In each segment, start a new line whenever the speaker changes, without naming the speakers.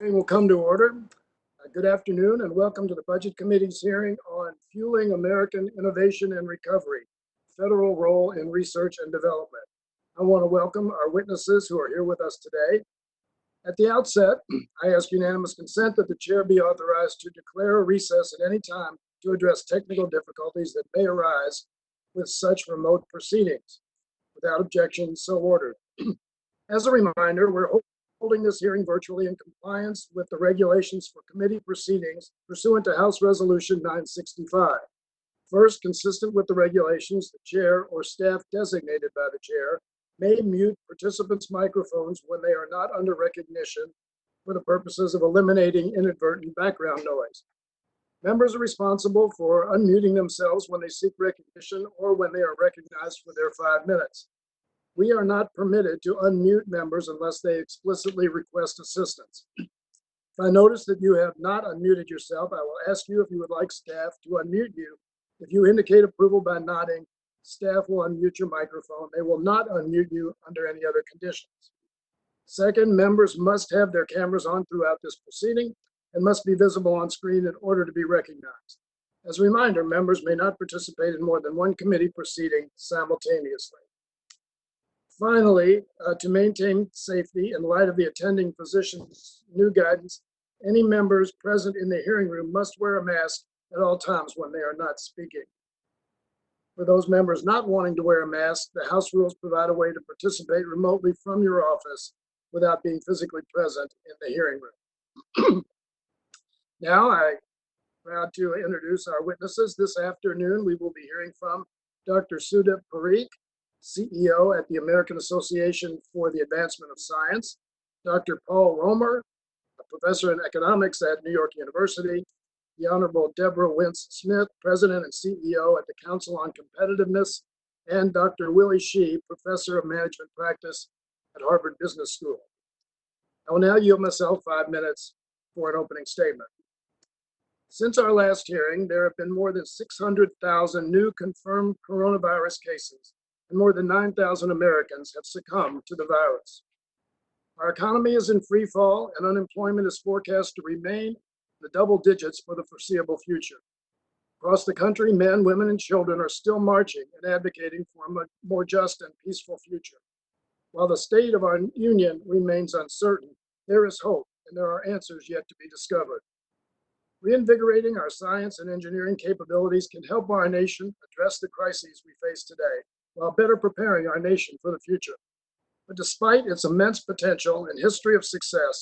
Will come to order. Good afternoon and welcome to the Budget Committee's hearing on Fueling American Innovation and Recovery, Federal Role in Research and Development. I want to welcome our witnesses who are here with us today. At the outset, I ask unanimous consent that the chair be authorized to declare a recess at any time to address technical difficulties that may arise with such remote proceedings. Without objection, so ordered. As a reminder, we're holding this hearing virtually in compliance with the regulations for committee proceedings pursuant to House Resolution 965. First, consistent with the regulations, the chair or staff designated by the chair may mute participants' microphones when they are not under recognition for the purposes of eliminating inadvertent background noise. Members are responsible for unmuting themselves when they seek recognition or when they are recognized for their 5 minutes. We are not permitted to unmute members unless they explicitly request assistance. If I notice that you have not unmuted yourself, I will ask you if you would like staff to unmute you. If you indicate approval by nodding, staff will unmute your microphone. They will not unmute you under any other conditions. Second, members must have their cameras on throughout this proceeding and must be visible on screen in order to be recognized. As a reminder, members may not participate in more than one committee proceeding simultaneously. Finally, to maintain safety in light of the attending physician's new guidance, any members present in the hearing room must wear a mask at all times when they are not speaking. For those members not wanting to wear a mask, the House rules provide a way to participate remotely from your office without being physically present in the hearing room. Now, I'm proud to introduce our witnesses. This afternoon, we will be hearing from Dr. Sudha Parikh, CEO at the American Association for the Advancement of Science, Dr. Paul Romer, a professor in economics at New York University, the Honorable Deborah Wentz Smith, President and CEO at the Council on Competitiveness, and Dr. Willie Shih, Professor of Management Practice at Harvard Business School. I will now yield myself 5 minutes for an opening statement. Since our last hearing, there have been more than 600,000 new confirmed coronavirus cases, and more than 9,000 Americans have succumbed to the virus. Our economy is in free fall, and unemployment is forecast to remain in the double digits for the foreseeable future. Across the country, men, women, and children are still marching and advocating for a more just and peaceful future. While the state of our union remains uncertain, there is hope, and there are answers yet to be discovered. Reinvigorating our science and engineering capabilities can help our nation address the crises we face today, while better preparing our nation for the future. But despite its immense potential and history of success,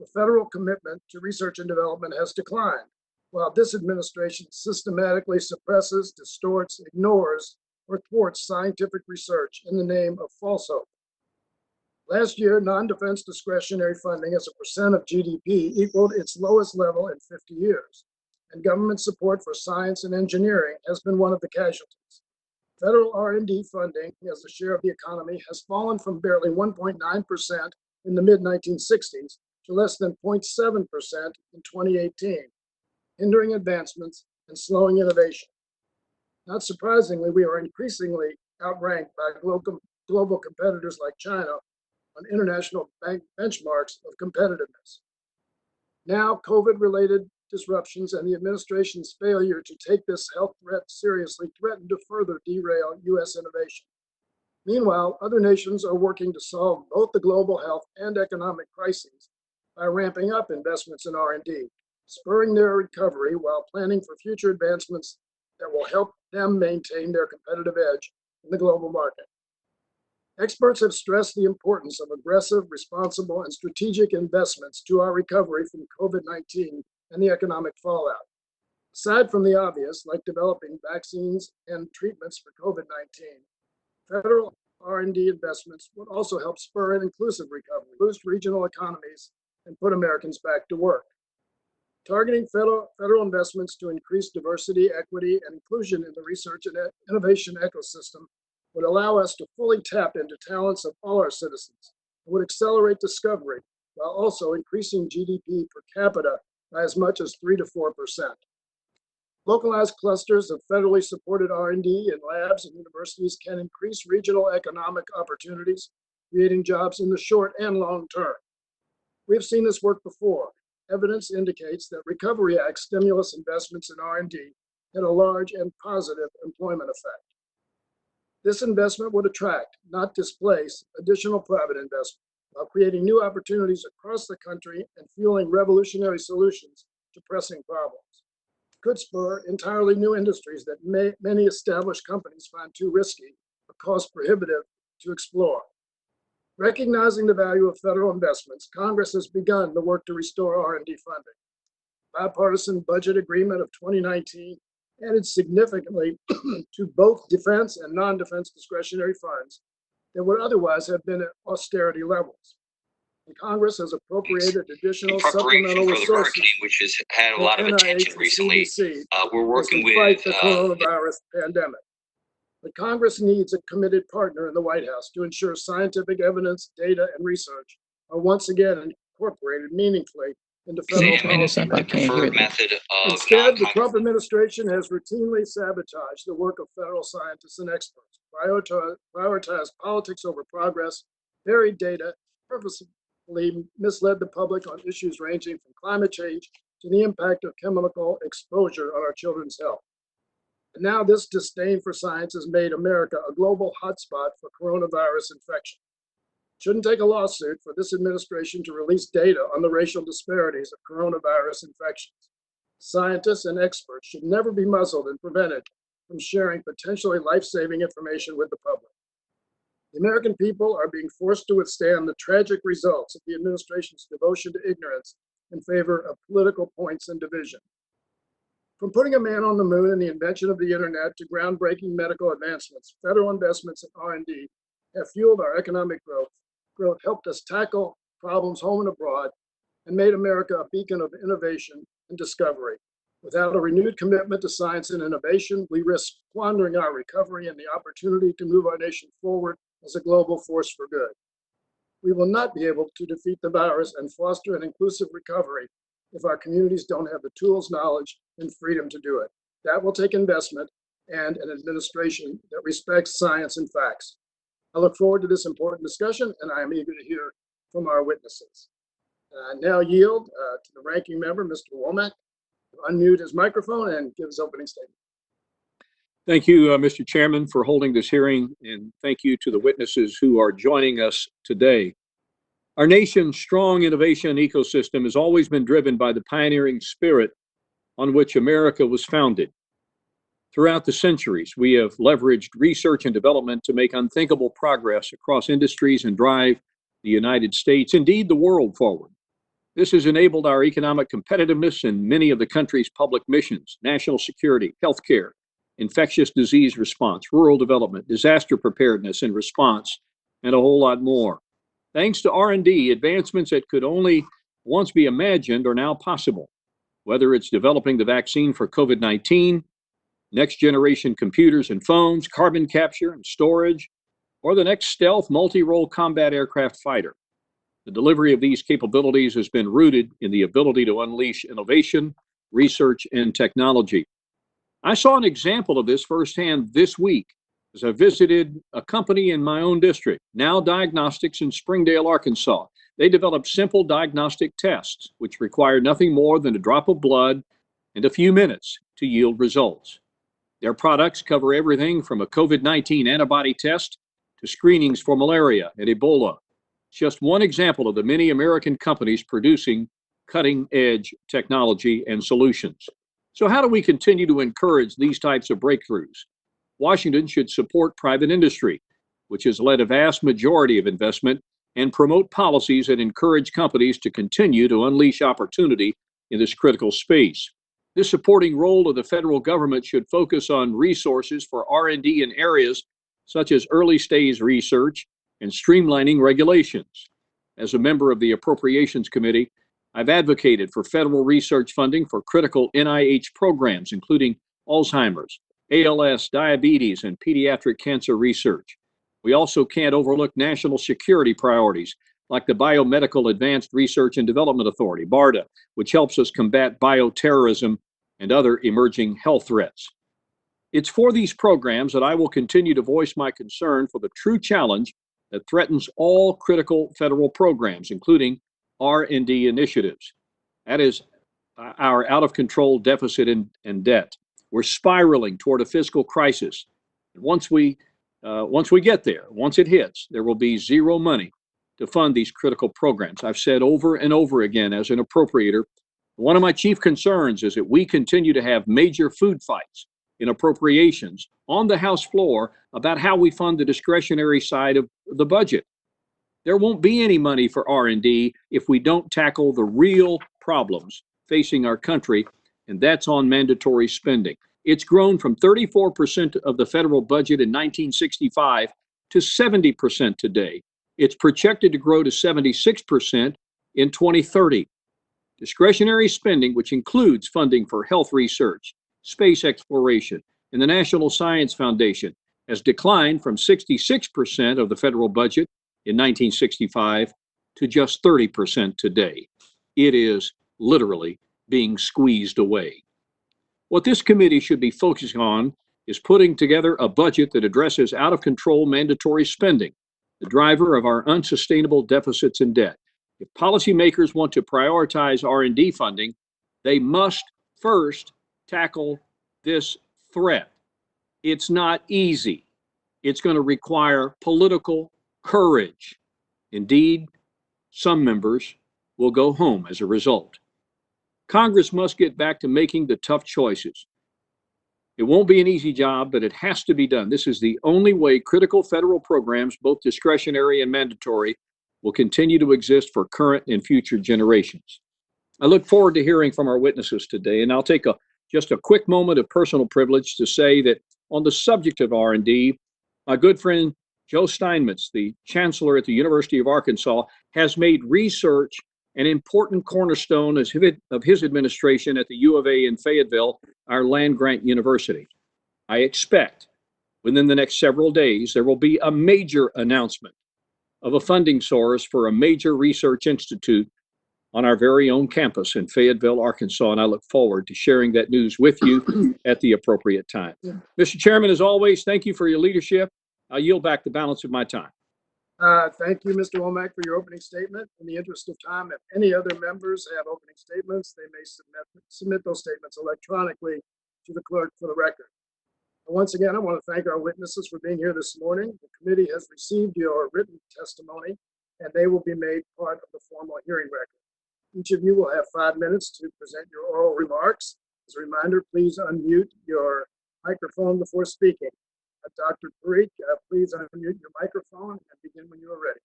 the federal commitment to research and development has declined, while this administration systematically suppresses, distorts, ignores, or thwarts scientific research in the name of false hope. Last year, non-defense discretionary funding as a percent of GDP equaled its lowest level in 50 years, and government support for science and engineering has been one of the casualties. Federal R&D funding as a share of the economy has fallen from barely 1.9% in the mid-1960s to less than 0.7% in 2018, hindering advancements and slowing innovation. Not surprisingly, we are increasingly outranked by global competitors like China on international benchmarks of competitiveness. Now, COVID-related disruptions and the administration's failure to take this health threat seriously threaten to further derail U.S. innovation. Meanwhile, other nations are working to solve both the global health and economic crises by ramping up investments in R&D, spurring their recovery while planning for future advancements that will help them maintain their competitive edge in the global market. Experts have stressed the importance of aggressive, responsible, and strategic investments to our recovery from COVID-19 and the economic fallout. Aside from the obvious, like developing vaccines and treatments for COVID-19, federal R&D investments would also help spur an inclusive recovery, boost regional economies, and put Americans back to work. Targeting federal investments to increase diversity, equity, and inclusion in the research and innovation ecosystem would allow us to fully tap into talents of all our citizens. It would accelerate discovery while also increasing GDP per capita by as much as 3 to 4%. Localized clusters of federally supported R&D in labs and universities can increase regional economic opportunities, creating jobs in the short and long term. We have seen this work before. evidence indicates that Recovery Act stimulus investments in R&D had a large and positive employment effect. This investment would attract, not displace, additional private investment, while creating new opportunities across the country and fueling revolutionary solutions to pressing problems. It could spur entirely new industries that many established companies find too risky or cost prohibitive to explore. Recognizing the value of federal investments, Congress has begun the work to restore R&D funding. Bipartisan budget agreement of 2019 added significantly to both defense and non-defense discretionary funds that would otherwise have been at austerity levels. And Congress has appropriated additional supplemental resources,
which has had a lot of attention recently. We're working with
fight the coronavirus pandemic. But Congress needs a committed partner in the White House to ensure scientific evidence, data, and research are once again incorporated meaningfully into federal policy. Instead, the Trump administration has routinely sabotaged the work of federal scientists and experts, prioritized politics over progress, buried data, purposefully misled the public on issues ranging from climate change to the impact of chemical exposure on our children's health. And now this disdain for science has made America a global hotspot for coronavirus infection. It shouldn't take a lawsuit for this administration to release data on the racial disparities of coronavirus infections. Scientists and experts should never be muzzled and prevented from sharing potentially life-saving information with the public. The American people are being forced to withstand the tragic results of the administration's devotion to ignorance in favor of political points and division. From putting a man on the moon and the invention of the internet to groundbreaking medical advancements, federal investments in R&D have fueled our economic growth. Growth helped us tackle problems home and abroad and made America a beacon of innovation and discovery. Without a renewed commitment to science and innovation, we risk squandering our recovery and the opportunity to move our nation forward as a global force for good. We will not be able to defeat the virus and foster an inclusive recovery if our communities don't have the tools, knowledge, and freedom to do it. That will take investment and an administration that respects science and facts. I look forward to this important discussion, and I am eager to hear from our witnesses. I now yield to the ranking member, Mr. Womack, to unmute his microphone and give his opening statement.
Thank you, Mr. Chairman, for holding this hearing, and thank you to the witnesses who are joining us today. Our nation's strong innovation ecosystem has always been driven by the pioneering spirit on which America was founded. Throughout the centuries, we have leveraged research and development to make unthinkable progress across industries and drive the United States, indeed the world, forward. This has enabled our economic competitiveness in many of the country's public missions: national security, healthcare, infectious disease response, rural development, disaster preparedness and response, and a whole lot more. Thanks to R&D, advancements that could only once be imagined are now possible. Whether it's developing the vaccine for COVID-19, next generation computers and phones, carbon capture and storage, or the next stealth multi-role combat aircraft fighter. The delivery of these capabilities has been rooted in the ability to unleash innovation, research, and technology. I saw an example of this firsthand this week as I visited a company in my own district, Now Diagnostics in Springdale, Arkansas. They developed simple diagnostic tests, which require nothing more than a drop of blood and a few minutes to yield results. Their products cover everything from a COVID-19 antibody test to screenings for malaria and Ebola. Just one example of the many American companies producing cutting-edge technology and solutions. So how do we continue to encourage these types of breakthroughs? Washington should support private industry, which has led a vast majority of investment, and promote policies that encourage companies to continue to unleash opportunity in this critical space. This supporting role of the federal government should focus on resources for R&D in areas such as early stage research and streamlining regulations. As a member of the Appropriations Committee, I've advocated for federal research funding for critical NIH programs, including Alzheimer's, ALS, diabetes, and pediatric cancer research. We also can't overlook national security priorities like the Biomedical Advanced Research and Development Authority, BARDA, which helps us combat bioterrorism and other emerging health threats. It's for these programs that I will continue to voice my concern for the true challenge that threatens all critical federal programs, including R&D initiatives. That is our out of control deficit and debt. We're spiraling toward a fiscal crisis. Once we get there, once it hits, there will be zero money to fund these critical programs. I've said over and over again as an appropriator, one of my chief concerns is that we continue to have major food fights in appropriations on the House floor about how we fund the discretionary side of the budget. There won't be any money for R&D if we don't tackle the real problems facing our country, and that's on mandatory spending. It's grown from 34% of the federal budget in 1965 to 70% today. It's projected to grow to 76% in 2030. Discretionary spending, which includes funding for health research, space exploration, and the National Science Foundation, has declined from 66% of the federal budget in 1965 to just 30% today. It is literally being squeezed away. What this committee should be focusing on is putting together a budget that addresses out of control mandatory spending, the driver of our unsustainable deficits and debt. If policymakers want to prioritize R&D funding, they must first tackle this threat. It's not easy. It's going to require political courage. Indeed, some members will go home as a result. Congress must get back to making the tough choices. It won't be an easy job, but it has to be done. This is the only way critical federal programs, both discretionary and mandatory, will continue to exist for current and future generations. I look forward to hearing from our witnesses today, and I'll take just a quick moment of personal privilege to say that on the subject of R&D, my good friend Joe Steinmetz, the chancellor at the University of Arkansas, has made research an important cornerstone of his administration at the U of A in Fayetteville, our land-grant university. I expect within the next several days, there will be a major announcement of a funding source for a major research institute on our very own campus in Fayetteville, Arkansas, and I look forward to sharing that news with you at the appropriate time. Mr. Chairman, as always, thank you for your leadership. I'll yield back the balance of my time.
Thank you, Mr. Womack, for your opening statement. In the interest of time, if any other members have opening statements, they may submit those statements electronically to the clerk for the record. Once again, I want to thank our witnesses for being here this morning. The committee has received your written testimony, and they will be made part of the formal hearing record. Each of you will have 5 minutes to present your oral remarks. As a reminder, please unmute your microphone before speaking. Dr. Parikh, please unmute your microphone and begin when you are ready.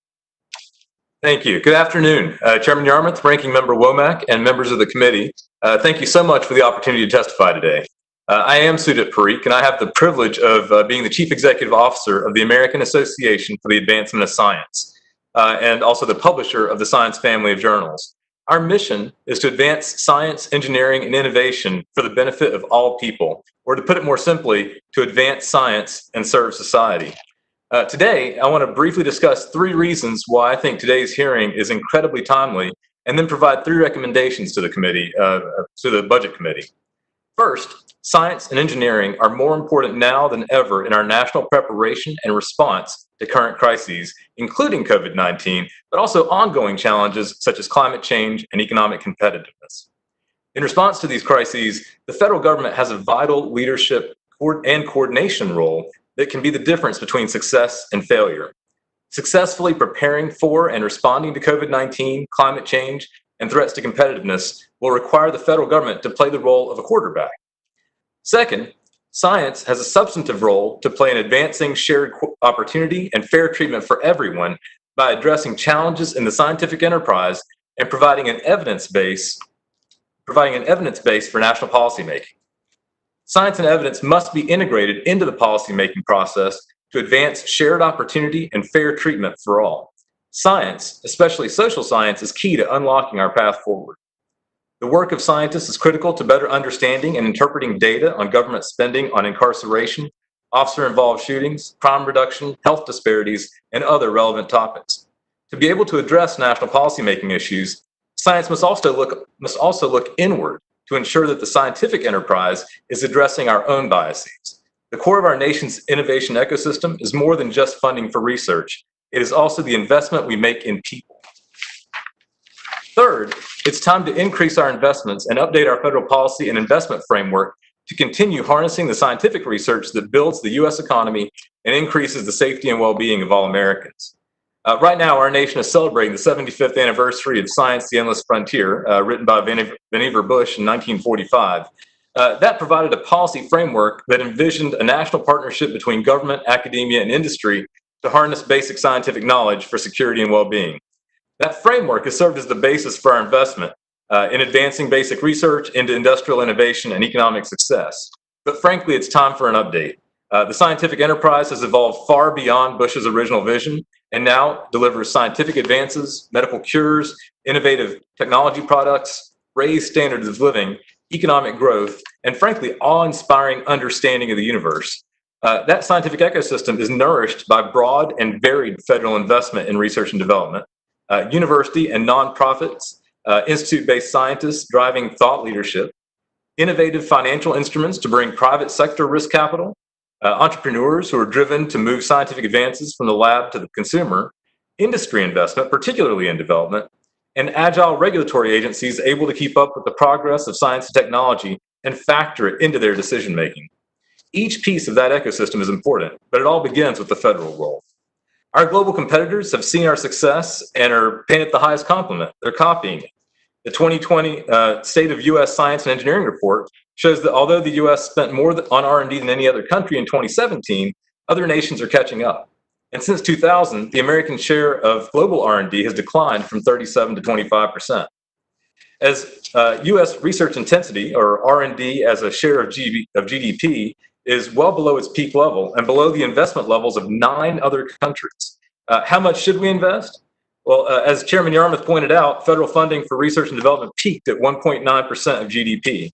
Thank you. Good afternoon, Chairman Yarmouth, Ranking Member Womack, and members of the committee. Thank you so much for the opportunity to testify today. I am Sujit Parikh, and I have the privilege of being the Chief Executive Officer of the American Association for the Advancement of Science, and also the publisher of the Science family of journals. Our mission is to advance science, engineering, and innovation for the benefit of all people, or to put it more simply, to advance science and serve society. Today, I want to briefly discuss 3 reasons why I think today's hearing is incredibly timely, and then provide 3 recommendations to the committee, to the Budget Committee. First, science and engineering are more important now than ever in our national preparation and response to current crises, including COVID-19, but also ongoing challenges such as climate change and economic competitiveness. In response to these crises, the federal government has a vital leadership and coordination role that can be the difference between success and failure. Successfully preparing for and responding to COVID-19, climate change, and threats to competitiveness will require the federal government to play the role of a quarterback. Second, science has a substantive role to play in advancing shared opportunity and fair treatment for everyone by addressing challenges in the scientific enterprise and providing an evidence base for national policymaking. Science and evidence must be integrated into the policymaking process to advance shared opportunity and fair treatment for all. Science, especially social science, is key to unlocking our path forward. The work of scientists is critical to better understanding and interpreting data on government spending on incarceration, officer-involved shootings, crime reduction, health disparities, and other relevant topics. To be able to address national policymaking issues, science must also look inward to ensure that the scientific enterprise is addressing our own biases. The core of our nation's innovation ecosystem is more than just funding for research. It is also the investment we make in people. Third, it's time to increase our investments and update our federal policy and investment framework to continue harnessing the scientific research that builds the U.S. economy and increases the safety and well-being of all Americans. Right now, our nation is celebrating the 75th anniversary of Science, the Endless Frontier, written by Vannevar Bush in 1945. That provided a policy framework that envisioned a national partnership between government, academia, and industry to harness basic scientific knowledge for security and well-being. That framework has served as the basis for our investment in advancing basic research into industrial innovation and economic success. But frankly, it's time for an update. The scientific enterprise has evolved far beyond Bush's original vision and now delivers scientific advances, medical cures, innovative technology products, raised standards of living, economic growth, and frankly, awe-inspiring understanding of the universe. That scientific ecosystem is nourished by broad and varied federal investment in research and development, university and nonprofits, institute-based scientists driving thought leadership, innovative financial instruments to bring private sector risk capital, entrepreneurs who are driven to move scientific advances from the lab to the consumer, industry investment, particularly in development, and agile regulatory agencies able to keep up with the progress of science and technology and factor it into their decision-making. Each piece of that ecosystem is important, but it all begins with the federal role. Our global competitors have seen our success and are paying it the highest compliment. They're copying it. The 2020 State of U.S. Science and Engineering Report shows that although the U.S. spent more on R&D than any other country in 2017, other nations are catching up. And since 2000, the American share of global R&D has declined from 37 to 25%. As U.S. research intensity, or R&D as a share of GDP, is well below its peak level and below the investment levels of 9 other countries. How much should we invest? Well, as Chairman Yarmouth pointed out, federal funding for research and development peaked at 1.9% of GDP.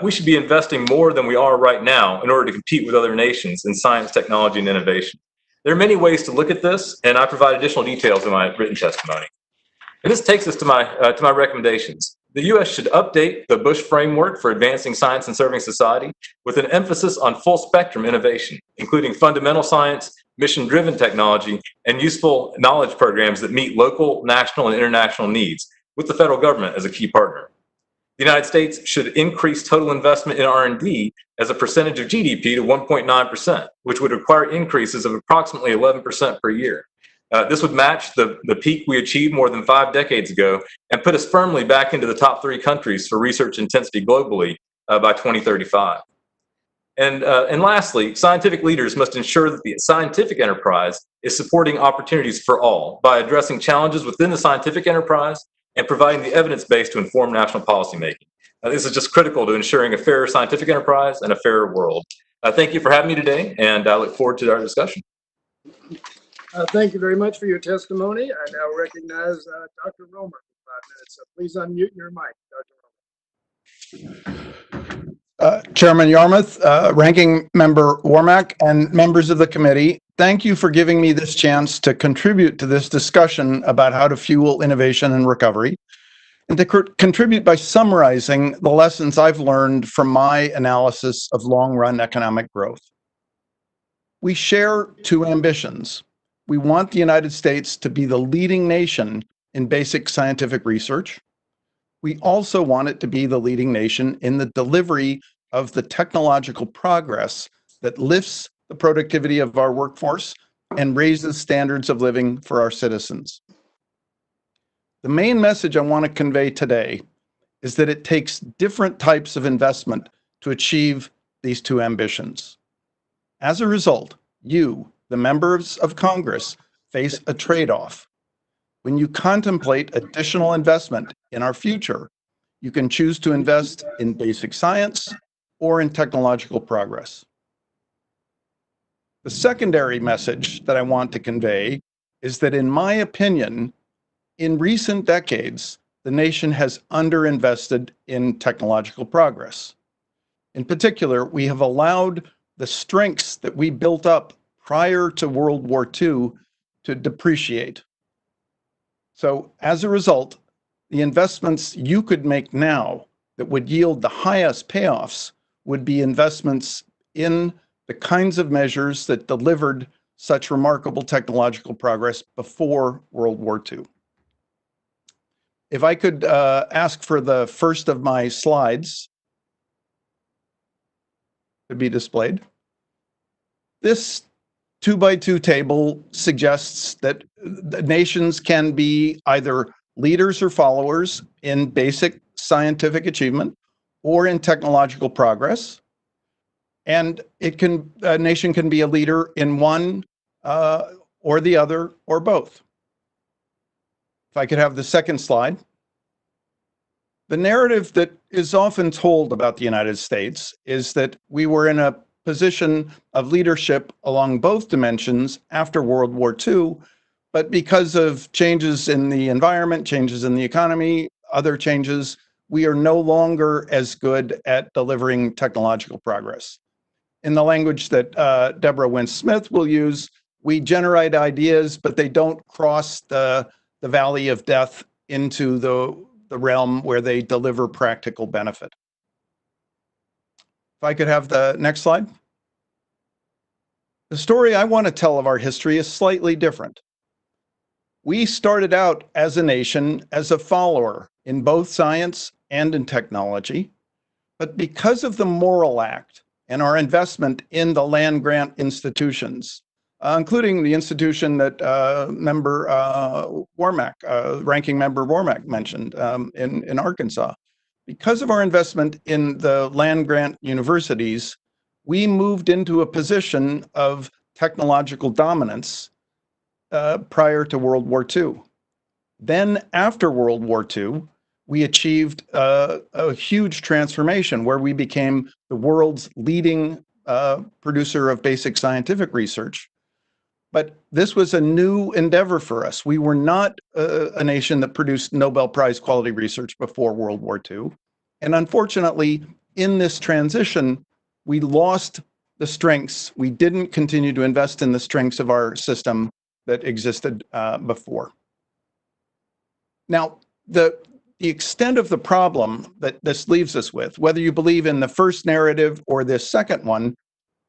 We should be investing more than we are right now in order to compete with other nations in science, technology, and innovation. There are many ways to look at this, and I provide additional details in my written testimony. And this takes us to my recommendations. The U.S. should update the Bush framework for advancing science and serving society with an emphasis on full spectrum innovation, including fundamental science, mission-driven technology, and useful knowledge programs that meet local, national, and international needs, with the federal government as a key partner. The United States should increase total investment in R&D as a percentage of GDP to 1.9%, which would require increases of approximately 11% per year. This would match the peak we achieved more than 5 decades ago and put us firmly back into the top 3 countries for research intensity globally by 2035. And lastly, scientific leaders must ensure that the scientific enterprise is supporting opportunities for all by addressing challenges within the scientific enterprise and providing the evidence base to inform national policymaking. This is just critical to ensuring a fairer scientific enterprise and a fairer world. Thank you for having me today, and I look forward to our discussion.
Thank you very much for your testimony. I now recognize Dr. Romer for 5 minutes. So please unmute your mic, Dr. Romer.
Chairman Yarmouth, Ranking Member Womack, and members of the committee, thank you for giving me this chance to contribute to this discussion about how to fuel innovation and recovery, and to contribute by summarizing the lessons I've learned from my analysis of long-run economic growth. We share 2 ambitions. We want the United States to be the leading nation in basic scientific research. We also want it to be the leading nation in the delivery of the technological progress that lifts the productivity of our workforce and raises standards of living for our citizens. The main message I want to convey today is that it takes different types of investment to achieve these 2 ambitions. As a result, you, the members of Congress, face a trade-off. When you contemplate additional investment in our future, you can choose to invest in basic science or in technological progress. The secondary message that I want to convey is that, in my opinion, in recent decades, the nation has underinvested in technological progress. In particular, we have allowed the strengths that we built up prior to World War II to depreciate. So as a result, the investments you could make now that would yield the highest payoffs would be investments in the kinds of measures that delivered such remarkable technological progress before World War II. If I could ask for the first of my slides to be displayed. This 2x2 table suggests that the nations can be either leaders or followers in basic scientific achievement or in technological progress. And a nation can be a leader in one or the other or both. If I could have the second slide. The narrative that is often told about the United States is that we were in a position of leadership along both dimensions after World War II, but because of changes in the environment, changes in the economy, other changes, we are no longer as good at delivering technological progress. In the language that Deborah Wynne-Smith will use, we generate ideas, but they don't cross the valley of death into the realm where they deliver practical benefit. If I could have the next slide. The story I want to tell of our history is slightly different. We started out as a nation as a follower in both science and in technology, but because of the Morrill Act and our investment in the land grant institutions, including the institution that Ranking Member Wormack mentioned in Arkansas. Because of our investment in the land grant universities, we moved into a position of technological dominance prior to World War II. Then after World War II, we achieved a huge transformation where we became the world's leading producer of basic scientific research. But this was a new endeavor for us. We were not a nation that produced Nobel Prize quality research before World War II. And unfortunately, in this transition, we lost the strengths. We didn't continue to invest in the strengths of our system that existed before. Now, the extent of the problem that this leaves us with, whether you believe in the first narrative or this second one,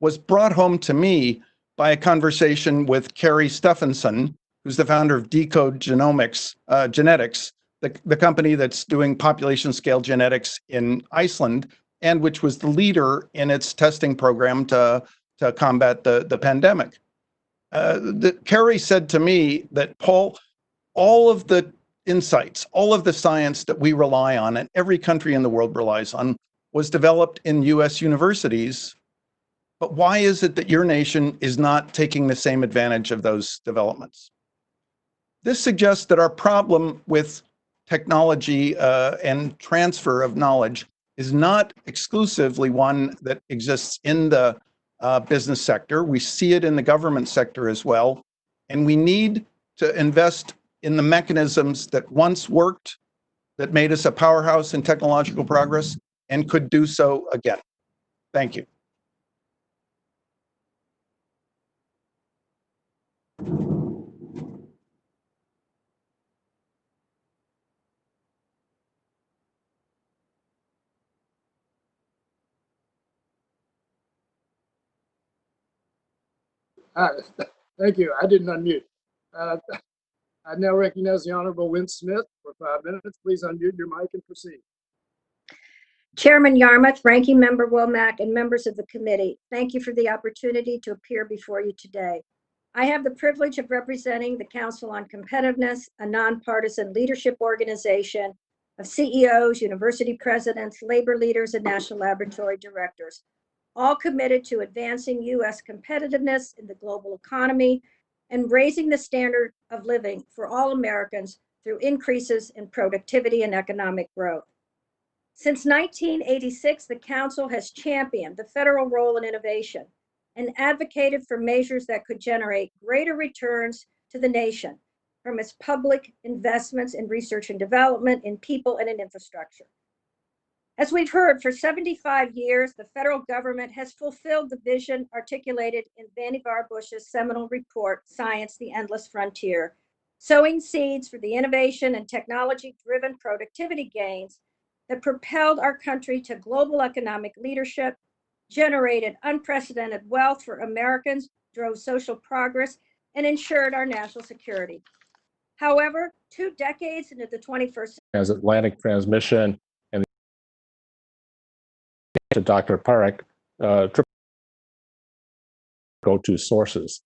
was brought home to me by a conversation with Carrie Stephenson, who's the founder of Decode Genetics, the company that's doing population scale genetics in Iceland, and which was the leader in its testing program to combat the pandemic. Carrie said to me that, Paul, all of the insights, all of the science that we rely on and every country in the world relies on was developed in US universities. But why is it that your nation is not taking the same advantage of those developments? This suggests that our problem with technology and transfer of knowledge is not exclusively one that exists in the business sector. We see it in the government sector as well. And we need to invest in the mechanisms that once worked, that made us a powerhouse in technological progress and could do so again. Thank you.
Thank you. I didn't unmute. I now recognize the Honorable Wynne-Smith for 5 minutes. Please unmute your mic and proceed.
Chairman Yarmuth, Ranking Member Womack, and members of the committee, thank you for the opportunity to appear before you today. I have the privilege of representing the Council on Competitiveness, a nonpartisan leadership organization of CEOs, university presidents, labor leaders, and national laboratory directors, all committed to advancing U.S. competitiveness in the global economy and raising the standard of living for all Americans through increases in productivity and economic growth. Since 1986, the Council has championed the federal role in innovation and advocated for measures that could generate greater returns to the nation from its public investments in research and development, in people, and in infrastructure. As we've heard, for 75 years, the federal government has fulfilled the vision articulated in Vannevar Bush's seminal report, Science, the Endless Frontier, sowing seeds for the innovation and technology-driven productivity gains that propelled our country to global economic leadership, generated unprecedented wealth for Americans, drove social progress, and ensured our national security. However, 2 decades into the 21st
transatlantic transmission, and to Dr. Parikh, go-to sources.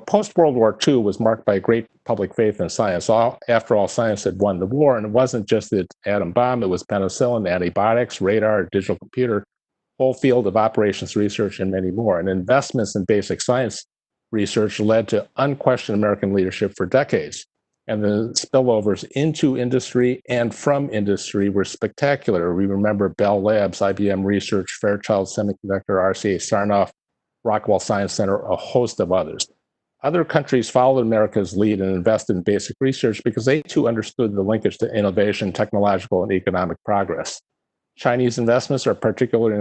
Post-World War II was marked by great public faith in science. After all, science had won the war, and it wasn't just the atom bomb, it was penicillin, antibiotics, radar, digital computer, whole field of operations research, and many more. And investments in basic science research led to unquestioned American leadership for decades. And the spillovers into industry and from industry were spectacular. We remember Bell Labs, IBM Research, Fairchild Semiconductor, RCA Sarnoff, Rockwell Science Center, a host of others. Other countries followed America's lead and invested in basic research because they too understood the linkage to innovation, technological, and economic progress. Chinese investments are particularly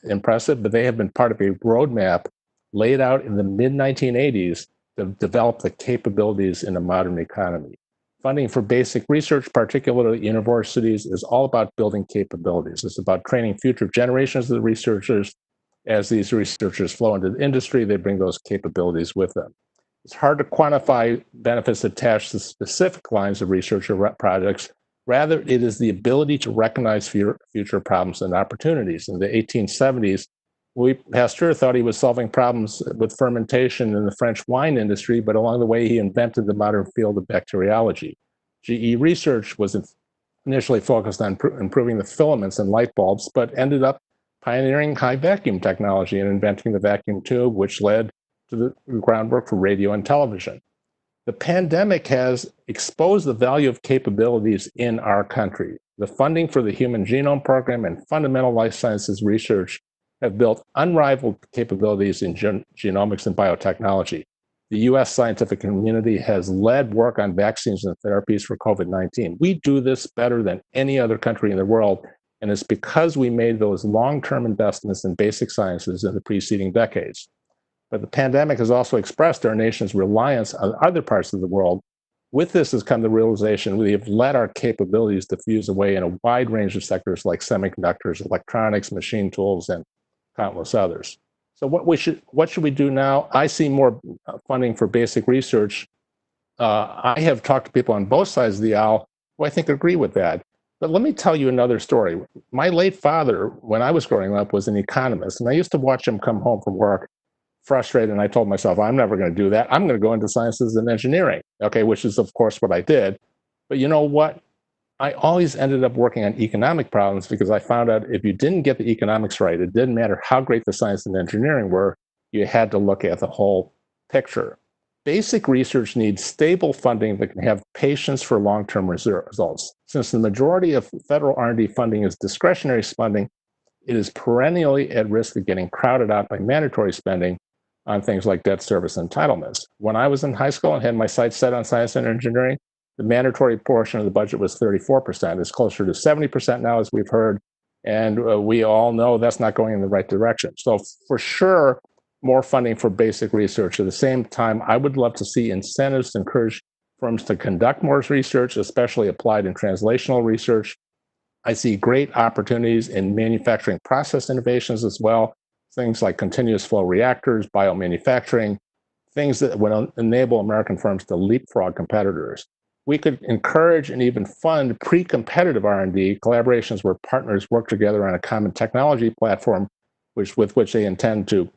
impressive, but they have been part of a roadmap laid out in the mid-1980s to develop the capabilities in a modern economy. Funding for basic research, particularly universities, is all about building capabilities. It's about training future generations of the researchers. As these researchers flow into the industry, they bring those capabilities with them. It's hard to quantify benefits attached to specific lines of research or projects. Rather, it is the ability to recognize future problems and opportunities. In the 1870s, Pasteur thought he was solving problems with fermentation in the French wine industry, but along the way, he invented the modern field of bacteriology. GE Research was initially focused on improving the filaments in light bulbs, but ended up pioneering high vacuum technology and inventing the vacuum tube, which led to the groundwork for radio and television. The pandemic has exposed the value of capabilities in our country. The funding for the Human Genome Program and fundamental life sciences research have built unrivaled capabilities in genomics and biotechnology. The US scientific community has led work on vaccines and therapies for COVID-19. We do this better than any other country in the world, and it's because we made those long-term investments in basic sciences in the preceding decades. But the pandemic has also expressed our nation's reliance on other parts of the world. With this has come the realization we have let our capabilities diffuse away in a wide range of sectors like semiconductors, electronics, machine tools, and countless others. So what should we do now? I see more funding for basic research. I have talked to people on both sides of the aisle who I think agree with that. But let me tell you another story. My late father, when I was growing up, was an economist, and I used to watch him come home from work frustrated, and I told myself, I'm never going to do that. I'm going to go into sciences and engineering, okay, which is, of course, what I did. But you know what? I always ended up working on economic problems because I found out if you didn't get the economics right, it didn't matter how great the science and engineering were, you had to look at the whole picture. Basic research needs stable funding that can have patience for long-term results. Since the majority of federal R&D funding is discretionary spending, it is perennially at risk of getting crowded out by mandatory spending on things like debt service entitlements. When I was in high school and had my sights set on science and engineering, the mandatory portion of the budget was 34%. It's closer to 70% now, as we've heard, and we all know that's not going in the right direction. So for sure, more funding for basic research. At the same time, I would love to see incentives to encourage firms to conduct more research, especially applied and translational research. I see great opportunities in manufacturing process innovations as well, things like continuous flow reactors, biomanufacturing, things that would enable American firms to leapfrog competitors. We could encourage and even fund pre-competitive R&D collaborations where partners work together on a common technology platform with which they intend to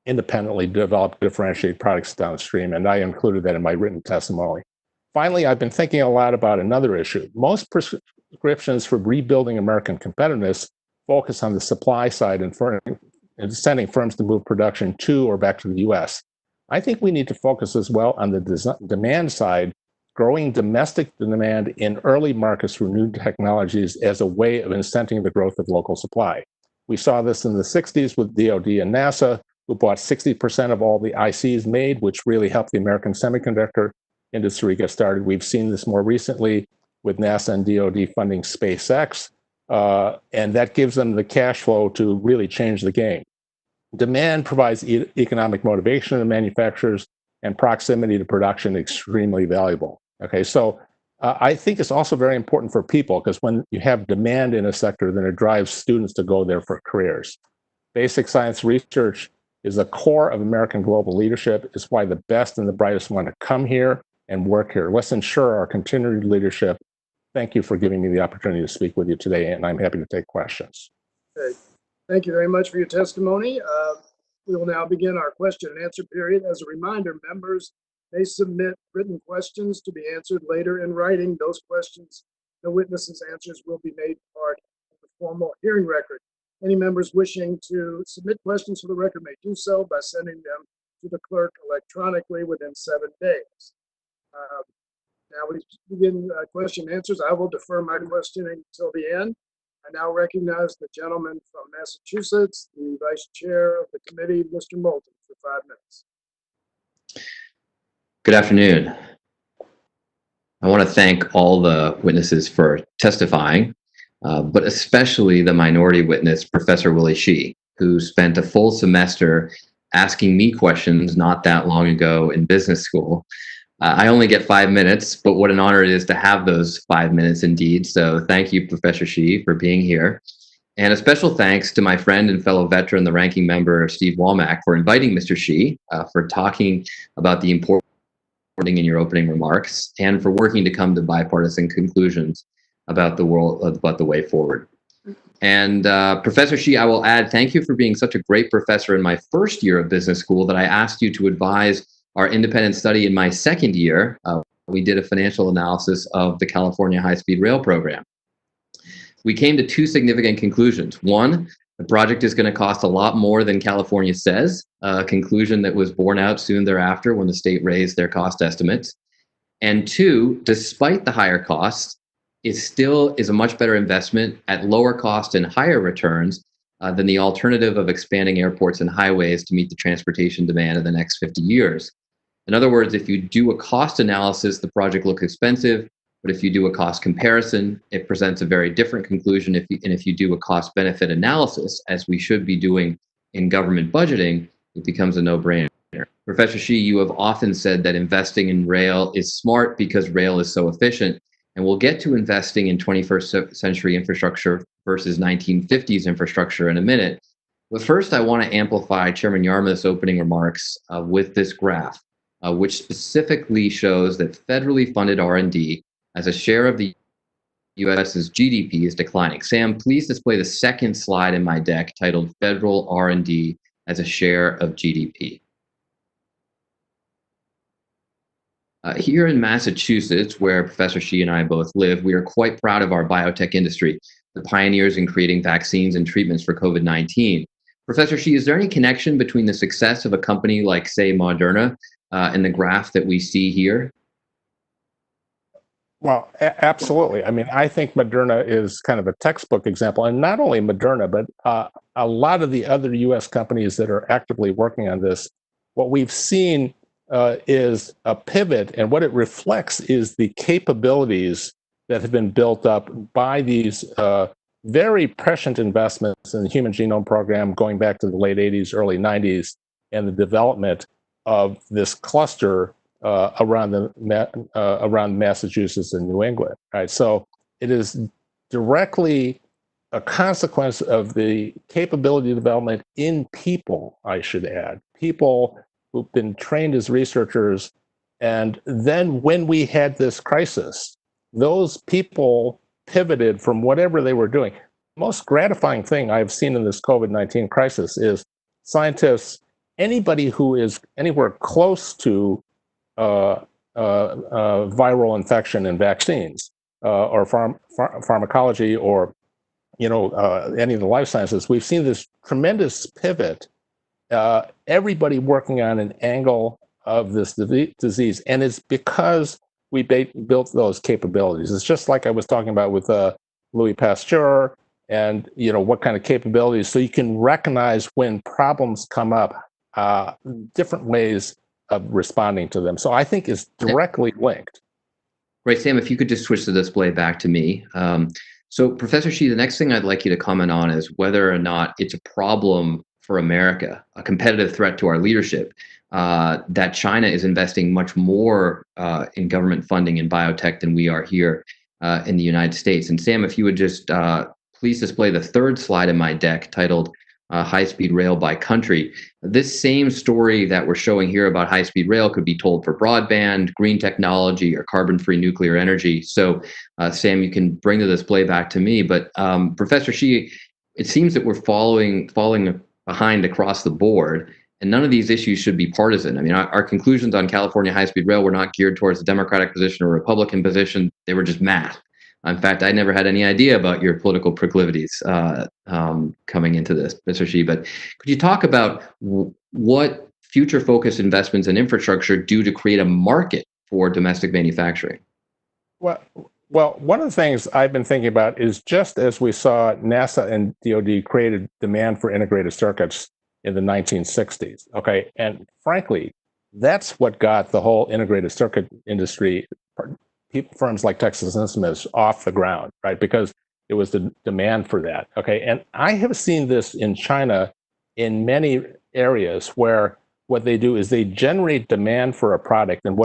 independently develop differentiated products downstream, and I included that in my written testimony. Finally, I've been thinking a lot about another issue. Most prescriptions for rebuilding American competitiveness focus on the supply side and sending firms to move production to or back to the US. I think we need to focus as well on the demand side, growing domestic demand in early markets for new technologies as a way of incenting the growth of local supply. We saw this in the 60s with DoD and NASA, who bought 60% of all the ICs made, which really helped the American semiconductor industry get started. We've seen this more recently with NASA and DoD funding SpaceX, and that gives them the cash flow to really change the game. Demand provides economic motivation to manufacturers, and proximity to production extremely valuable. Okay, so I think it's also very important for people because when you have demand in a sector, then it drives students to go there for careers. Basic science research is the core of American global leadership. It's why the best and the brightest want to come here. and work here. Let's ensure our continued leadership. Thank you for giving me the opportunity to speak with you today, and I'm happy to take questions.
Okay. Thank you very much for your testimony. We will now begin our question and answer period. As a reminder, members may submit written questions to be answered later in writing. Those questions, the witnesses' answers will be made part of the formal hearing record. Any members wishing to submit questions for the record may do so by sending them to the clerk electronically within 7 days. Now we begin question and answers. I will defer my questioning until the end. I now recognize the gentleman from Massachusetts, the vice chair of the committee, Mr. Moulton, for 5 minutes.
Good afternoon. I want to thank all the witnesses for testifying, but especially the minority witness, Professor Willie Shih, who spent a full semester asking me questions not that long ago in business school. I only get 5 minutes, but what an honor it is to have those 5 minutes indeed. So thank you, Professor Shih, for being here. And a special thanks to my friend and fellow veteran, the ranking member, Steve Womack, for inviting Mr. Shih, for talking about the important in your opening remarks, and for working to come to bipartisan conclusions about the way forward. And Professor Shih, I will add, thank you for being such a great professor in my first year of business school that I asked you to advise our independent study in my second year. We did a financial analysis of the California high-speed rail program. We came to 2 significant conclusions. One, the project is going to cost a lot more than California says, a conclusion that was borne out soon thereafter when the state raised their cost estimates. And 2, despite the higher costs, it still is a much better investment at lower cost and higher returns than the alternative of expanding airports and highways to meet the transportation demand of the next 50 years. In other words, if you do a cost analysis, the project looks expensive, but if you do a cost comparison, it presents a very different conclusion. And if you do a cost-benefit analysis, as we should be doing in government budgeting, it becomes a no-brainer. Professor Shih, you have often said that investing in rail is smart because rail is so efficient, and we'll get to investing in 21st century infrastructure versus 1950s infrastructure in a minute. But first, I want to amplify Chairman Yarmouth's opening remarks with this graph, which specifically shows that federally funded R&D as a share of the U.S.'s GDP is declining. Sam, please display the second slide in my deck titled Federal R&D as a share of GDP. Here in Massachusetts, where Professor Shih and I both live, we are quite proud of our biotech industry, the pioneers in creating vaccines and treatments for COVID-19. Professor Shih, is there any connection between the success of a company like, say, Moderna and the graph that we see here?
Well, absolutely. I mean, I think Moderna is kind of a textbook example, and not only Moderna, but a lot of the other U.S. companies that are actively working on this. What we've seen is a pivot, and what it reflects is the capabilities that have been built up by these very prescient investments in the Human Genome Program going back to the late 80s, early 90s, and the development of this cluster around Massachusetts and New England. Right, so it is directly a consequence of the capability development in people. I should add, people who've been trained as researchers, and then when we had this crisis, those people pivoted from whatever they were doing. Most gratifying thing I've seen in this COVID-19 crisis is scientists, anybody who is anywhere close to viral infection and vaccines or pharmacology or any of the life sciences, we've seen this tremendous pivot. Everybody working on an angle of this disease, and it's because we built those capabilities. It's just like I was talking about with Louis Pasteur, and what kind of capabilities, so you can recognize when problems come up, different ways of responding to them. So I think it's directly linked.
Right, Sam, if you could just switch the display back to me. So Professor Shih, the next thing I'd like you to comment on is whether or not it's a problem for America, a competitive threat to our leadership, that China is investing much more in government funding in biotech than we are here in the United States. And Sam, if you would just please display the third slide in my deck titled high-speed rail by country. This same story that we're showing here about high-speed rail could be told for broadband, green technology, or carbon-free nuclear energy. So, Sam, you can bring the display back to me. But Professor Shi, it seems that we're falling behind across the board, and none of these issues should be partisan. I mean, our conclusions on California high-speed rail were not geared towards a Democratic position or Republican position. They were just math. In fact, I never had any idea about your political proclivities coming into this, Mr. Shi. But could you talk about what future-focused investments in infrastructure do to create a market for domestic manufacturing?
Well, one of the things I've been thinking about is just as we saw NASA and DoD created demand for integrated circuits in the 1960s, okay? And frankly, that's what got the whole integrated circuit industry, firms like Texas Instruments, off the ground, right? Because it was the demand for that, okay? And I have seen this in China in many areas where what they do is they generate demand for a product, and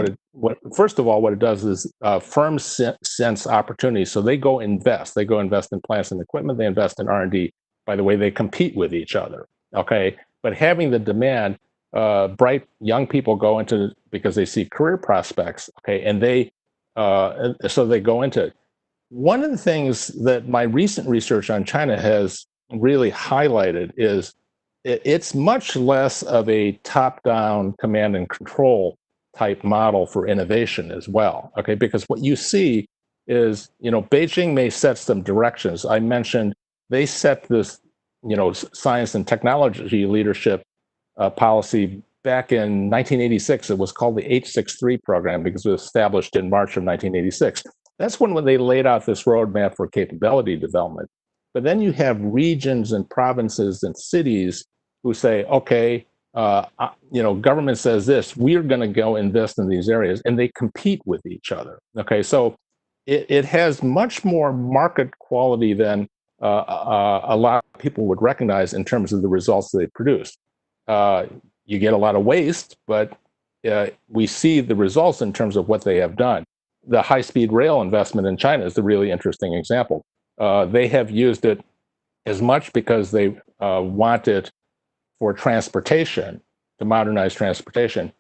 first of all, what it does is firms sense opportunities, so they go invest in plants and equipment, they invest in R&D. By the way, they compete with each other, okay? But having the demand, bright young people go into because they see career prospects, okay, and so they go into it. One of the things that my recent research on China has really highlighted is it's much less of a top-down command and control type model for innovation as well, okay? Because what you see is, Beijing may set some directions. I mentioned they set this, science and technology leadership policy back in 1986. It was called the 863 program because it was established in March of 1986. That's when they laid out this roadmap for capability development. But then you have regions and provinces and cities who say, okay, government says this, we're going to go invest in these areas, and they compete with each other. Okay, so it has much more market quality than a lot of people would recognize in terms of the results they produce. You get a lot of waste, but we see the results in terms of what they have done. The high-speed rail investment in China is the really interesting example. They have used it as much because they want it for transportation, to modernize transportation.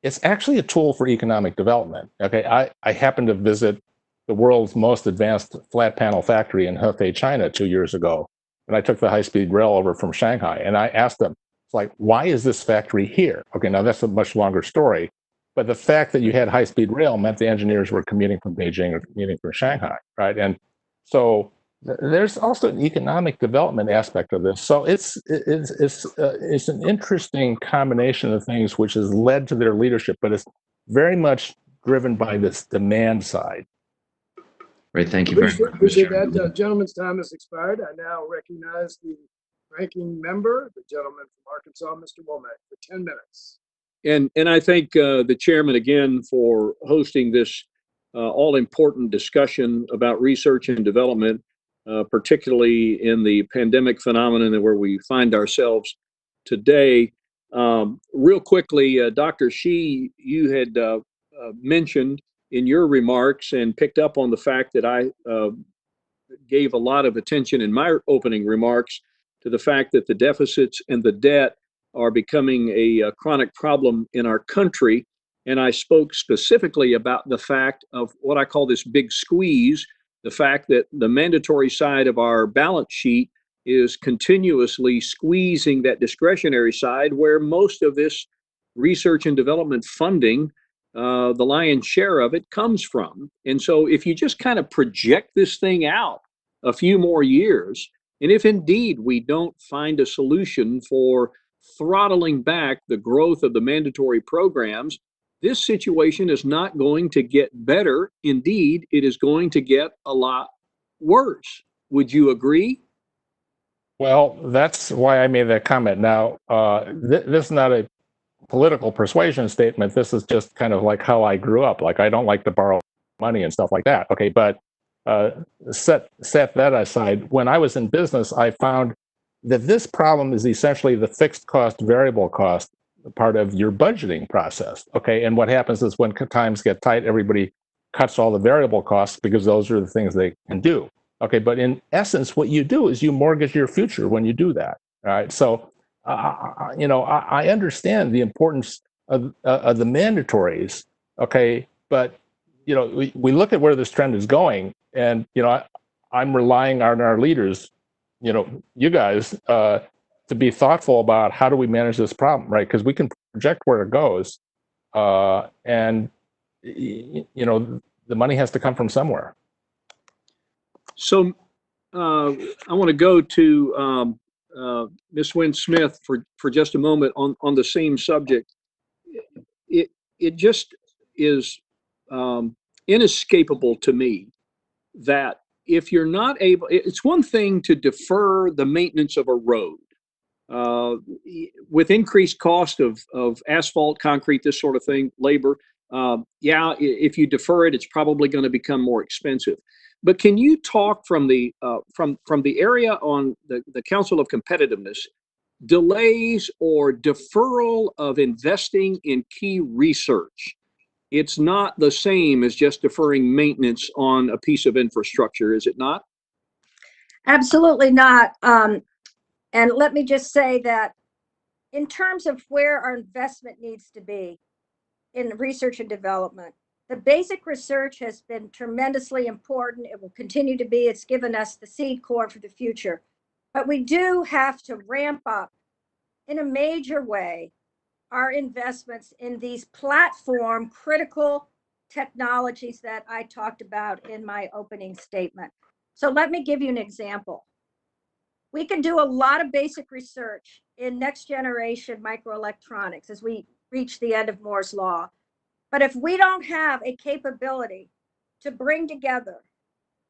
It's actually a tool for economic development. Okay, I happened to visit the world's most advanced flat panel factory in Hefei, China 2 years ago. And I took the high-speed rail over from Shanghai, and I asked them, it's like, why is this factory here? Okay, now that's a much longer story, but the fact that you had high-speed rail meant the engineers were commuting from Beijing or commuting from Shanghai, right? And so there's also an economic development aspect of this. So it's an interesting combination of things which has led to their leadership, but it's very much driven by this demand side.
Right. Thank you very much.
Appreciate that. Gentleman's time has expired. I now recognize the ranking member, the gentleman from Arkansas, Mr. Womack, for 10 minutes.
And I thank the chairman again for hosting this all-important discussion about research and development, particularly in the pandemic phenomenon where we find ourselves today. Real quickly, Dr. Shi, you had mentioned in your remarks and picked up on the fact that I gave a lot of attention in my opening remarks to the fact that the deficits and the debt are becoming a chronic problem in our country. And I spoke specifically about the fact of what I call this big squeeze, the fact that the mandatory side of our balance sheet is continuously squeezing that discretionary side, where most of this research and development funding, the lion's share of it, comes from. And so if you just kind of project this thing out a few more years, and if indeed we don't find a solution for throttling back the growth of the mandatory programs, this situation is not going to get better. Indeed, it is going to get a lot worse. Would you agree?
Well, that's why I made that comment. Now, this is not a political persuasion statement. This is just kind of like how I grew up. Like, I don't like to borrow money and stuff like that. Okay, but set that aside. When I was in business, I found that this problem is essentially the fixed cost, variable cost part of your budgeting process. Okay, and what happens is when times get tight, everybody cuts all the variable costs because those are the things they can do. Okay, but in essence, what you do is you mortgage your future when you do that. All right. So, I understand the importance of the mandatories. Okay. But, we look at where this trend is going, and, I'm relying on our leaders, you guys, to be thoughtful about how do we manage this problem, right? Because we can project where it goes, and the money has to come from somewhere.
So I want to go to Ms. Wynn Smith for just a moment on the same subject. It just is inescapable to me that if you're not able, it's one thing to defer the maintenance of a road. With increased cost of asphalt, concrete, this sort of thing, labor, if you defer it, it's probably going to become more expensive. But can you talk from the area on the Council of Competitiveness, delays or deferral of investing in key research? It's not the same as just deferring maintenance on a piece of infrastructure, is it not?
Absolutely not. And let me just say that in terms of where our investment needs to be in research and development, the basic research has been tremendously important. It will continue to be. It's given us the seed corn for the future. But we do have to ramp up in a major way our investments in these platform critical technologies that I talked about in my opening statement. So let me give you an example. We can do a lot of basic research in next generation microelectronics as we reach the end of Moore's law. But if we don't have a capability to bring together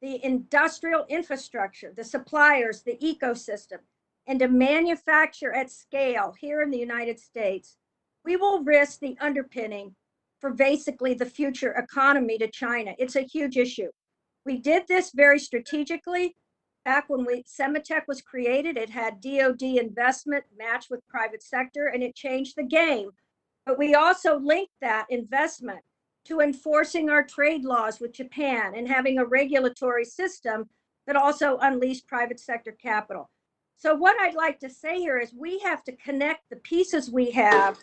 the industrial infrastructure, the suppliers, the ecosystem, and to manufacture at scale here in the United States, we will risk the underpinning for basically the future economy to China. It's a huge issue. We did this very strategically. Back when Sematech was created, it had DoD investment matched with private sector, and it changed the game. But we also linked that investment to enforcing our trade laws with Japan and having a regulatory system that also unleashed private sector capital. So what I'd like to say here is we have to connect the pieces we have.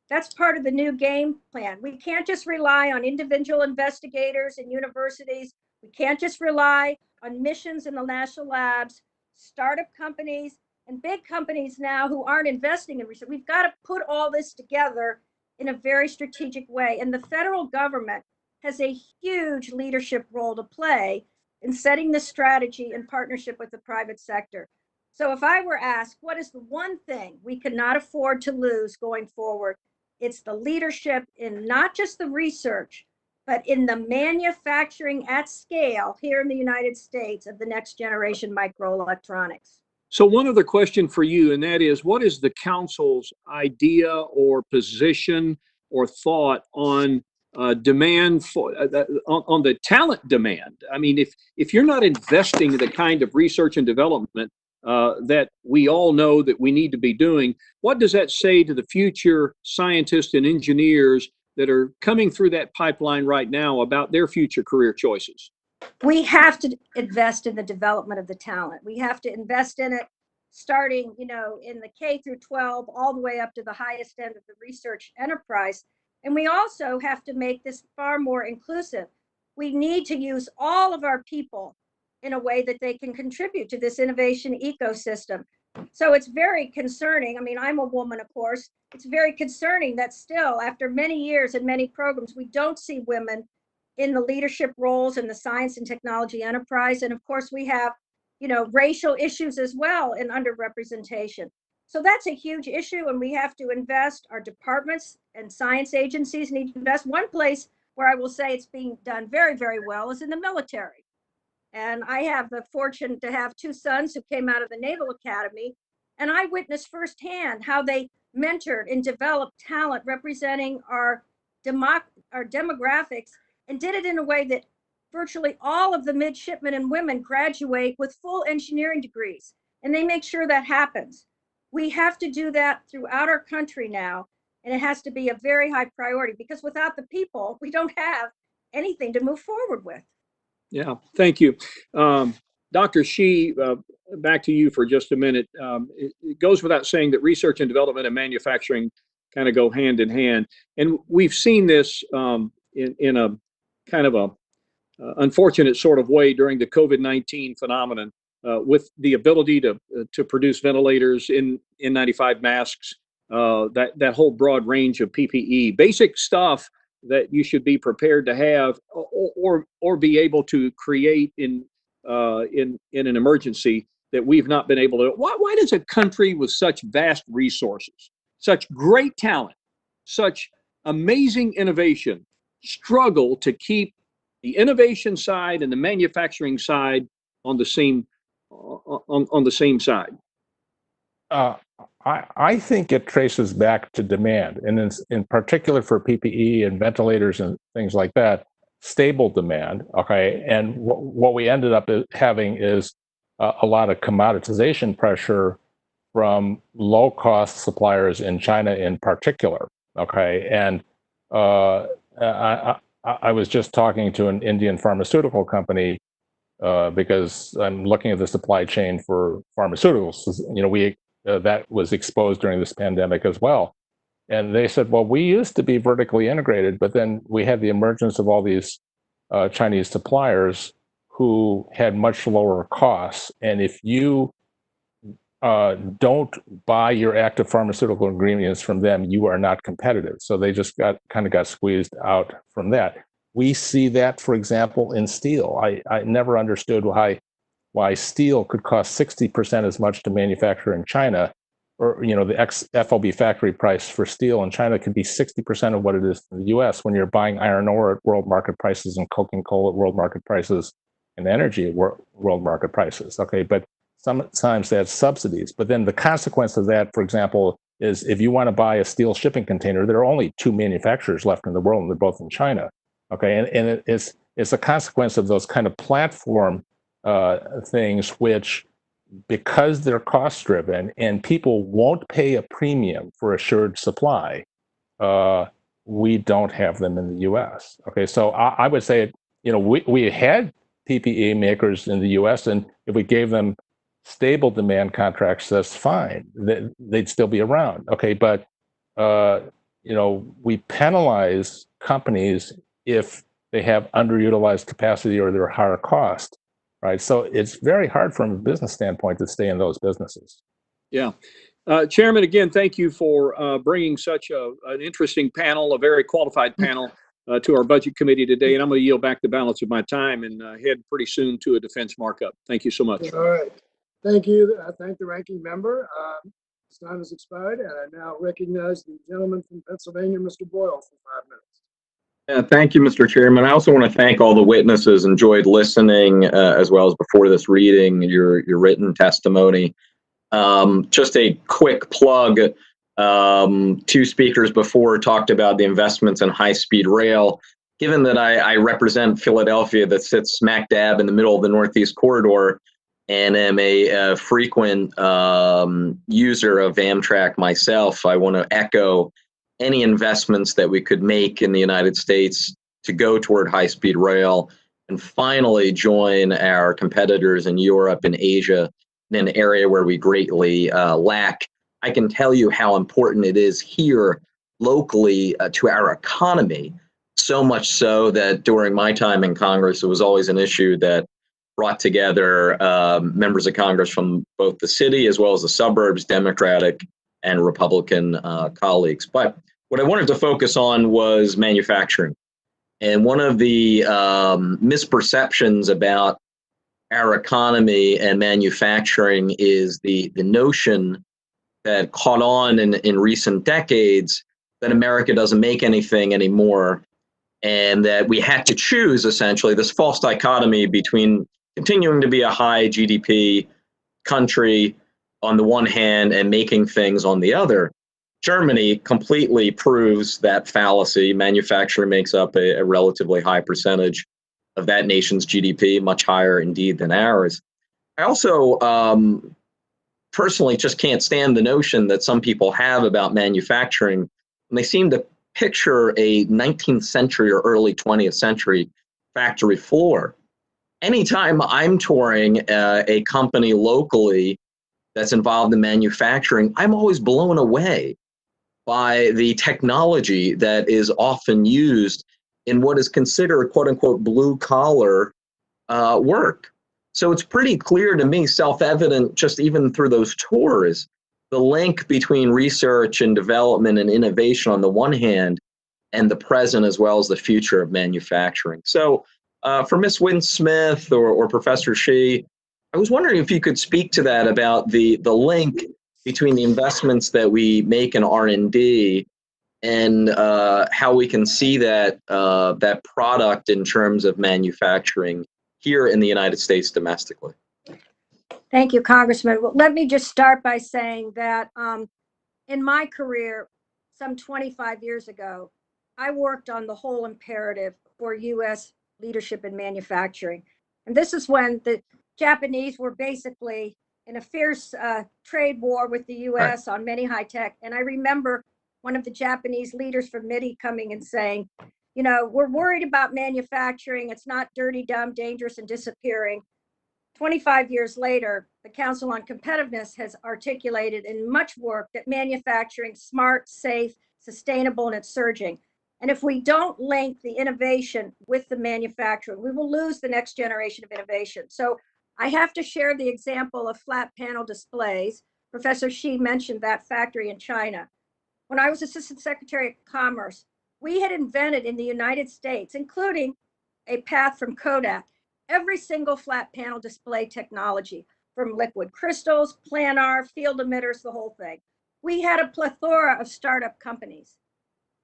That's part of the new game plan. We can't just rely on individual investigators and universities. We can't just rely on missions in the national labs, startup companies, and big companies now who aren't investing in research. We've got to put all this together in a very strategic way. And the federal government has a huge leadership role to play in setting the strategy in partnership with the private sector. So if I were asked, what is the one thing we cannot afford to lose going forward? It's the leadership in not just the research, but in the manufacturing at scale here in the United States of the next generation microelectronics.
So one other question for you, and that is, what is the council's idea or position or thought on demand for on the talent demand? I mean, if you're not investing in the kind of research and development that we all know that we need to be doing, what does that say to the future scientists and engineers that are coming through that pipeline right now about their future career choices?
We have to invest in the development of the talent. We have to invest in it starting, in the K through 12, all the way up to the highest end of the research enterprise. And we also have to make this far more inclusive. We need to use all of our people in a way that they can contribute to this innovation ecosystem. So it's very concerning. I mean, I'm a woman, of course. It's very concerning that still, after many years and many programs, we don't see women in the leadership roles in the science and technology enterprise. And of course, we have, racial issues as well in underrepresentation. So that's a huge issue, and we have to invest. Our departments and science agencies need to invest. One place where I will say it's being done very, very well is in the military. And I have the fortune to have two sons who came out of the Naval Academy, and I witnessed firsthand how they mentored and developed talent representing our demographics, and did it in a way that virtually all of the midshipmen and women graduate with full engineering degrees, and they make sure that happens. We have to do that throughout our country now, and it has to be a very high priority, because without the people, we don't have anything to move forward with.
Yeah, thank you. Dr. Shi, back to you for just a minute. It goes without saying that research and development and manufacturing kind of go hand in hand. And we've seen this in a kind of a unfortunate sort of way during the COVID-19 phenomenon, with the ability to produce ventilators, N95 masks, that whole broad range of PPE, basic stuff that you should be prepared to have, or be able to create in an emergency, that we've not been able to. Why does a country with such vast resources, such great talent, such amazing innovation struggle to keep the innovation side and the manufacturing side on the same side?
I think it traces back to demand, and in particular for PPE and ventilators and things like that, stable demand. Okay, and what we ended up having is a lot of commoditization pressure from low-cost suppliers in China, in particular. Okay, and I was just talking to an Indian pharmaceutical company because I'm looking at the supply chain for pharmaceuticals. You know, that was exposed during this pandemic as well. And they said, well, we used to be vertically integrated, but then we had the emergence of all these Chinese suppliers who had much lower costs. And if you don't buy your active pharmaceutical ingredients from them, you are not competitive. So they just got squeezed out from that. We see that, for example, in steel. I never understood why steel could cost 60% as much to manufacture in China, or the FOB factory price for steel in China could be 60% of what it is in the US when you're buying iron ore at world market prices and coking coal at world market prices and energy at world market prices. Okay, but sometimes that's subsidies. But then the consequence of that, for example, is if you want to buy a steel shipping container, there are only 2 manufacturers left in the world, and they're both in China. Okay, and it's a consequence of those kind of platform things, which, because they're cost driven and people won't pay a premium for assured supply, we don't have them in the US. Okay, so I would say, we had PPE makers in the US, and if we gave them stable demand contracts, that's fine. They'd still be around. Okay, but we penalize companies if they have underutilized capacity or they're higher cost. Right, so it's very hard from a business standpoint to stay in those businesses.
Yeah. Chairman, again, thank you for bringing such an interesting panel, a very qualified panel, to our budget committee today. And I'm going to yield back the balance of my time and head pretty soon to a defense markup. Thank you so much.
All right. Thank you. I thank the ranking member. His time has expired, and I now recognize the gentleman from Pennsylvania, Mr. Boyle, for 5 minutes.
Thank you, Mr. Chairman. I also want to thank all the witnesses. Enjoyed listening as well as before this reading your written testimony. Just a quick plug. 2 speakers before talked about the investments in high-speed rail. Given that I represent Philadelphia, that sits smack dab in the middle of the Northeast Corridor, and am a frequent user of Amtrak myself, I want to echo any investments that we could make in the United States to go toward high-speed rail, and finally join our competitors in Europe and Asia in an area where we greatly lack. I can tell you how important it is here locally to our economy, so much so that during my time in Congress, it was always an issue that brought together members of Congress from both the city as well as the suburbs, Democratic and Republican colleagues. But what I wanted to focus on was manufacturing. And one of the misperceptions about our economy and manufacturing is the notion that caught on in recent decades that America doesn't make anything anymore, and that we had to choose essentially this false dichotomy between continuing to be a high GDP country on the one hand and making things on the other. Germany completely proves that fallacy. Manufacturing makes up a relatively high percentage of that nation's GDP, much higher indeed than ours. I also personally just can't stand the notion that some people have about manufacturing, and they seem to picture a 19th century or early 20th century factory floor. anytime I'm touring a company locally that's involved in manufacturing, I'm always blown away by the technology that is often used in what is considered quote unquote blue collar work. So it's pretty clear to me, self-evident, just even through those tours, the link between research and development and innovation on the one hand, and the present as well as the future of manufacturing. So for Ms. Wynne-Smith or Professor Shi, I was wondering if you could speak to that about the link between the investments that we make in R&D and how we can see that that product in terms of manufacturing here in the United States domestically.
Thank you, Congressman. Well, let me just start by saying that in my career, some 25 years ago, I worked on the whole imperative for U.S. leadership in manufacturing. And this is when the Japanese were basically in a fierce trade war with the U.S. on many high tech. And I remember one of the Japanese leaders from MIDI coming and saying, you know, we're worried about manufacturing. It's not dirty, dumb, dangerous, and disappearing. 25 years later, the Council on Competitiveness has articulated in much work that manufacturing smart, safe, sustainable, and it's surging. And if we don't link the innovation with the manufacturing, we will lose the next generation of innovation. So I have to share the example of flat panel displays. Professor Shi mentioned that factory in China. When I was Assistant Secretary of Commerce, we had invented in the United States, including a path from Kodak, every single flat panel display technology, from liquid crystals, planar, field emitters, the whole thing. We had a plethora of startup companies,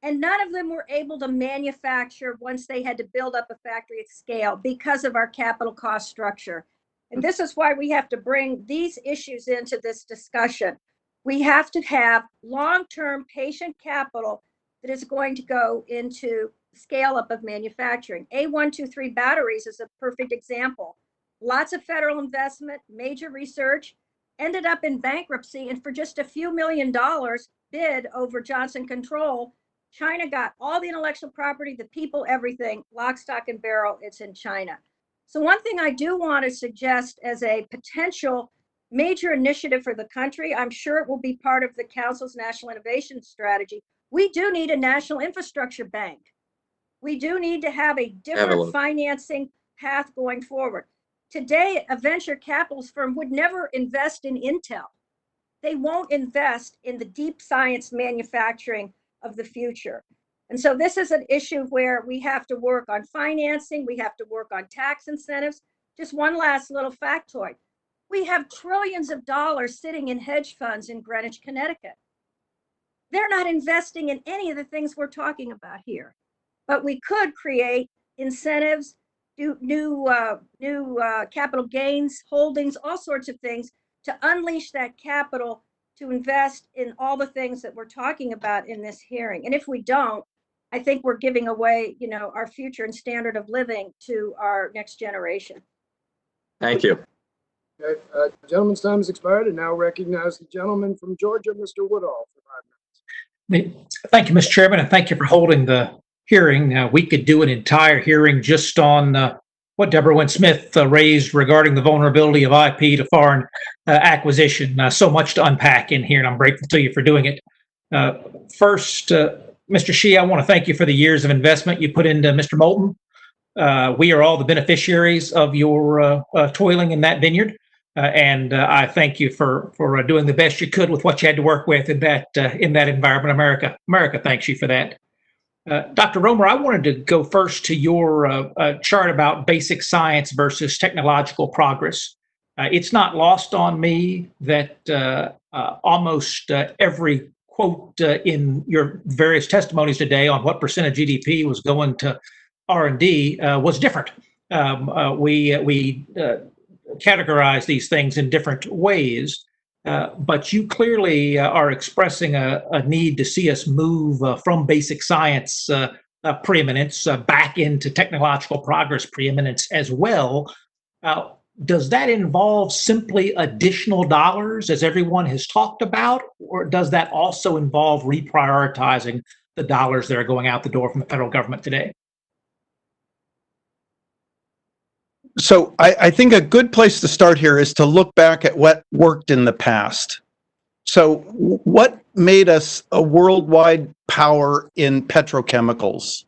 and none of them were able to manufacture once they had to build up a factory at scale because of our capital cost structure. And this is why we have to bring these issues into this discussion. We have to have long-term patient capital that is going to go into scale up of manufacturing. A123 batteries is a perfect example. Lots of federal investment, major research, ended up in bankruptcy, and for just a few $1 million bid over Johnson Control, China got all the intellectual property, the people, everything, lock, stock, and barrel, it's in China. So one thing I do want to suggest as a potential major initiative for the country, I'm sure it will be part of the Council's National Innovation Strategy, we do need a national infrastructure bank. We do need to have a different financing path going forward. Today, a venture capitalist firm would never invest in Intel. They won't invest in the deep science manufacturing of the future. And so this is an issue where we have to work on financing, we have to work on tax incentives. Just one last little factoid. We have trillions of dollars sitting in hedge funds in Greenwich, Connecticut. They're not investing in any of the things we're talking about here. But we could create incentives, new capital gains, holdings, all sorts of things to unleash that capital to invest in all the things that we're talking about in this hearing. And if we don't, I think we're giving away, you know, our future and standard of living to our next generation.
Thank you.
Okay, gentleman's time has expired, and now recognize the gentleman from Georgia, Mr. Woodall, for 5 minutes.
Thank you, Mr. Chairman, and thank you for holding the hearing. We could do an entire hearing just on what Deborah Wynne-Smith raised regarding the vulnerability of IP to foreign acquisition. So much to unpack in here, and I'm grateful to you for doing it. First, Mr. Shi, I want to thank you for the years of investment you put into Mr. Moulton. We are all the beneficiaries of your toiling in that vineyard. And I thank you for doing the best you could with what you had to work with in that environment. America thanks you for that. Dr. Romer, I wanted to go first to your chart about basic science versus technological progress. It's not lost on me that almost every quote in your various testimonies today on what percent of GDP was going to R&D was different. We categorize these things in different ways. But you clearly are expressing a need to see us move from basic science preeminence back into technological progress preeminence as well. Does that involve simply additional dollars, as everyone has talked about, or does that also involve reprioritizing the dollars that are going out the door from the federal government today?
So I think a good place to start here is to look back at what worked in the past. So what made us a worldwide power in petrochemicals?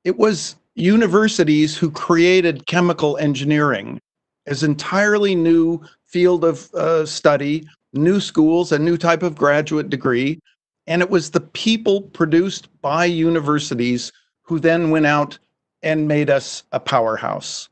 It was universities who created chemical engineering as entirely new field of study, new schools, a new type of graduate degree. And it was the people produced by universities who then went out and made us a powerhouse.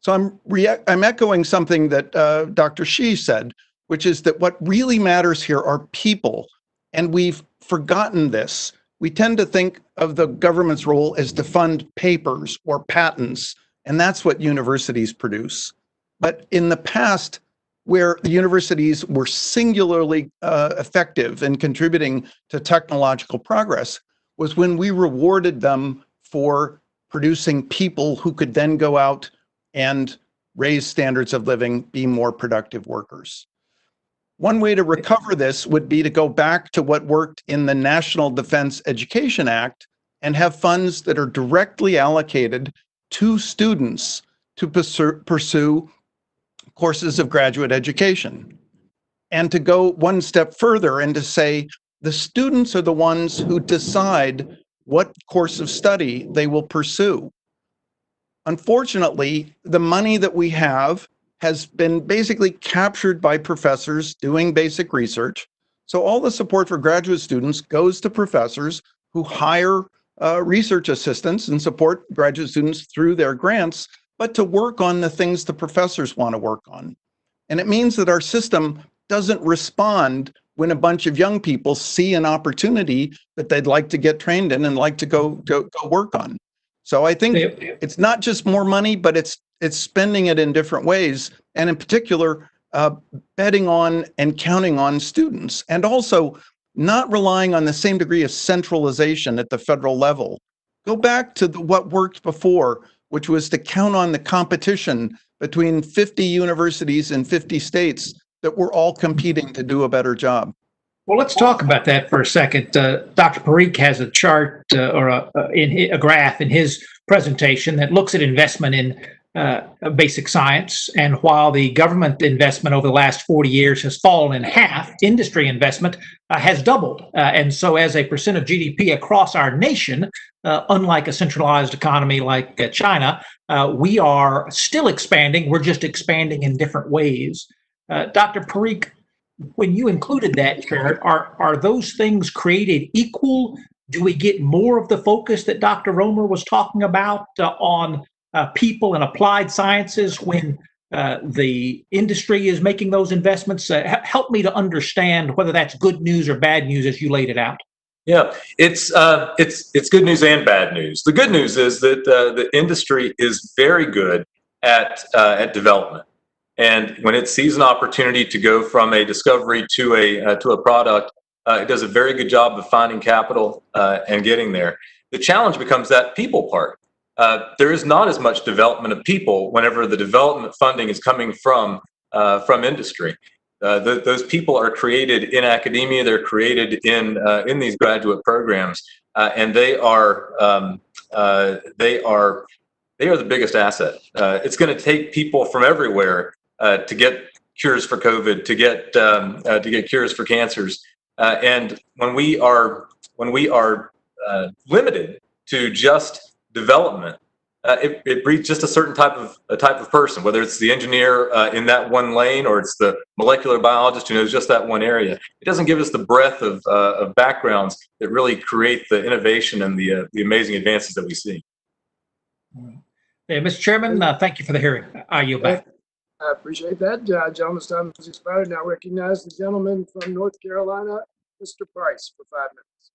So I'm echoing something that Dr. Shi said, which is that what really matters here are people. And we've forgotten this. We tend to think of the government's role as to fund papers or patents, and that's what universities produce. But in the past, where the universities were singularly effective in contributing to technological progress, was when we rewarded them for producing people who could then go out and raise standards of living, be more productive workers. One way to recover this would be to go back to what worked in the National Defense Education Act and have funds that are directly allocated to students to pursue courses of graduate education. And to go one step further and to say the students are the ones who decide what course of study they will pursue. Unfortunately, the money that we have has been basically captured by professors doing basic research. So all the support for graduate students goes to professors who hire research assistants and support graduate students through their grants, but to work on the things the professors want to work on. And it means that our system doesn't respond when a bunch of young people see an opportunity that they'd like to get trained in and like to go work on. So I think it's not just more money, but it's spending it in different ways, and in particular, betting on and counting on students, and also not relying on the same degree of centralization at the federal level. Go back to what worked before, which was to count on the competition between 50 universities in 50 states that were all competing to do a better job.
Well, let's talk about that for a second. Dr. Parikh has a chart or a graph in his presentation that looks at investment in basic science. And while the government investment over the last 40 years has fallen in half, industry investment has doubled. And so as a percent of GDP across our nation, unlike a centralized economy like China, we are still expanding. We're just expanding in different ways. Dr. Parikh, when you included that chart, are those things created equal? Do we get more of the focus that Dr. Romer was talking about on people and applied sciences when the industry is making those investments? Help me to understand whether that's good news or bad news as you laid it out.
Yeah, it's good news and bad news. The good news is that the industry is very good at development. And when it sees an opportunity to go from a discovery to a product, it does a very good job of finding capital and getting there. The challenge becomes that people part. There is not as much development of people whenever the development funding is coming from industry. Those people are created in academia. They're created in these graduate programs, and they are the biggest asset. It's going to take people from everywhere to get cures for COVID, to get cures for cancers, and when we are limited to just development, it breeds just a certain type of person, whether it's the engineer in that one lane or it's the molecular biologist who knows just that one area. It doesn't give us the breadth of backgrounds that really create the innovation and the amazing advances that we see.
Hey, Mr. Chairman, thank you for the hearing. I yield back.
I appreciate that. Gentleman's time has expired. Now recognize the gentleman from North Carolina, Mr. Price, for 5 minutes.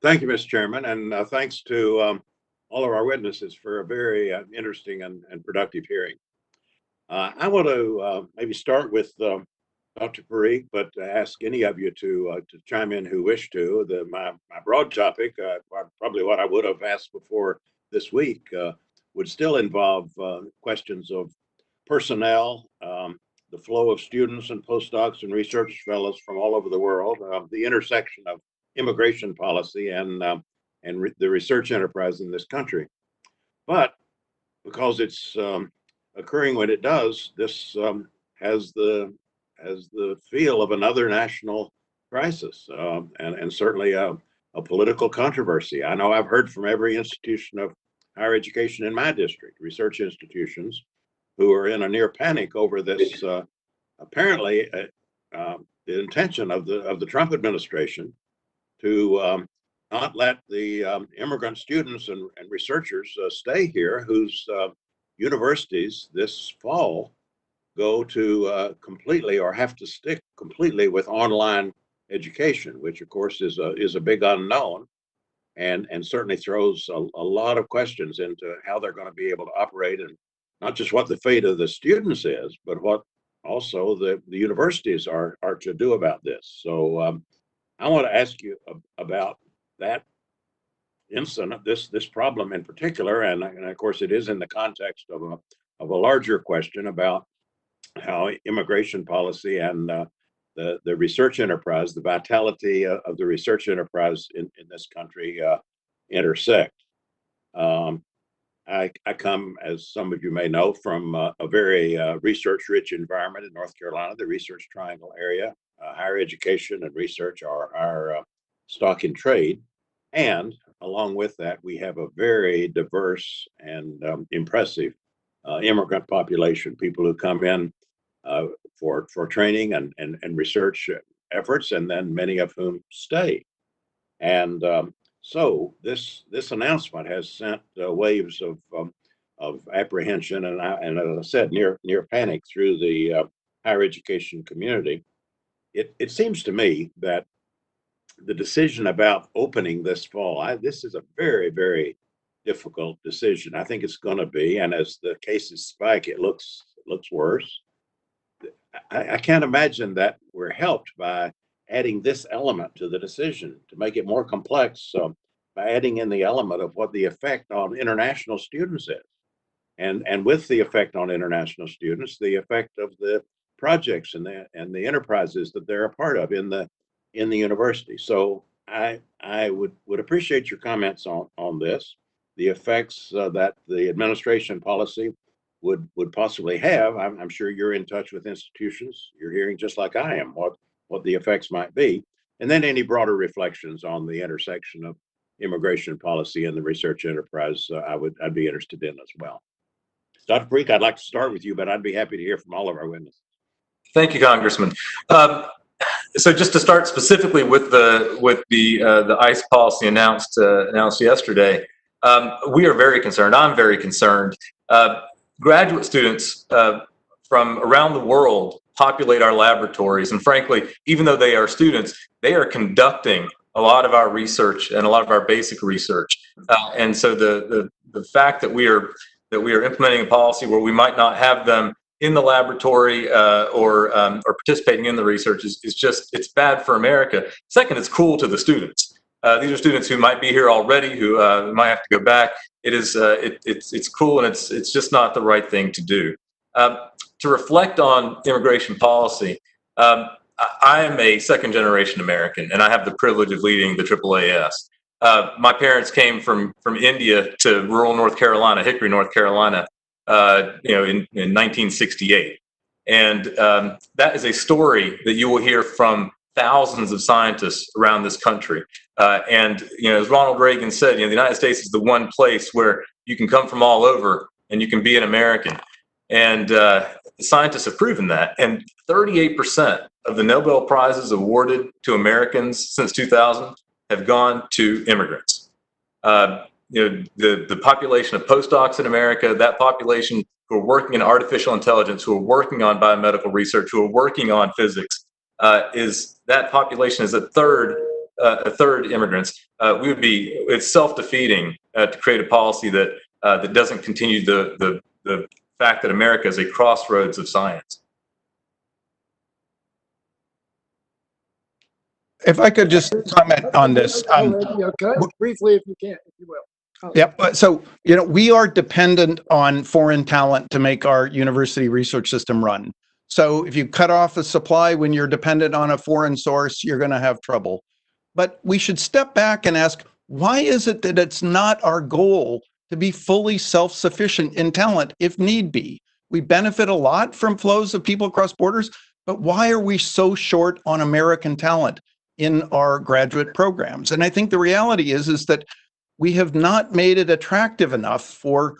Thank you, Mr. Chairman, and thanks to all of our witnesses for a very interesting and productive hearing. I want to maybe start with Dr. Parikh, but ask any of you to chime in who wish to. My broad topic, probably what I would have asked before this week, would still involve questions of personnel, the flow of students and postdocs and research fellows from all over the world, the intersection of immigration policy and and the research enterprise in this country. But because it's occurring when it does, this has the feel of another national crisis, and certainly a political controversy. I know I've heard from every institution of higher education in my district, research institutions, who are in a near panic over this apparently the intention of the Trump administration to not let the immigrant students and researchers stay here, whose universities this fall go to completely or have to stick completely with online education, which of course is a big unknown, and certainly throws a lot of questions into how they're going to be able to operate, and not just what the fate of the students is, but what also the universities are to do about this. So I want to ask you about that incident, this problem in particular, and of course it is in the context of a larger question about how immigration policy and the research enterprise, the vitality of the research enterprise in this country intersect. I come, as some of you may know, from a very research-rich environment in North Carolina, the Research Triangle area. Higher education and research are our stock in trade. And along with that, we have a very diverse and impressive immigrant population, people who come in for training and research efforts, and then many of whom stay. And so this announcement has sent waves of apprehension and as I said, near panic through the higher education community. It seems to me that the decision about opening this fall, this is a very, very difficult decision. I think it's going to be, and as the cases spike, it looks worse. I can't imagine that we're helped by adding this element to the decision to make it more complex, by adding in the element of what the effect on international students is. And with the effect on international students, the effect of the projects and the enterprises that they're a part of in the university. So I would appreciate your comments on this, the effects that the administration policy would possibly have. I'm sure you're in touch with institutions. You're hearing, just like I am, what the effects might be, and then any broader reflections on the intersection of immigration policy and the research enterprise. I'd be interested in as well. Dr. Parikh, I'd like to start with you, but I'd be happy to hear from all of our witnesses.
Thank you, Congressman. So just to start specifically with the ICE policy announced yesterday, we are very concerned. I'm very concerned. Graduate students from around the world populate our laboratories, and frankly, even though they are students, they are conducting a lot of our research and a lot of our basic research. And so the fact that we are implementing a policy where we might not have them in the laboratory or participating in the research is just, it's bad for America. Second, it's cruel to the students. These are students who might be here already, who might have to go back. It's cruel, and it's just not the right thing to do. To reflect on immigration policy, I am a second-generation American, and I have the privilege of leading the AAAS. My parents came from India to rural North Carolina, Hickory, North Carolina, in 1968. And that is a story that you will hear from thousands of scientists around this country. And as Ronald Reagan said, the United States is the one place where you can come from all over and you can be an American. And scientists have proven that. And 38% of the Nobel Prizes awarded to Americans since 2000 have gone to immigrants. The population of postdocs in America, that population who are working in artificial intelligence, who are working on biomedical research, who are working on physics, that population is a third immigrants. It's self-defeating to create a policy that doesn't continue the fact that America is a crossroads of science.
If I could just comment on this.
Briefly, if you can, if you will.
Yep. So, we are dependent on foreign talent to make our university research system run. So if you cut off a supply when you're dependent on a foreign source, you're going to have trouble. But we should step back and ask, Why is it that it's not our goal to be fully self-sufficient in talent if need be? We benefit a lot from flows of people across borders, but why are we so short on American talent in our graduate programs? And I think the reality is that we have not made it attractive enough for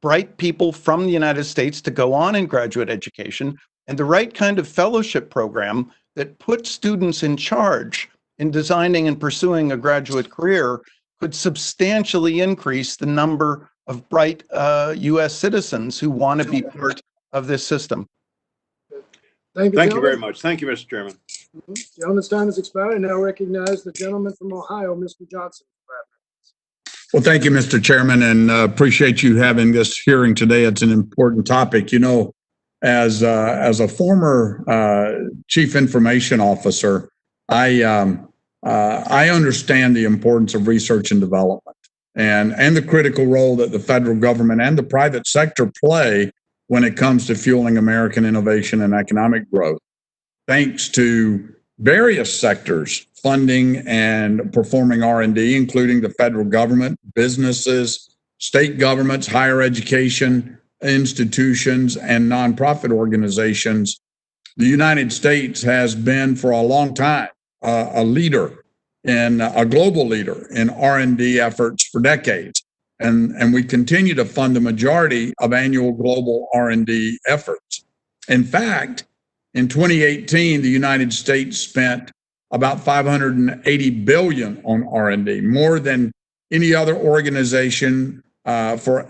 bright people from the United States to go on in graduate education, and the right kind of fellowship program that puts students in charge in designing and pursuing a graduate career could substantially increase the number of bright US citizens who want to be part of this system.
Thank you,
Thank you very
gentlemen.
much. Thank you, Mr. Chairman.
Gentleman's time has expired. I now recognize the gentleman from Ohio, Mr. Johnson.
Well, thank you, Mr. Chairman, and appreciate you having this hearing today. It's an important topic. You know, as a former chief information officer, I understand the importance of research and development and the critical role that the federal government and the private sector play when it comes to fueling American innovation and economic growth. Thanks to various sectors funding and performing R&D, including the federal government, businesses, state governments, higher education institutions, and nonprofit organizations, the United States has been for a long time a leader and a global leader in R&D efforts for decades. And we continue to fund the majority of annual global R&D efforts. In fact, in 2018, the United States spent about $580 billion on R&D, more than any other organization for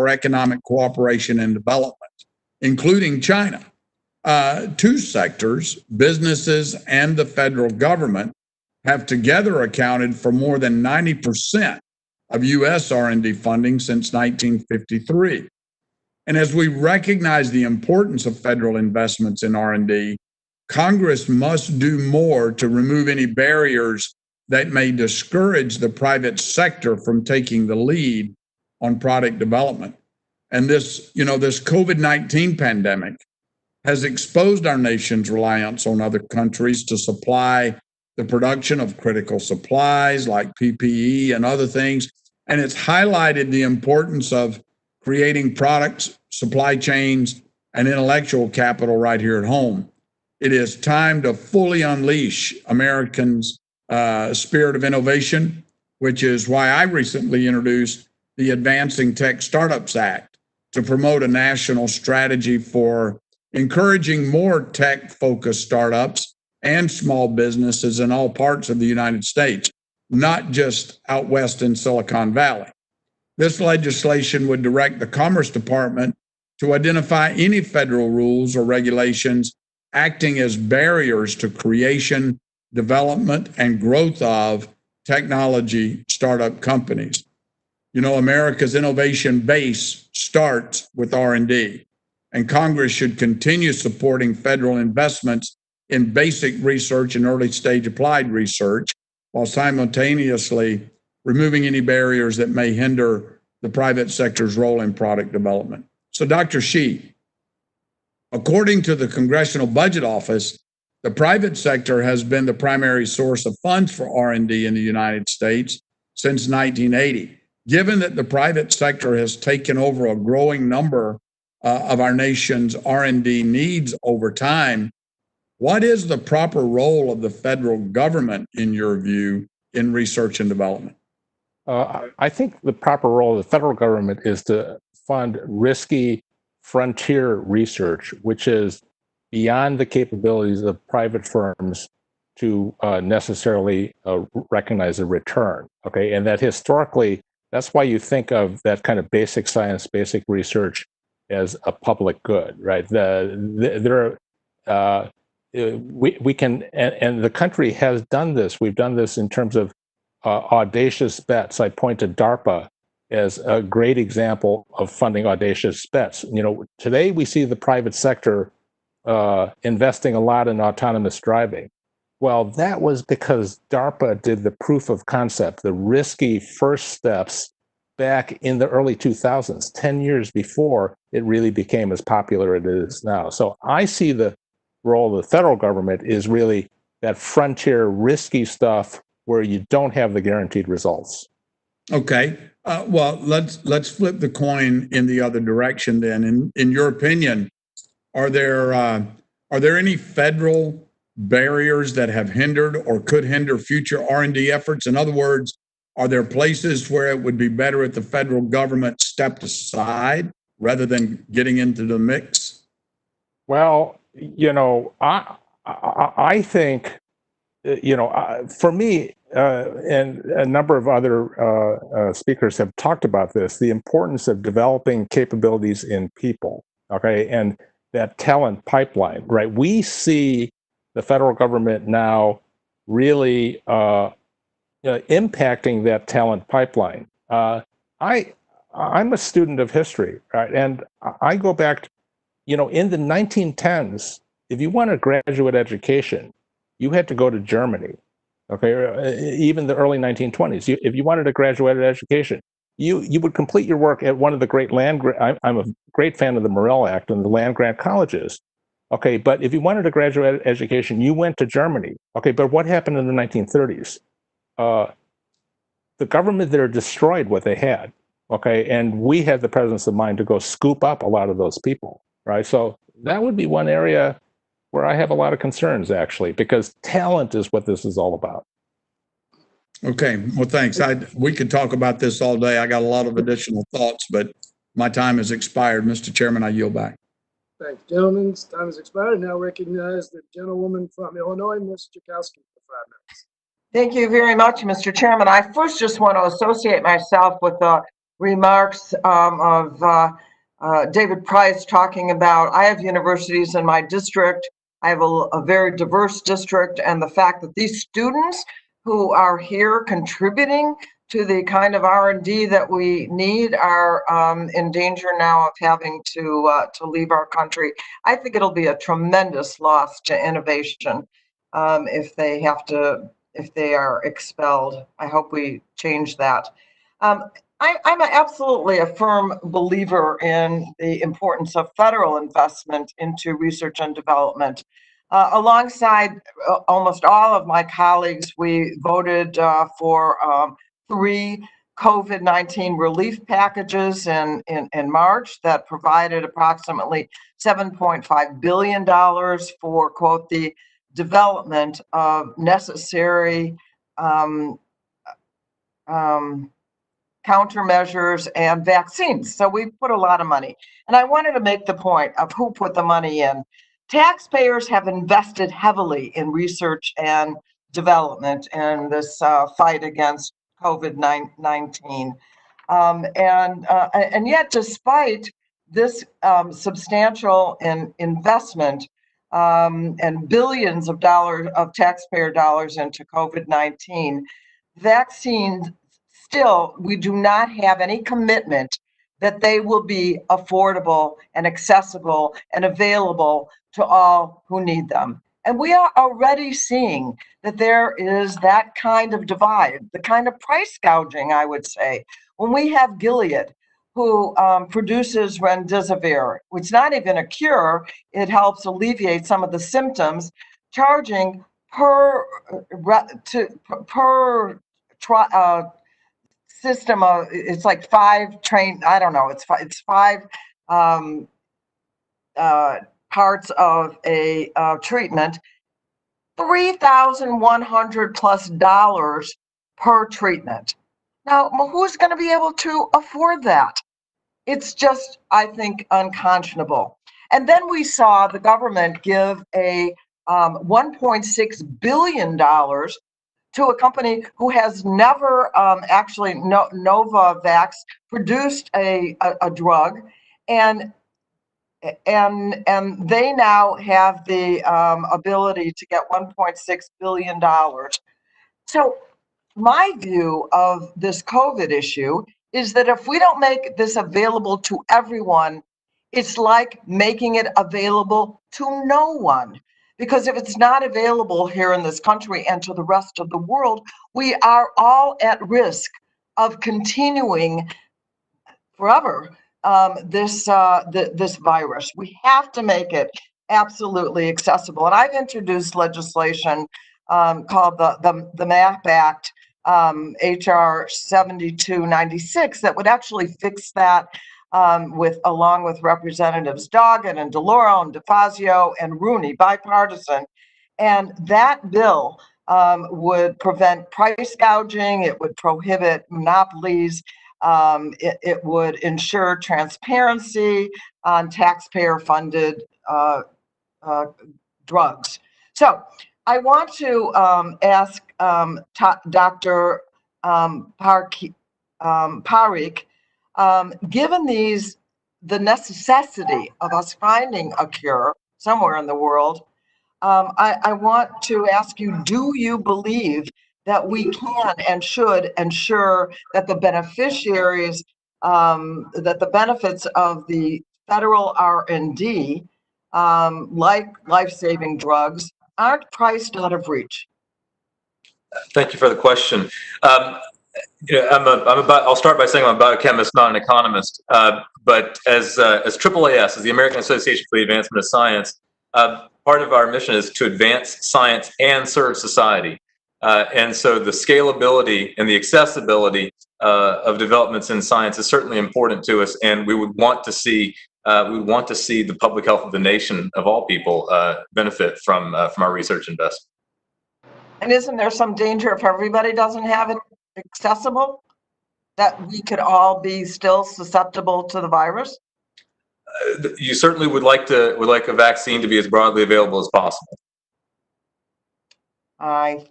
economic cooperation and development, including China. Two sectors, businesses and the federal government, have together accounted for more than 90% of U.S. R&D funding since 1953. And as we recognize the importance of federal investments in R&D, Congress must do more to remove any barriers that may discourage the private sector from taking the lead on product development. And this COVID-19 pandemic has exposed our nation's reliance on other countries to supply the production of critical supplies like PPE and other things. And it's highlighted the importance of creating products, supply chains, and intellectual capital right here at home. It is time to fully unleash Americans' spirit of innovation, which is why I recently introduced the Advancing Tech Startups Act to promote a national strategy for encouraging more tech-focused startups and small businesses in all parts of the United States, not just out west in Silicon Valley. This legislation would direct the Commerce Department to identify any federal rules or regulations acting as barriers to creation, development, and growth of technology startup companies. You know, America's innovation base starts with R&D, and Congress should continue supporting federal investments in basic research and early stage applied research while simultaneously removing any barriers that may hinder the private sector's role in product development. So, Dr. Shi, according to the Congressional Budget Office, the private sector has been the primary source of funds for R&D in the United States since 1980. Given that the private sector has taken over a growing number of our nation's R&D needs over time, what is the proper role of the federal government, in your view, in research and development?
I think the proper role of the federal government is to fund risky frontier research, which is beyond the capabilities of private firms to necessarily recognize a return. Okay, and that historically, that's why you think of that kind of basic science, basic research as a public good, right? We can, and the country has done this. We've done this in terms of audacious bets. I point to DARPA as a great example of funding audacious bets. You know, today we see the private sector investing a lot in autonomous driving. Well, that was because DARPA did the proof of concept, the risky first steps back in the early 2000s, 10 years before it really became as popular as it is now. So I see the role of the federal government is really that frontier risky stuff where you don't have the guaranteed results.
Okay. Well, let's flip the coin in the other direction then. In your opinion, are there any federal barriers that have hindered or could hinder future R&D efforts? In other words, are there places where it would be better if the federal government stepped aside rather than getting into the mix?
Well, I think, for me, and a number of other speakers have talked about this, the importance of developing capabilities in people, okay, and that talent pipeline, right? We see the federal government now really impacting that talent pipeline. I'm a student of history, right? And I go back, in the 1910s, if you want a graduate education, you had to go to Germany, okay? Or even the early 1920s, if you wanted a graduate education, you would complete your work at one of the great I'm a great fan of the Morrill Act and the land grant colleges. Okay, but if you wanted a graduate education, you went to Germany. Okay, but what happened in the 1930s? The government there destroyed what they had. Okay, and we had the presence of mind to go scoop up a lot of those people, right? So that would be one area where I have a lot of concerns, actually, because talent is what this is all about.
Okay, well, thanks. We could talk about this all day. I got a lot of additional thoughts, but my time has expired. Mr. Chairman, I yield back.
Thanks, gentlemen. Time has expired. Now recognize the gentlewoman from Illinois, Ms. Jakowski, for 5 minutes.
Thank you very much, Mr. Chairman. I first just want to associate myself with the remarks of David Price talking about, I have universities in my district. I have a very diverse district, and the fact that these students who are here contributing to the kind of R&D that we need are in danger now of having to leave our country. I think it'll be a tremendous loss to innovation if they are expelled. I hope we change that. I'm absolutely a firm believer in the importance of federal investment into research and development. Alongside almost all of my colleagues, we voted for 3 COVID-19 relief packages in March that provided approximately $7.5 billion for, quote, the development of necessary countermeasures and vaccines. So we put a lot of money. And I wanted to make the point of who put the money in. Taxpayers have invested heavily in research and development in this fight against COVID-19. And yet, despite this substantial investment and billions of dollars of taxpayer dollars into COVID-19, vaccines, still, we do not have any commitment that they will be affordable and accessible and available to all who need them. And we are already seeing that there is that kind of divide, the kind of price gouging, I would say. When we have Gilead, who produces remdesivir, which is not even a cure, it helps alleviate some of the symptoms, charging per system of, it's like 5 train, I don't know, it's 5 parts of a treatment, $3,100+ per treatment. Now, who's going to be able to afford that? It's just, I think, unconscionable. And then we saw the government give a $1.6 billion to a company who has never actually, Novavax, produced a drug, and they now have the ability to get $1.6 billion. So my view of this COVID issue is that if we don't make this available to everyone, it's like making it available to no one. Because if it's not available here in this country and to the rest of the world, we are all at risk of continuing forever this virus. We have to make it absolutely accessible. And I've introduced legislation called the MAP Act, HR 7296, that would actually fix that along with Representatives Doggett and DeLauro and DeFazio and Rooney, bipartisan. And that bill would prevent price gouging. It would prohibit monopolies. It would ensure transparency on taxpayer-funded drugs. So I want to ask Dr. Parikh, given the necessity of us finding a cure somewhere in the world, I want to ask you, do you believe that we can and should ensure that the beneficiaries, that the benefits of the federal R&D, like life-saving drugs, aren't priced out of reach?
Thank you for the question. I'll start by saying I'm a biochemist, not an economist. But as AAAS, as the American Association for the Advancement of Science, part of our mission is to advance science and serve society. And so the scalability and the accessibility of developments in science is certainly important to us, and we would want to see the public health of the nation, of all people, benefit from our research investment.
And isn't there some danger if everybody doesn't have it accessible, that we could all be still susceptible to the virus?
You certainly would like a vaccine to be as broadly available as possible.
I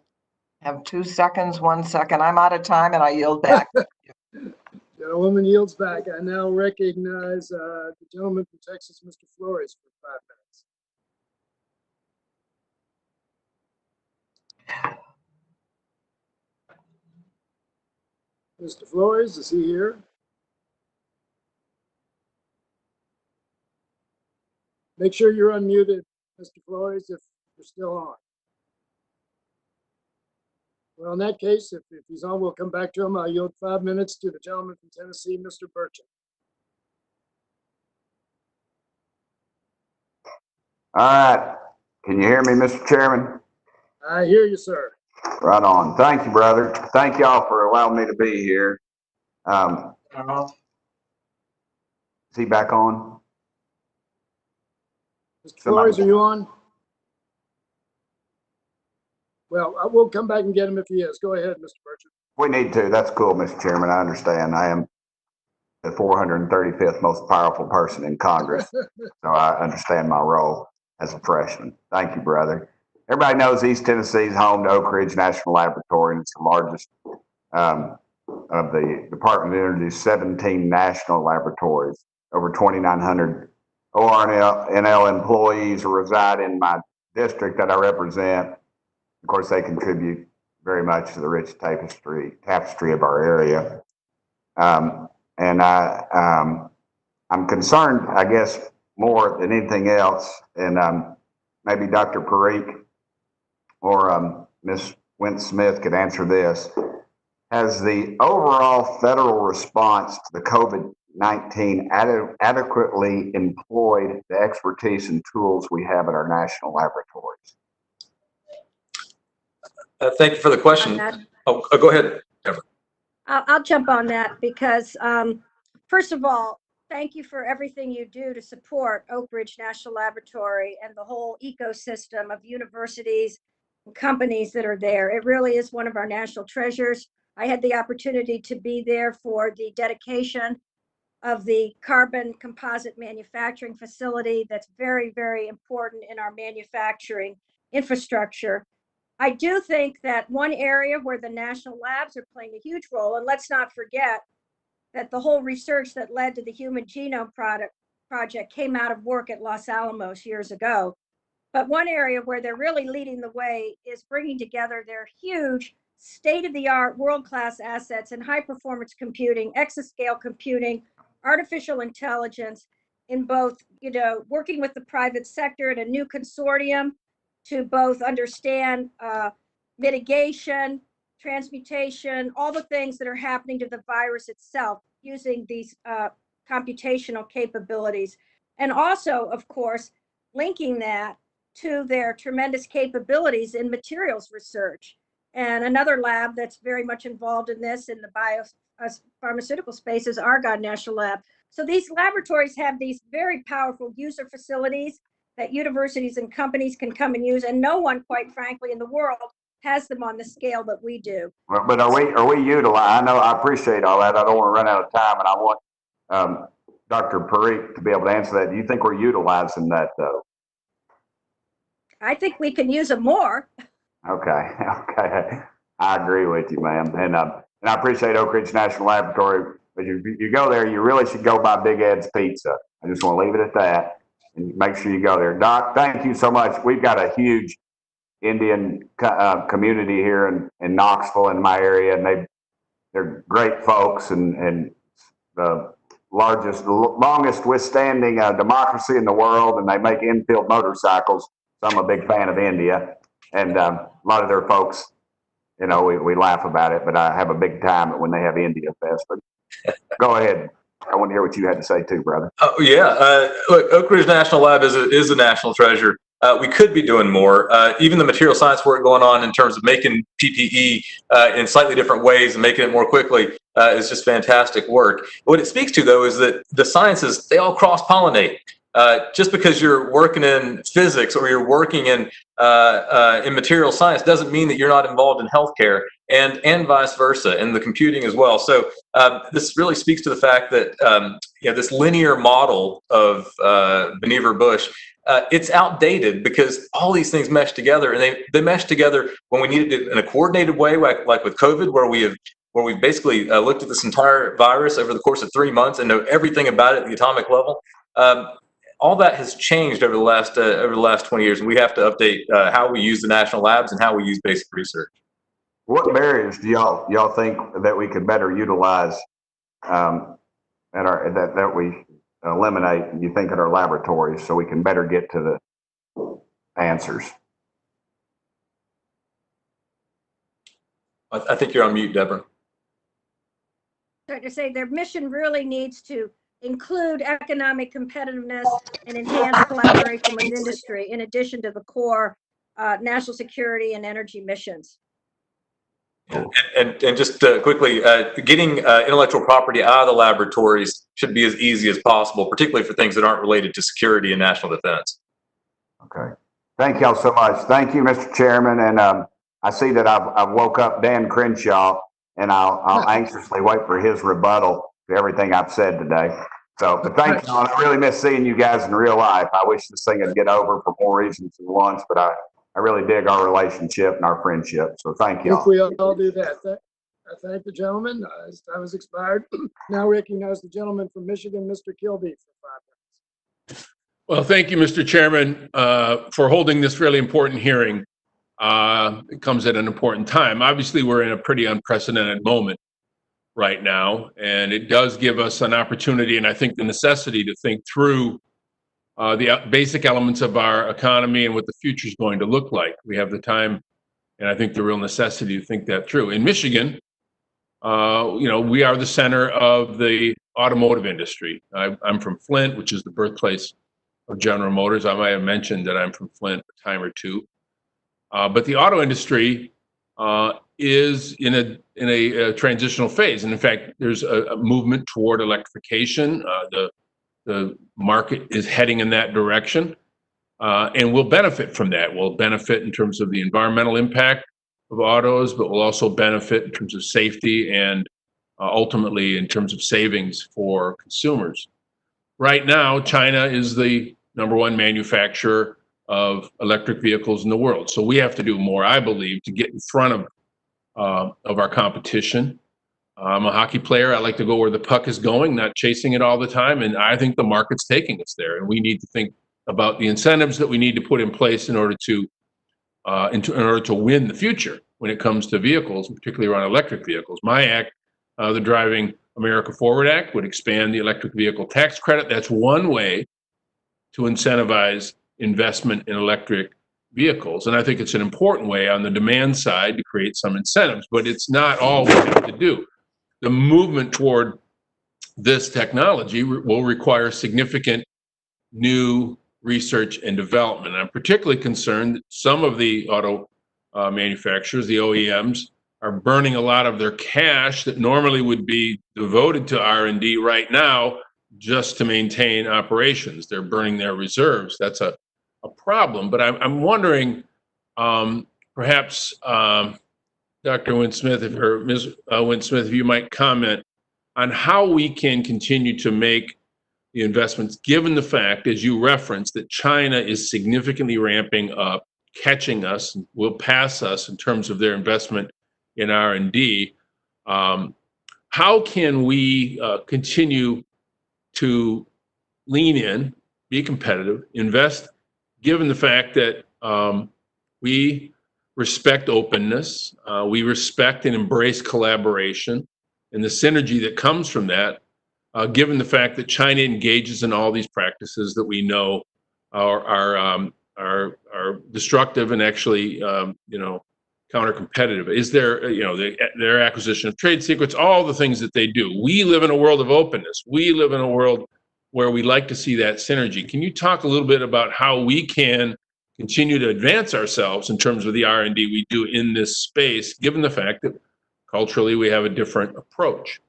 have 2 seconds, 1 second. I'm out of time and I yield back.
Gentlewoman yields back. I now recognize the gentleman from Texas, Mr. Flores, for 5 minutes. Mr. Flores, is he here? Make sure you're unmuted, Mr. Flores, if you're still on. Well, in that case, if he's on, we'll come back to him. I'll yield 5 minutes to the gentleman from Tennessee, Mr. Burchett.
All right. Can you hear me, Mr. Chairman?
I hear you, sir.
Right on. Thank you, brother. Thank y'all for allowing me to be here. Is he back on?
Mr. Flores, are you on? Well, we'll come back and get him if he is. Go ahead, Mr. Burchett.
We need to. That's cool, Mr. Chairman. I understand. I am the 435th most powerful person in Congress, so I understand my role as a freshman. Thank you, brother. Everybody knows East Tennessee is home to Oak Ridge National Laboratory, and it's the largest of the Department of Energy's 17 national laboratories. Over 2,900 ORNL employees reside in my district that I represent. Of course, they contribute very much to the rich tapestry of our area. And I'm concerned, I guess, more than anything else, and maybe Dr. Parikh or Ms. Wentz-Smith could answer this. Has the overall federal response to the COVID-19 adequately employed the expertise and tools we have at our national laboratories?
Thank you for the question. Oh, go ahead, Deborah.
I'll jump on that because, first of all, thank you for everything you do to support Oak Ridge National Laboratory and the whole ecosystem of universities and companies that are there. It really is one of our national treasures. I had the opportunity to be there for the dedication of the carbon composite manufacturing facility. That's very, very important in our manufacturing infrastructure. I do think that one area where the national labs are playing a huge role, and let's not forget that the whole research that led to the Human Genome Project came out of work at Los Alamos years ago. But one area where they're really leading the way is bringing together their huge state-of-the-art world-class assets in high-performance computing, exascale computing, artificial intelligence, in both, working with the private sector in a new consortium to both understand mitigation, transmutation, all the things that are happening to the virus itself using these computational capabilities. And also, of course, linking that to their tremendous capabilities in materials research. And another lab that's very much involved in this in the biopharmaceutical space is Argonne National Lab. So these laboratories have these very powerful user facilities that universities and companies can come and use, and no one, quite frankly, in the world has them on the scale that we do.
But are we utilizing? I know I appreciate all that. I don't want to run out of time, and I want Dr. Parikh to be able to answer that. Do you think we're utilizing that though?
I think we can use them more.
Okay, okay, I agree with you, ma'am, and I appreciate Oak Ridge National Laboratory. But you go there, you really should go buy Big Ed's Pizza. I just want to leave it at that, and make sure you go there. Doc, thank you so much. We've got a huge Indian community here in Knoxville, in my area, and they're great folks, and the longest withstanding democracy in the world, and they make infield motorcycles. So I'm a big fan of India, and a lot of their folks, you know, we laugh about it, but I have a big time when they have India Fest. But go ahead. I want to hear what you had to say too, brother.
Oh yeah, look, Oak Ridge National Lab is a national treasure. We could be doing more. Even the material science work going on in terms of making PPE in slightly different ways and making it more quickly is just fantastic work. What it speaks to, though, is that the sciences, they all cross-pollinate. Just because you're working in physics or you're working in material science doesn't mean that you're not involved in healthcare, and vice versa, and the computing as well. So this really speaks to the fact that this linear model of Benever-Bush, it's outdated because all these things mesh together, and they mesh together when we need it in a coordinated way, like with COVID, where we've basically looked at this entire virus over the course of 3 months and know everything about it at the atomic level. All that has changed over the last 20 years, and we have to update how we use the national labs and how we use basic research.
What barriers do y'all think that we could better utilize that we eliminate? You think at our laboratories, so we can better get to the answers?
I think you're on mute, Deborah.
Trying to say their mission really needs to include economic competitiveness and enhance collaboration with industry, in addition to the core national security and energy missions.
And just quickly, getting intellectual property out of the laboratories should be as easy as possible, particularly for things that aren't related to security and national defense.
Okay. Thank y'all so much. Thank you, Mr. Chairman. And I see that I've woke up Dan Crenshaw, and I'll anxiously wait for his rebuttal to everything I've said today. So, but thank you. I really miss seeing you guys in real life. I wish this thing would get over for more reasons than once, but I really dig our relationship and our friendship. So thank you.
I think we all do that. I thank the gentleman. His time has expired. Now recognize the gentleman from Michigan, Mr. Kilby, for 5 minutes.
Well, thank you, Mr. Chairman, for holding this really important hearing. It comes at an important time. Obviously, we're in a pretty unprecedented moment right now, and it does give us an opportunity, and I think the necessity, to think through the basic elements of our economy and what the future is going to look like. We have the time, and I think the real necessity to think that through. In Michigan, we are the center of the automotive industry. I'm from Flint, which is the birthplace of General Motors. I might have mentioned that I'm from Flint a time or two. But the auto industry is in a transitional phase, and in fact, there's a movement toward electrification. The market is heading in that direction, and we'll benefit from that. We'll benefit in terms of the environmental impact of autos, but we'll also benefit in terms of safety and ultimately in terms of savings for consumers. Right now, China is the #1 manufacturer of electric vehicles in the world. So we have to do more, I believe, to get in front of our competition. I'm a hockey player. I like to go where the puck is going, not chasing it all the time. And I think the market's taking us there. And we need to think about the incentives that we need to put in place in order to win the future when it comes to vehicles, particularly around electric vehicles. My act, the Driving America Forward Act, would expand the electric vehicle tax credit. That's one way to incentivize investment in electric vehicles. And I think it's an important way on the demand side to create some incentives, but it's not all we have to do. The movement toward this technology will require significant new research and development. I'm particularly concerned that some of the auto manufacturers, the OEMs, are burning a lot of their cash that normally would be devoted to R&D right now just to maintain operations. They're burning their reserves. That's a problem. But I'm wondering, perhaps Dr. Wynn-Smith, or Ms. Wynn-Smith, if you might comment on how we can continue to make the investments, given the fact, as you referenced, that China is significantly ramping up, catching us, will pass us in terms of their investment in R&D. How can we continue to lean in, be competitive, invest, given the fact that we respect openness, we respect and embrace collaboration, and the synergy that comes from that, given the fact that China engages in all these practices that we know are destructive and actually, counter-competitive? Is there, their acquisition of trade secrets, all the things that they do? We live in a world of openness. We live in a world where we like to see that synergy. Can you talk a little bit about how we can continue to advance ourselves in terms of the R&D we do in this space, given the fact that culturally we have a different approach?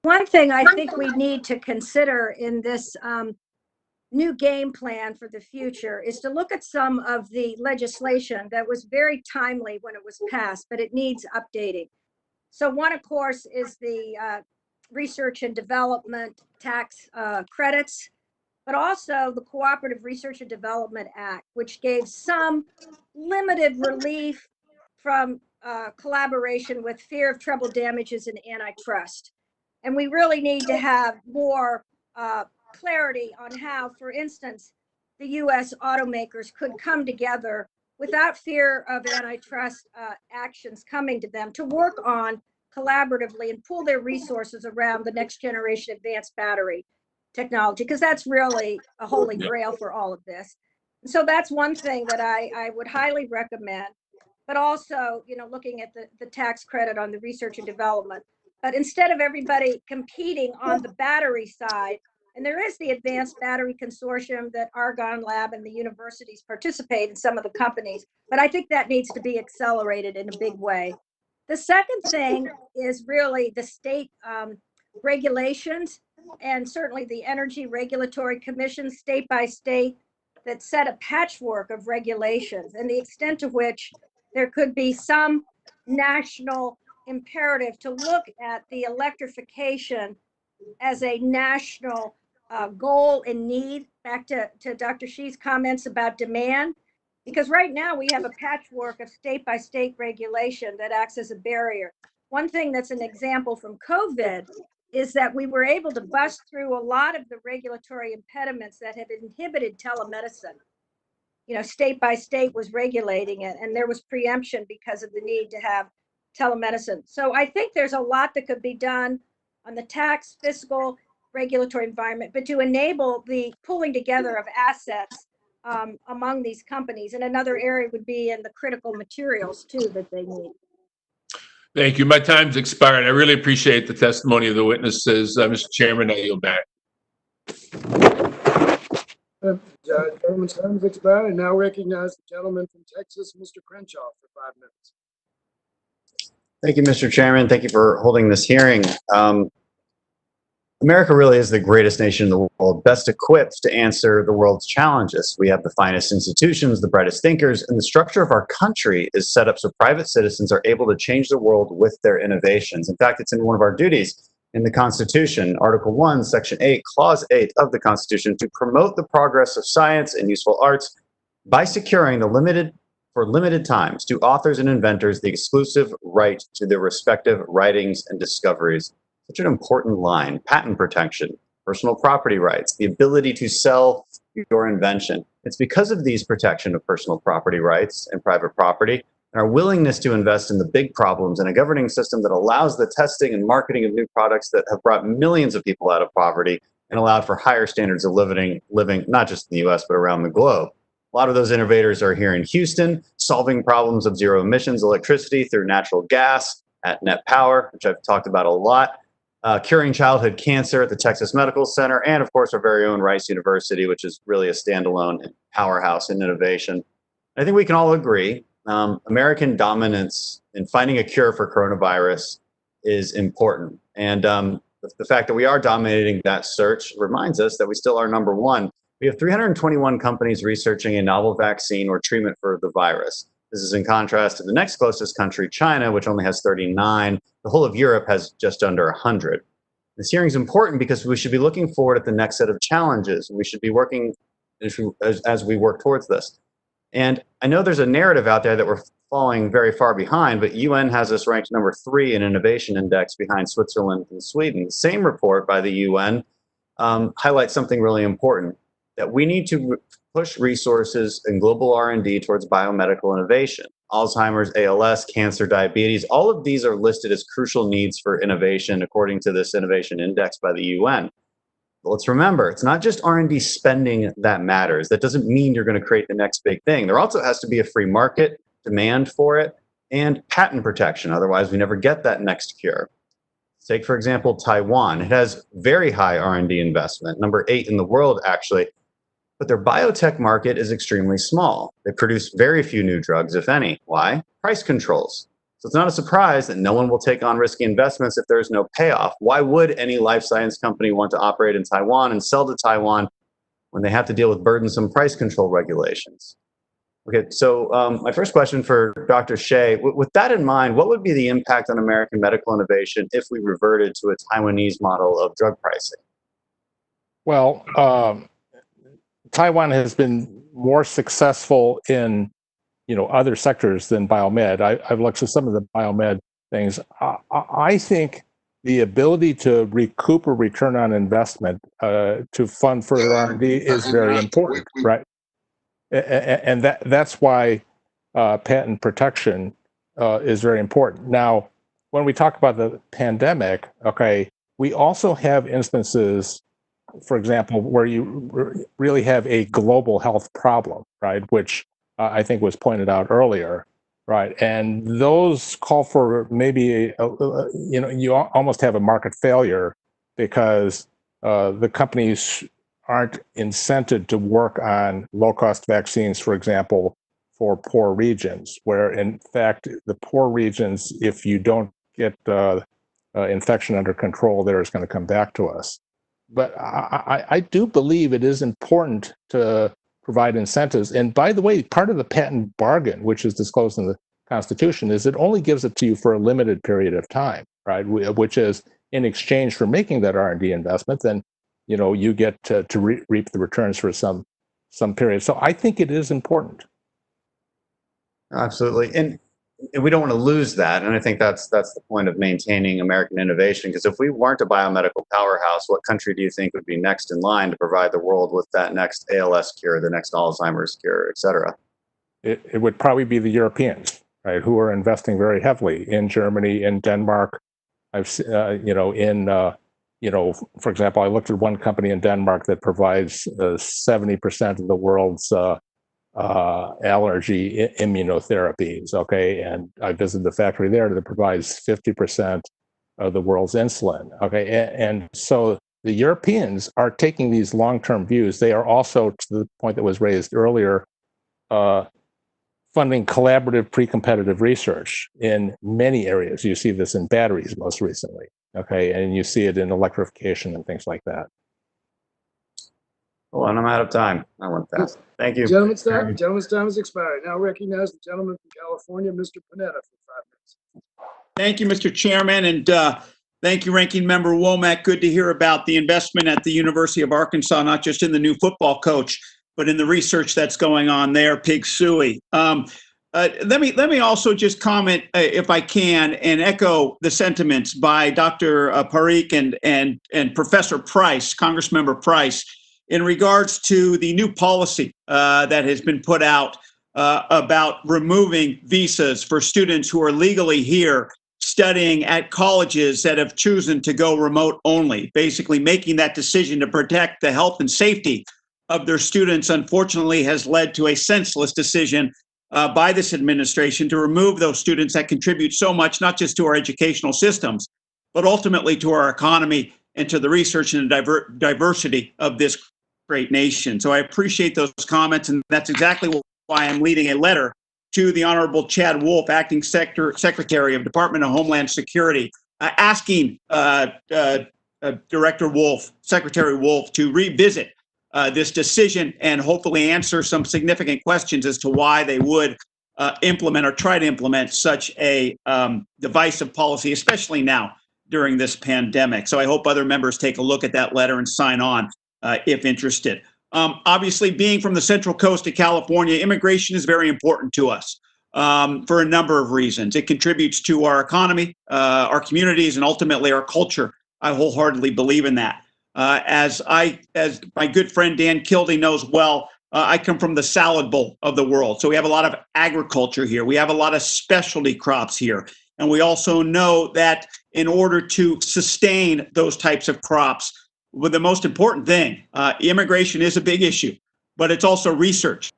One thing I think we need to consider in this new game plan for the future is to look at some of the legislation that was very timely when it was passed, but it needs updating. So one, of course, is the research and development tax credits, but also the Cooperative Research and Development Act, which gave some limited relief from collaboration with fear of treble damages and antitrust. And we really need to have more clarity on how, for instance, the U.S. automakers could come together without fear of antitrust actions coming to them to work on collaboratively and pool their resources around the next generation advanced battery technology, because that's really a holy grail for all of this. And so that's one thing that I would highly recommend, but also, looking at the tax credit on the research and development. But instead of everybody competing on the battery side, and there is the Advanced Battery Consortium that Argonne Lab and the universities participate in, some of the companies, but I think that needs to be accelerated in a big way. The second thing is really the state regulations, and certainly the Energy Regulatory Commission, state by state, that set a patchwork of regulations, and the extent to which there could be some national imperative to look at the electrification as a national goal and need, back to Dr. Xi's comments about demand, because right now we have a patchwork of state by state regulation that acts as a barrier. One thing that's an example from COVID is that we were able to bust through a lot of the regulatory impediments that have inhibited telemedicine. State by state was regulating it, and there was preemption because of the need to have telemedicine. So I think there's a lot that could be done on the tax, fiscal, regulatory environment, but to enable the pooling together of assets among these companies. And another area would be in the critical materials too that they need.
Thank you. My time's expired. I really appreciate the testimony of the witnesses. Mr. Chairman, I yield back.
Gentleman's time has expired. I now recognize the gentleman from Texas, Mr. Crenshaw, for 5 minutes.
Thank you, Mr. Chairman. Thank you for holding this hearing. America really is the greatest nation in the world, best equipped to answer the world's challenges. We have the finest institutions, the brightest thinkers, and the structure of our country is set up so private citizens are able to change the world with their innovations. In fact, it's in one of our duties in the Constitution, Article 1, Section 8, Clause 8 of the Constitution, to promote the progress of science and useful arts by securing for limited times to authors and inventors the exclusive right to their respective writings and discoveries. Such an important line. Patent protection, personal property rights, the ability to sell your invention. It's because of these protection of personal property rights and private property and our willingness to invest in the big problems in a governing system that allows the testing and marketing of new products that have brought millions of people out of poverty and allowed for higher standards of living not just in the US, but around the globe. A lot of those innovators are here in Houston, solving problems of zero emissions electricity through natural gas at Net Power, which I've talked about a lot. curing childhood cancer at the Texas Medical Center, and of course, our very own Rice University, which is really a standalone powerhouse in innovation. I think we can all agree American dominance in finding a cure for coronavirus is important. And the fact that we are dominating that search reminds us that we still are number one. We have 321 companies researching a novel vaccine or treatment for the virus. This is in contrast to the next closest country, China, which only has 39. The whole of Europe has just under 100. This hearing is important because we should be looking forward at the next set of challenges. We should be working as we work towards this. And I know there's a narrative out there that we're falling very far behind, but UN has us ranked number 3 in innovation index behind Switzerland and Sweden. The same report by the UN highlights something really important, that we need to push resources and global R&D towards biomedical innovation. Alzheimer's, ALS, cancer, diabetes, all of these are listed as crucial needs for innovation according to this innovation index by the UN. But let's remember, it's not just R&D spending that matters. That doesn't mean you're going to create the next big thing. There also has to be a free market, demand for it, and patent protection. Otherwise, we never get that next cure. Take, for example, Taiwan. It has very high R&D investment, number 8 in the world, actually. But their biotech market is extremely small. They produce very few new drugs, if any. Why? Price controls. So it's not a surprise that no one will take on risky investments if there's no payoff. Why would any life science company want to operate in Taiwan and sell to Taiwan when they have to deal with burdensome price control regulations? Okay, so my first question for Dr. Shea, with that in mind, what would be the impact on American medical innovation if we reverted to a Taiwanese model of drug pricing?
Well, Taiwan has been more successful in, other sectors than biomed. I've looked at some of the biomed things. I think the ability to recoup a return on investment to fund further R&D is very important, right? And that's why patent protection is very important. Now, when we talk about the pandemic, okay, we also have instances, for example, where you really have a global health problem, right? Which I think was pointed out earlier, right? And those call for maybe, you almost have a market failure because the companies aren't incented to work on low-cost vaccines, for example, for poor regions, where in fact, the poor regions, if you don't get infection under control, there is going to come back to us. But I do believe it is important to provide incentives. And by the way, part of the patent bargain, which is disclosed in the Constitution, is it only gives it to you for a limited period of time, right? Which is in exchange for making that R&D investment, then you get to reap the returns for some period. So I think it is important.
Absolutely. And we don't want to lose that. And I think that's the point of maintaining American innovation, because if we weren't a biomedical powerhouse, what country do you think would be next in line to provide the world with that next ALS cure, the next Alzheimer's cure, et cetera?
It would probably be the Europeans, right, who are investing very heavily in Germany, in Denmark. I've for example, I looked at one company in Denmark that provides 70% of the world's allergy immunotherapies, okay? And I visited the factory there that provides 50% of the world's insulin, okay? And so the Europeans are taking these long-term views. They are also, to the point that was raised earlier, funding collaborative pre-competitive research in many areas. You see this in batteries most recently, okay? And you see it in electrification and things like that.
Well, and I'm out of time. I went fast. Thank you.
Gentleman's time has expired. Now recognize the gentleman from California, Mr. Panetta, for 5 minutes.
Thank you, Mr. Chairman, and thank you, Ranking Member Womack. Good to hear about the investment at the University of Arkansas, not just in the new football coach, but in the research that's going on there, Pig Sooie. Let me also just comment, if I can, and echo the sentiments by Dr. Parikh and Professor Price, Congressmember Price, in regards to the new policy that has been put out about removing visas for students who are legally here studying at colleges that have chosen to go remote only, basically making that decision to protect the health and safety of their students, unfortunately, has led to a senseless decision by this administration to remove those students that contribute so much, not just to our educational systems, but ultimately to our economy and to the research and the diversity of this great nation. So I appreciate those comments, and that's exactly why I'm leading a letter to the Honorable Chad Wolf, Acting Secretary of Department of Homeland Security, asking Director Wolf, Secretary Wolf, to revisit this decision and hopefully answer some significant questions as to why they would implement or try to implement such a divisive policy, especially now during this pandemic. So I hope other members take a look at that letter and sign on if interested. Obviously, being from the Central Coast of California, immigration is very important to us for a number of reasons. It contributes to our economy, our communities, and ultimately our culture. I wholeheartedly believe in that. As my good friend Dan Kildee knows well, I come from the salad bowl of the world. So we have a lot of agriculture here. We have a lot of specialty crops here. And we also know that in order to sustain those types of crops, well, the most important thing, immigration is a big issue, but it's also research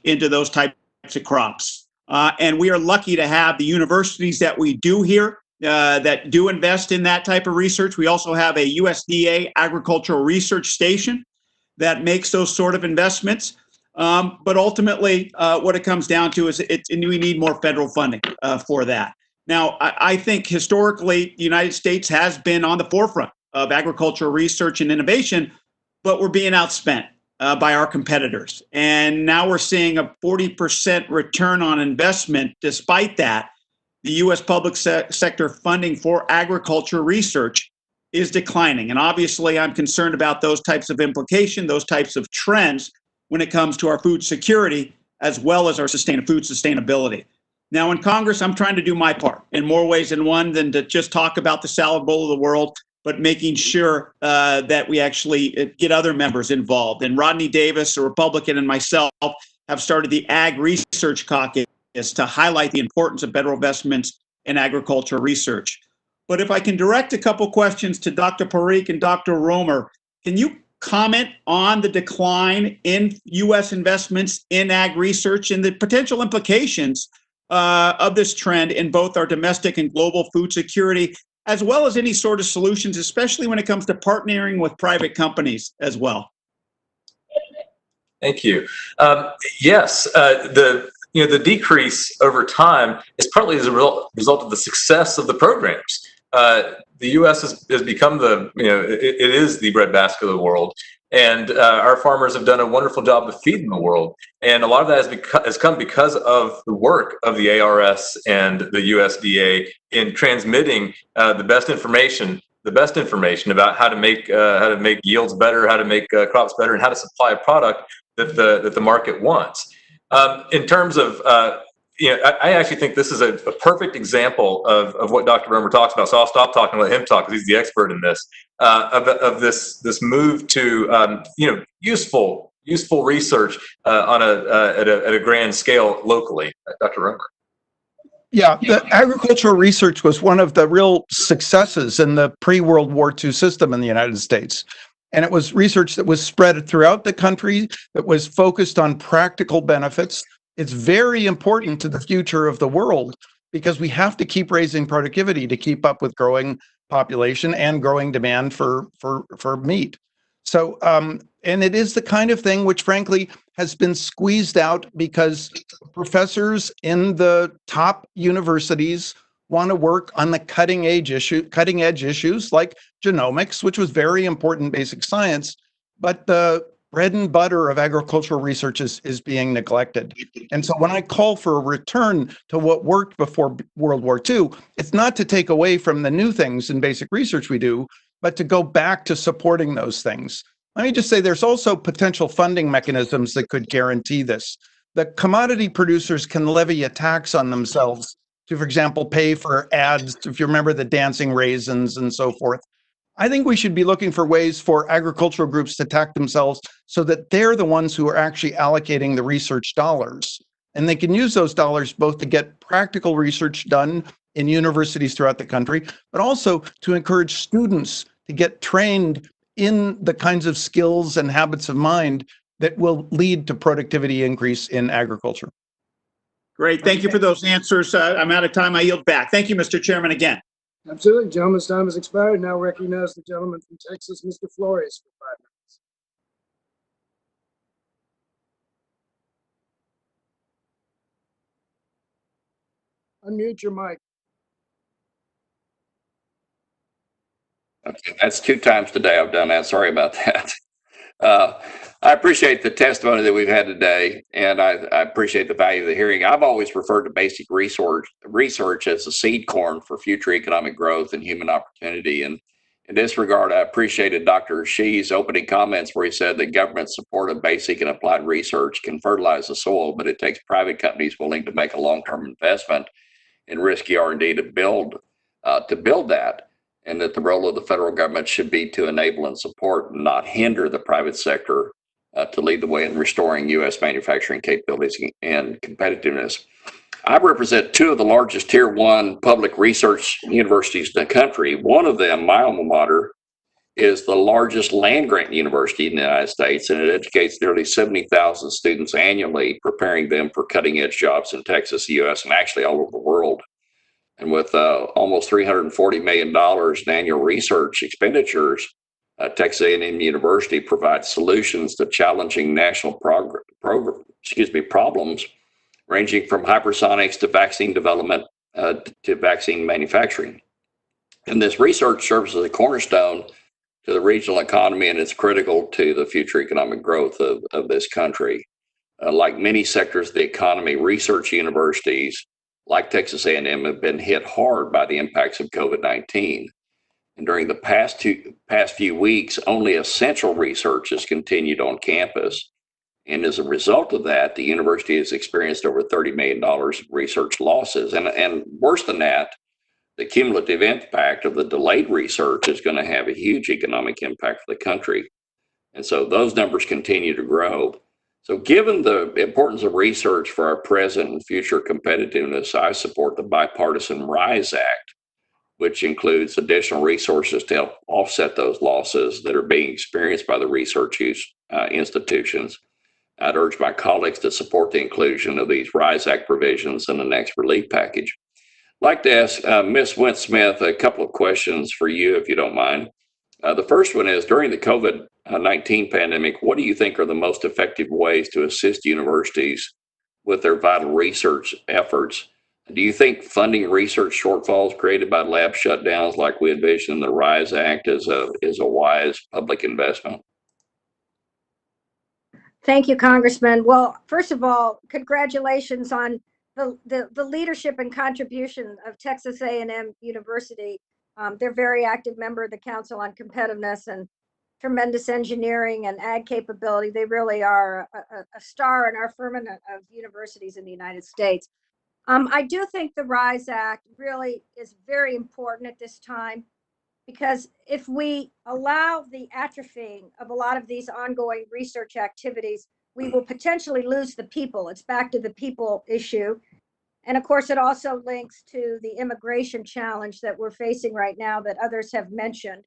into those types of crops. And we are lucky to have the universities that we do here that do invest in that type of research. We also have a USDA agricultural research station that makes those sort of investments. But ultimately, what it comes down to is we need more federal funding for that. Now, I think historically, the United States has been on the forefront of agricultural research and innovation, but we're being outspent by our competitors. And now we're seeing a 40% return on investment. Despite that, the U.S. public sector funding for agriculture research is declining. And obviously, I'm concerned about those types of implications, those types of trends when it comes to our food security, as well as our food sustainability. Now, in Congress, I'm trying to do my part in more ways than one than to just talk about the salad bowl of the world, but making sure that we actually get other members involved. And Rodney Davis, a Republican, and myself have started the Ag Research Caucus to highlight the importance of federal investments in agricultural research. But if I can direct a couple questions to Dr. Parikh and Dr. Romer, can you comment on the decline in U.S. investments in ag research and the potential implications of this trend in both our domestic and global food security, as well as any sort of solutions, especially when it comes to partnering with private companies as well?
Thank you. Yes, the decrease over time is partly as a result of the success of the programs. The U.S. has become it is the breadbasket of the world, and our farmers have done a wonderful job of feeding the world. And a lot of that has come because of the work of the ARS and the USDA in transmitting the best information about how to make yields better, how to make crops better, and how to supply a product that the market wants. In terms of I actually think this is a perfect example of what Dr. Romer talks about. So I'll stop talking and let him talk because he's the expert in this. Of this move to useful research at a grand scale locally. Dr. Romer.
Yeah, the agricultural research was one of the real successes in the pre-World War II system in the United States. And it was research that was spread throughout the country, that was focused on practical benefits. It's very important to the future of the world because we have to keep raising productivity to keep up with growing population and growing demand for meat. So, and it is the kind of thing which frankly has been squeezed out because professors in the top universities want to work on the cutting edge issues like genomics, which was very important basic science, but the bread and butter of agricultural research is being neglected. And so when I call for a return to what worked before World War II, it's not to take away from the new things in basic research we do, but to go back to supporting those things. Let me just say there's also potential funding mechanisms that could guarantee this. The commodity producers can levy a tax on themselves to, for example, pay for ads, if you remember the dancing raisins and so forth. I think we should be looking for ways for agricultural groups to tax themselves so that they're the ones who are actually allocating the research dollars. And they can use those dollars both to get practical research done in universities throughout the country, but also to encourage students to get trained in the kinds of skills and habits of mind that will lead to productivity increase in agriculture.
Great. Thank you for those answers. I'm out of time. I yield back. Thank you, Mr. Chairman, again.
Absolutely. Gentleman's time has expired. Now recognize the gentleman from Texas, Mr. Flores, for 5 minutes. Unmute your mic.
Okay, that's 2 times today I've done that. Sorry about that. I appreciate the testimony that we've had today, and I appreciate the value of the hearing. I've always referred to basic research as the seed corn for future economic growth and human opportunity. And in this regard, I appreciated Dr. Shee's opening comments where he said that government support of basic and applied research can fertilize the soil, but it takes private companies willing to make a long-term investment in risky R&D to build that, and that the role of the federal government should be to enable and support, not hinder the private sector to lead the way in restoring U.S. manufacturing capabilities and competitiveness. I represent 2 of the largest Tier 1 public research universities in the country. One of them, my alma mater, is the largest land-grant university in the United States, and it educates nearly 70,000 students annually, preparing them for cutting-edge jobs in Texas, the U.S., and actually all over the world. And with almost $340 million in annual research expenditures, Texas A&M University provides solutions to challenging national problems, ranging from hypersonics to vaccine development to vaccine manufacturing. And this research serves as a cornerstone to the regional economy, and it's critical to the future economic growth of this country. Like many sectors of the economy, research universities like Texas A&M have been hit hard by the impacts of COVID-19. And during the past few weeks, only essential research has continued on campus. And as a result of that, the university has experienced over $30 million of research losses. And worse than that, the cumulative impact of the delayed research is going to have a huge economic impact for the country. And so those numbers continue to grow. So given the importance of research for our present and future competitiveness, I support the bipartisan RISE Act, which includes additional resources to help offset those losses that are being experienced by the research institutions. I'd urge my colleagues to support the inclusion of these RISE Act provisions in the next relief package. I'd like to ask Ms. Wentz-Smith a couple of questions for you, if you don't mind. The first one is, during the COVID-19 pandemic, what do you think are the most effective ways to assist universities with their vital research efforts? Do you think funding research shortfalls created by lab shutdowns like we envision in the RISE Act is a wise public investment?
Thank you, Congressman. Well, first of all, congratulations on the leadership and contribution of Texas A&M University. They're a very active member of the Council on Competitiveness and tremendous engineering and ag capability. They really are a star in our firmament of universities in the United States. I do think the RISE Act really is very important at this time, because if we allow the atrophying of a lot of these ongoing research activities, we will potentially lose the people. It's back to the people issue. And of course, it also links to the immigration challenge that we're facing right now that others have mentioned,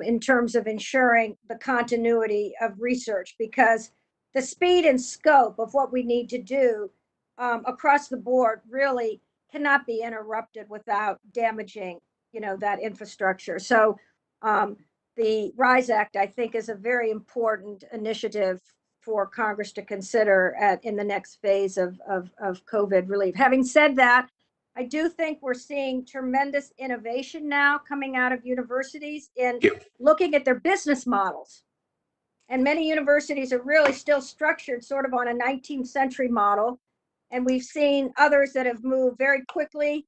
in terms of ensuring the continuity of research, because the speed and scope of what we need to do across the board really cannot be interrupted without damaging, that infrastructure. So the RISE Act, I think, is a very important initiative for Congress to consider in the next phase of COVID relief. Having said that, I do think we're seeing tremendous innovation now coming out of universities in looking at their business models. And many universities are really still structured sort of on a 19th century model. And we've seen others that have moved very quickly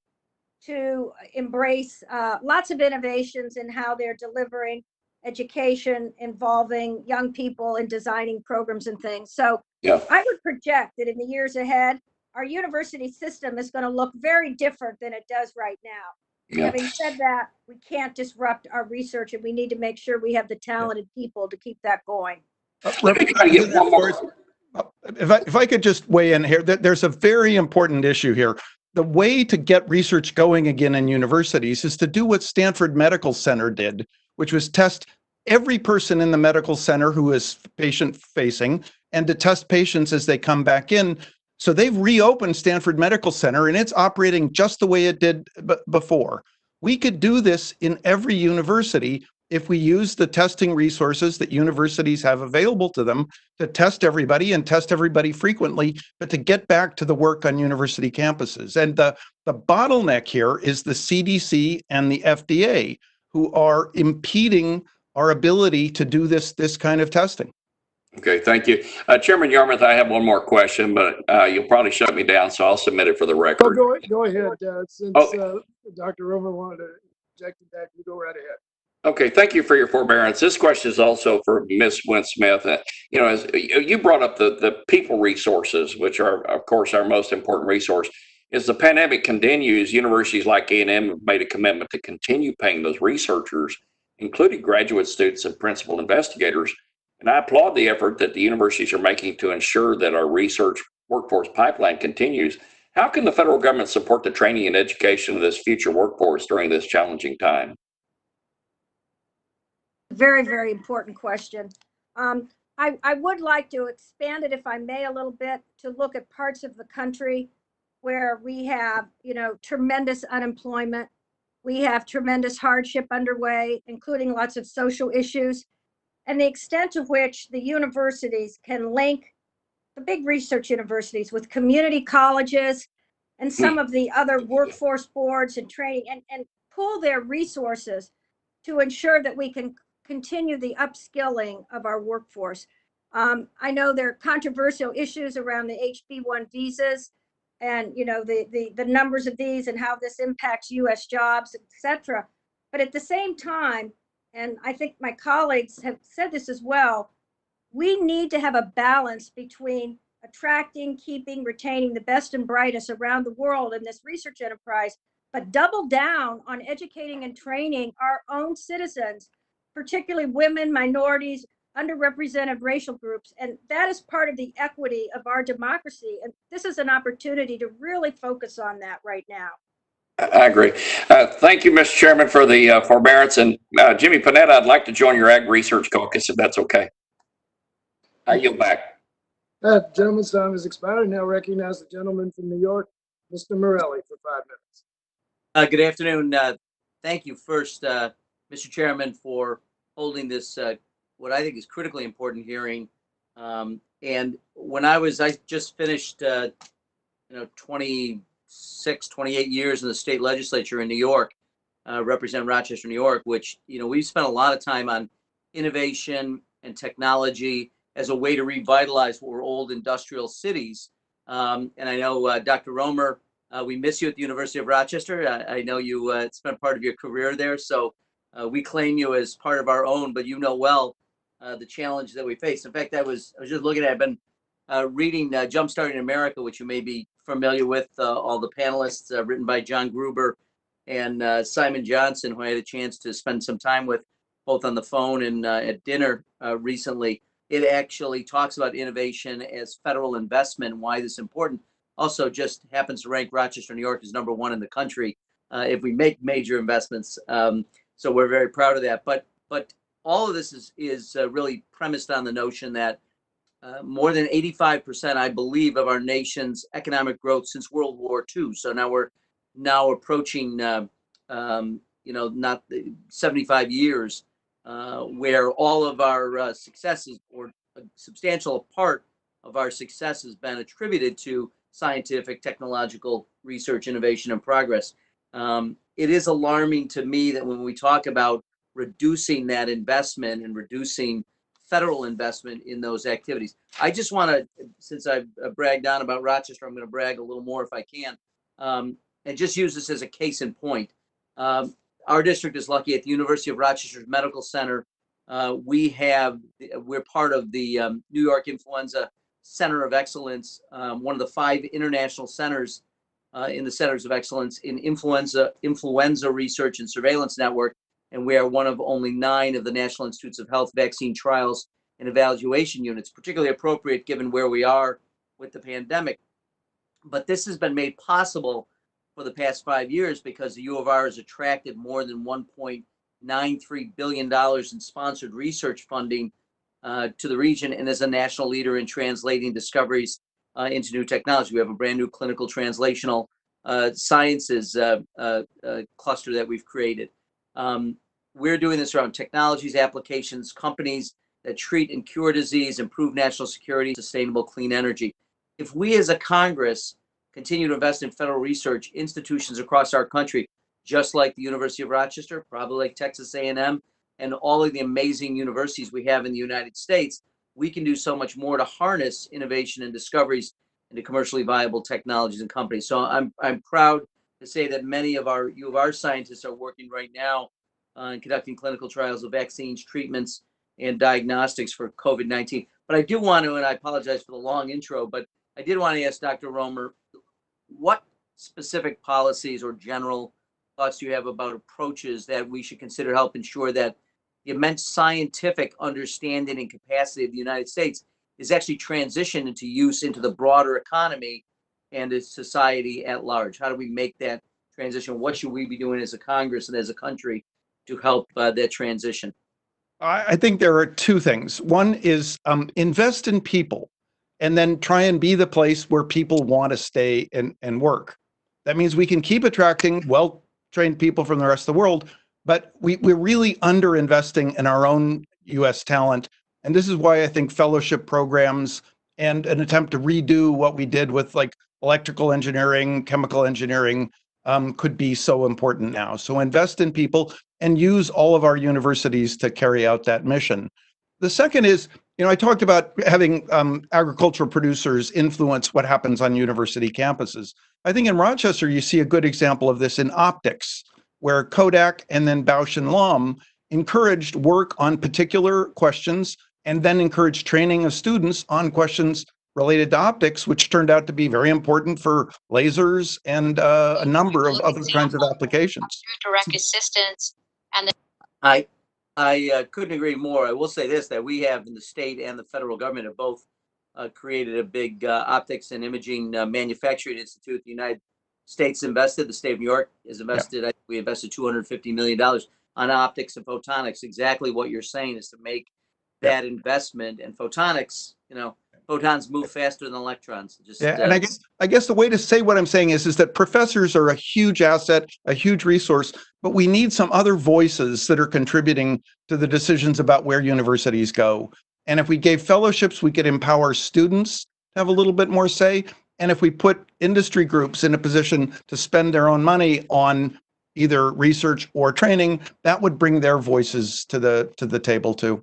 to embrace lots of innovations in how they're delivering education involving young people in designing programs and things. So I would project that in the years ahead, our university system is going to look very different than it does right now. Having said that, we can't disrupt our research, and we need to make sure we have the talented people to keep that going.
If I could just weigh in here, there's a very important issue here. The way to get research going again in universities is to do what Stanford Medical Center did, which was test every person in the medical center who is patient-facing and to test patients as they come back in. So they've reopened Stanford Medical Center, and it's operating just the way it did before. We could do this in every university if we use the testing resources that universities have available to them to test everybody and test everybody frequently, but to get back to the work on university campuses. And the bottleneck here is the CDC and the FDA, who are impeding our ability to do this kind of testing.
Okay, thank you. Chairman Yarmouth, I have one more question, but you'll probably shut me down, so I'll submit it for the record.
Go ahead. Since Dr. Romer wanted to inject that, you go right ahead.
Okay, thank you for your forbearance. This question is also for Ms. Wynn-Smith. You know, as you brought up the people resources, which are, of course, our most important resource. As the pandemic continues, universities like A&M have made a commitment to continue paying those researchers, including graduate students and principal investigators. And I applaud the effort that the universities are making to ensure that our research workforce pipeline continues. How can the federal government support the training and education of this future workforce during this challenging time?
Very, very important question. I would like to expand it, if I may, a little bit to look at parts of the country where we have, tremendous unemployment. We have tremendous hardship underway, including lots of social issues, and the extent to which the universities can link the big research universities with community colleges and some of the other workforce boards and training and pool their resources to ensure that we can continue the upskilling of our workforce. I know there are controversial issues around the HB1 visas and the numbers of these and how this impacts U.S. jobs, et cetera. But at the same time, and I think my colleagues have said this as well, we need to have a balance between attracting, keeping, retaining the best and brightest around the world in this research enterprise, but double down on educating and training our own citizens, particularly women, minorities, underrepresented racial groups. And that is part of the equity of our democracy. And this is an opportunity to really focus on that right now.
I agree. Thank you, Mr. Chairman, for the forbearance. And Jimmy Panetta, I'd like to join your Ag Research Caucus, if that's okay. I yield back.
That gentleman's time has expired. Now recognize the gentleman from New York, Mr. Morelli, for 5 minutes.
Good afternoon. Thank you first, Mr. Chairman, for holding this, what I think is critically important hearing. And when I just finished, 26, 28 years in the state legislature in New York, represent Rochester, New York, which, we've spent a lot of time on innovation and technology as a way to revitalize what were old industrial cities. And I know, Dr. Romer, we miss you at the University of Rochester. I know you spent part of your career there, so we claim you as part of our own, but well the challenge that we face. In fact, I was just looking at, I've been reading Jumpstarting America, which you may be familiar with, all the panelists written by John Gruber and Simon Johnson, who I had a chance to spend some time with both on the phone and at dinner recently. It actually talks about innovation as federal investment and why this is important. Also just happens to rank Rochester, New York as #1 in the country if we make major investments. So we're very proud of that. But all of this is really premised on the notion that more than 85%, I believe, of our nation's economic growth since World War II. So now we're approaching, not 75 years, where all of our successes, or a substantial part of our success, has been attributed to scientific, technological research, innovation, and progress. It is alarming to me that when we talk about reducing that investment and reducing federal investment in those activities, I just want to, since I've bragged on about Rochester, I'm going to brag a little more if I can, and just use this as a case in point. Our district is lucky at the University of Rochester's Medical Center. We're part of the New York Influenza Center of Excellence, one of the 5 international centers in the Centers of Excellence in influenza research and surveillance network. And we are one of only 9 of the National Institutes of Health vaccine trials and evaluation units, particularly appropriate given where we are with the pandemic. But this has been made possible for the past 5 years because the U of R has attracted more than $1.93 billion in sponsored research funding to the region, and is a national leader in translating discoveries into new technology. We have a brand new clinical translational sciences cluster that we've created. We're doing this around technologies, applications, companies that treat and cure disease, improve national security, sustainable clean energy. If we as a Congress continue to invest in federal research institutions across our country, just like the University of Rochester, probably like Texas A&M, and all of the amazing universities we have in the United States, we can do so much more to harness innovation and discoveries into commercially viable technologies and companies. So I'm proud to say that many of our U of R scientists are working right now in conducting clinical trials of vaccines, treatments, and diagnostics for COVID-19. But I do want to, and I apologize for the long intro, but I did want to ask Dr. Romer, what specific policies or general thoughts do you have about approaches that we should consider to help ensure that the immense scientific understanding and capacity of the United States is actually transitioned into use into the broader economy and its society at large? How do we make that transition? What should we be doing as a Congress and as a country to help that transition?
I think there are two things. One is invest in people and then try and be the place where people want to stay and work. That means we can keep attracting well-trained people from the rest of the world, but we're really under-investing in our own U.S. talent. And this is why I think fellowship programs and an attempt to redo what we did with like electrical engineering, chemical engineering could be so important now. So invest in people and use all of our universities to carry out that mission. The second is, I talked about having agricultural producers influence what happens on university campuses. I think in Rochester, you see a good example of this in optics, where Kodak and then Bausch and Lomb encouraged work on particular questions and then encouraged training of students on questions related to optics, which turned out to be very important for lasers and a number of other kinds of applications.
Direct assistance and
I couldn't agree more. I will say this, that we have in the state and the federal government have both created a big optics and imaging manufacturing institute. The United States invested, the state of New York has invested, yeah. We invested $250 million on optics and photonics. Exactly what you're saying is to make that investment, and photonics, photons move faster than electrons.
And I guess the way to say what I'm saying is that professors are a huge asset, a huge resource, but we need some other voices that are contributing to the decisions about where universities go. And if we gave fellowships, we could empower students to have a little bit more say. And if we put industry groups in a position to spend their own money on either research or training, that would bring their voices to the table too.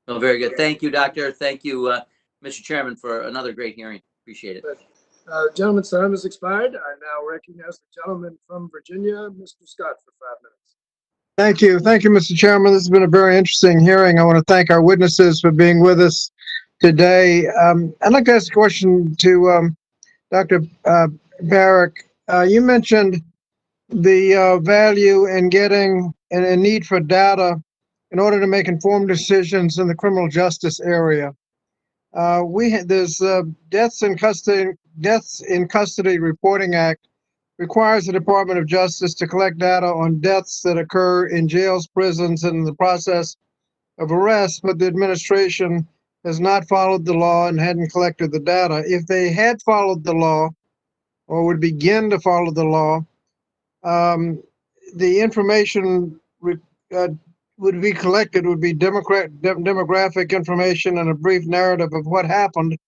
Oh, very good. Thank you, Doctor. Thank you, Mr. Chairman, for another great hearing. Appreciate it.
Gentleman's time has expired. I now recognize the gentleman from Virginia, Mr. Scott, for 5 minutes.
Thank you. Thank you, Mr. Chairman. This has been a very interesting hearing. I want to thank our witnesses for being with us today. I'd like to ask a question to Dr. Parikh. You mentioned the value in getting and a need for data in order to make informed decisions in the criminal justice area. There's Deaths in Custody Reporting Act requires the Department of Justice to collect data on deaths that occur in jails, prisons, and in the process of arrest, but the administration has not followed the law and hadn't collected the data. If they had followed the law or would begin to follow the law, the information would be collected, would be demographic information and a brief narrative of what happened.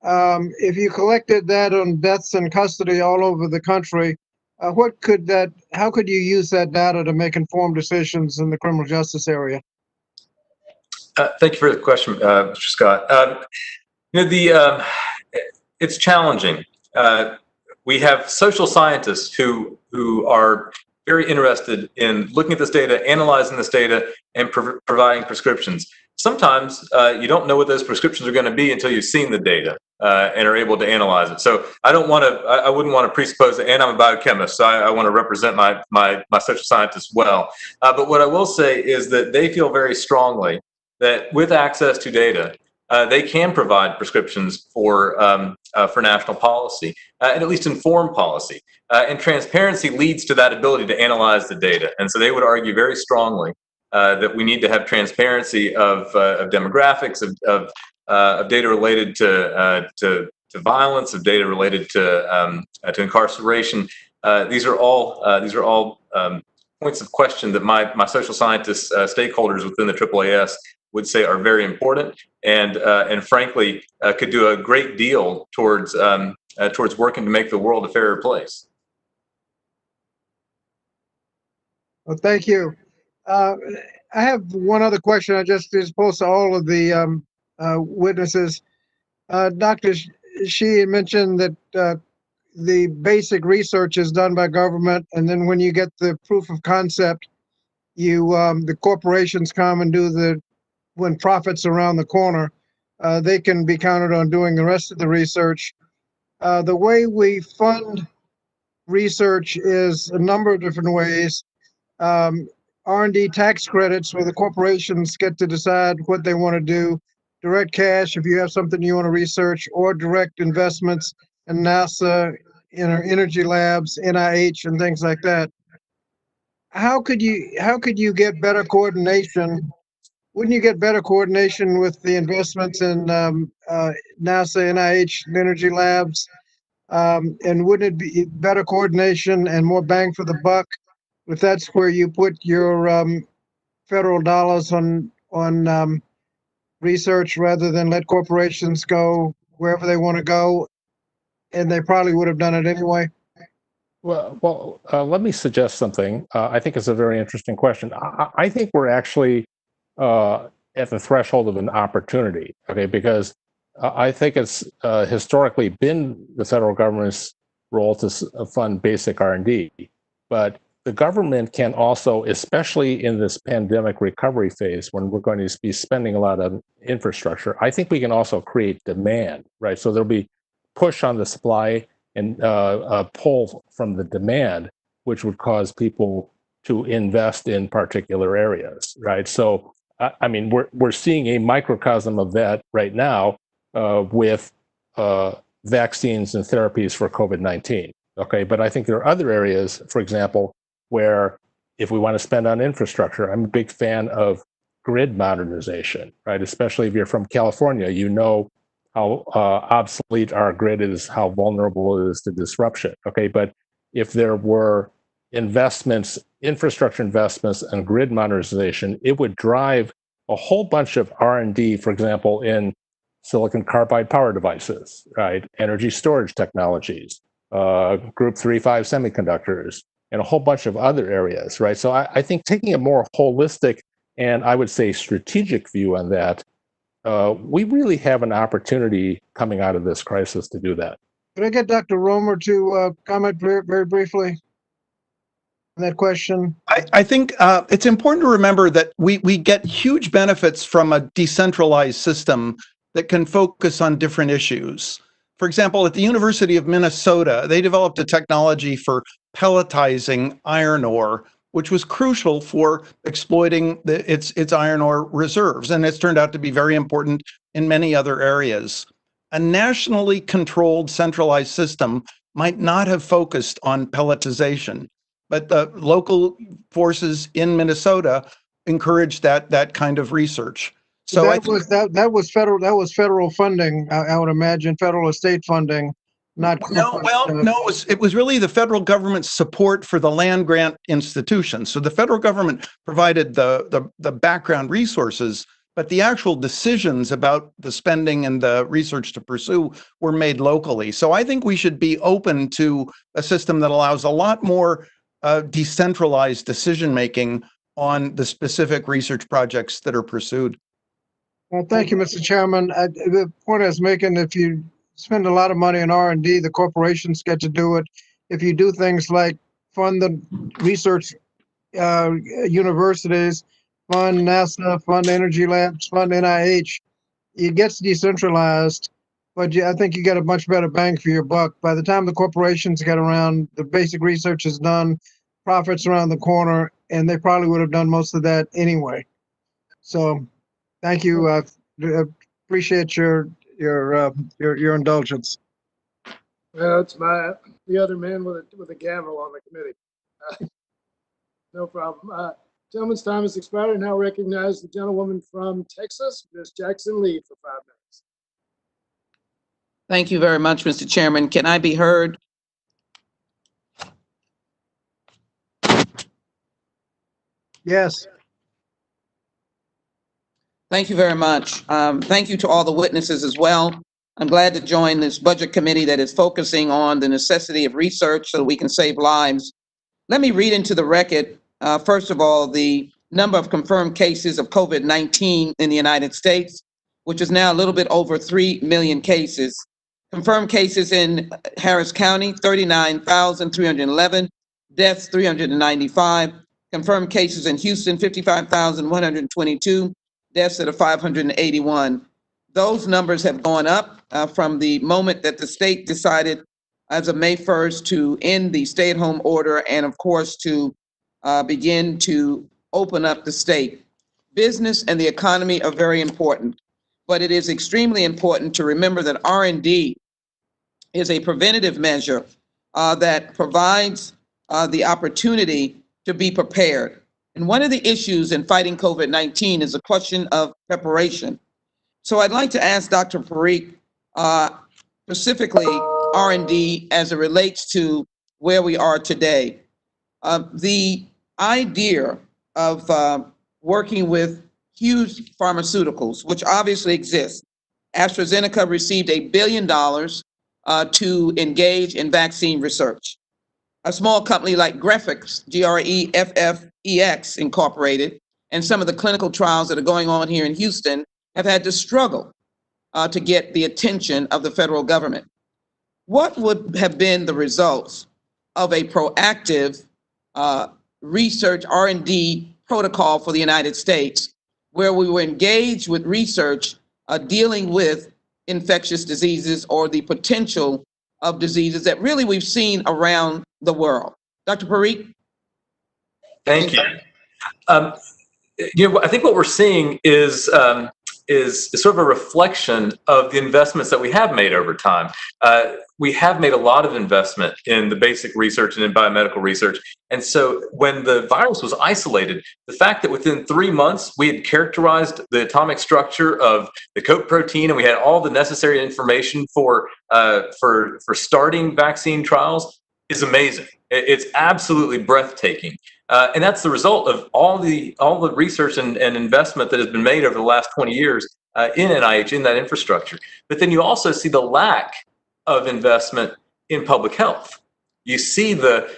If you collected that on deaths in custody all over the country, how could you use that data to make informed decisions in the criminal justice area?
Thank you for the question, Mr. Scott. It's challenging. We have social scientists who are very interested in looking at this data, analyzing this data, and providing prescriptions. Sometimes you don't know what those prescriptions are going to be until you've seen the data and are able to analyze it. So I wouldn't want to presuppose that, and I'm a biochemist, so I want to represent my social scientists well. But what I will say is that they feel very strongly that with access to data, they can provide prescriptions for national policy, and at least inform policy. And transparency leads to that ability to analyze the data. And so they would argue very strongly that we need to have transparency of demographics, of data related to violence, of data related to incarceration. These are all points of question that my social scientist stakeholders within the AAAS would say are very important, and frankly could do a great deal towards working to make the world a fairer place.
Well, thank you. I have one other question. I just posed to all of the witnesses. Dr. She mentioned that the basic research is done by government, and then when you get the proof of concept, the corporations come and do when profits around the corner, they can be counted on doing the rest of the research. The way we fund research is a number of different ways. R&D tax credits where the corporations get to decide what they want to do, direct cash if you have something you want to research, or direct investments in NASA, in our energy labs, NIH, and things like that. How could you get better coordination? Wouldn't you get better coordination with the investments in NASA, NIH, energy labs? And wouldn't it be better coordination and more bang for the buck if that's where you put your federal dollars on research rather than let corporations go wherever they want to go? And they probably would have done it anyway.
Well, let me suggest something. I think it's a very interesting question. I think we're actually at the threshold of an opportunity, okay? Because I think it's historically been the federal government's role to fund basic R&D, but the government can also, especially in this pandemic recovery phase, when we're going to be spending a lot on infrastructure, I think we can also create demand, right? So there'll be push on the supply and a pull from the demand, which would cause people to invest in particular areas, right? So, I mean, we're seeing a microcosm of that right now with vaccines and therapies for COVID-19, okay? But I think there are other areas, for example, where if we want to spend on infrastructure, I'm a big fan of grid modernization, right? Especially if you're from California, you know how obsolete our grid is, how vulnerable it is to disruption. Okay, but if there were investments, infrastructure investments, and grid modernization, it would drive a whole bunch of R&D, for example, in silicon carbide power devices, right? Energy storage technologies, group 3-5 semiconductors, and a whole bunch of other areas, right? So I think taking a more holistic and I would say strategic view on that, we really have an opportunity coming out of this crisis to do that.
Could I get Dr. Romer to comment very briefly on that question?
I think it's important to remember that we get huge benefits from a decentralized system that can focus on different issues. For example, at the University of Minnesota, they developed a technology for pelletizing iron ore, which was crucial for exploiting its iron ore reserves. And it's turned out to be very important in many other areas. A nationally controlled centralized system might not have focused on pelletization, but the local forces in Minnesota encouraged that kind of research. So
that was federal funding, I would imagine, federal or state funding. Not
no, it was really the federal government's support for the land grant institutions. So the federal government provided the background resources, but the actual decisions about the spending and the research to pursue were made locally. So I think we should be open to a system that allows a lot more decentralized decision making on the specific research projects that are pursued.
Well, thank you, Mr. Chairman. The point I was making, if you spend a lot of money on R&D, the corporations get to do it. If you do things like fund the research universities, fund NASA, fund energy labs, fund NIH, it gets decentralized, but I think you get a much better bang for your buck. By the time the corporations get around, the basic research is done, profits around the corner, and they probably would have done most of that anyway. So thank you. Appreciate your indulgence.
Well, it's the other man with a gavel on the committee. No problem. Gentleman's time has expired. I now recognize the gentlewoman from Texas, Ms. Jackson Lee, for 5 minutes.
Thank you very much, Mr. Chairman. Can I be heard?
Yes.
Thank you very much. Thank you to all the witnesses as well. I'm glad to join this budget committee that is focusing on the necessity of research so that we can save lives. Let me read into the record, first of all, the number of confirmed cases of COVID-19 in the United States, which is now a little bit over 3 million cases. Confirmed cases in Harris County, 39,311, deaths 395. Confirmed cases in Houston, 55,122, deaths at 581. Those numbers have gone up from the moment that the state decided as of May 1st to end the stay-at-home order and, of course, to begin to open up the state. Business and the economy are very important, but it is extremely important to remember that R&D is a preventative measure that provides the opportunity to be prepared. And one of the issues in fighting COVID-19 is a question of preparation. So I'd like to ask Dr. Parikh, specifically R&D as it relates to where we are today. The idea of working with huge pharmaceuticals, which obviously exist. AstraZeneca received $1 billion to engage in vaccine research. A small company like Greffex, Greffex Incorporated, and some of the clinical trials that are going on here in Houston have had to struggle to get the attention of the federal government. What would have been the results of a proactive research R&D protocol for the United States, where we were engaged with research dealing with infectious diseases or the potential of diseases that really we've seen around the world? Dr. Parikh?
Thank you. I think what we're seeing is sort of a reflection of the investments that we have made over time. We have made a lot of investment in the basic research and in biomedical research. And so when the virus was isolated, the fact that within 3 months we had characterized the atomic structure of the coat protein and we had all the necessary information for starting vaccine trials is amazing. It's absolutely breathtaking. And that's the result of all the research and investment that has been made over the last 20 years in NIH, in that infrastructure. But then you also see the lack of investment in public health. You see the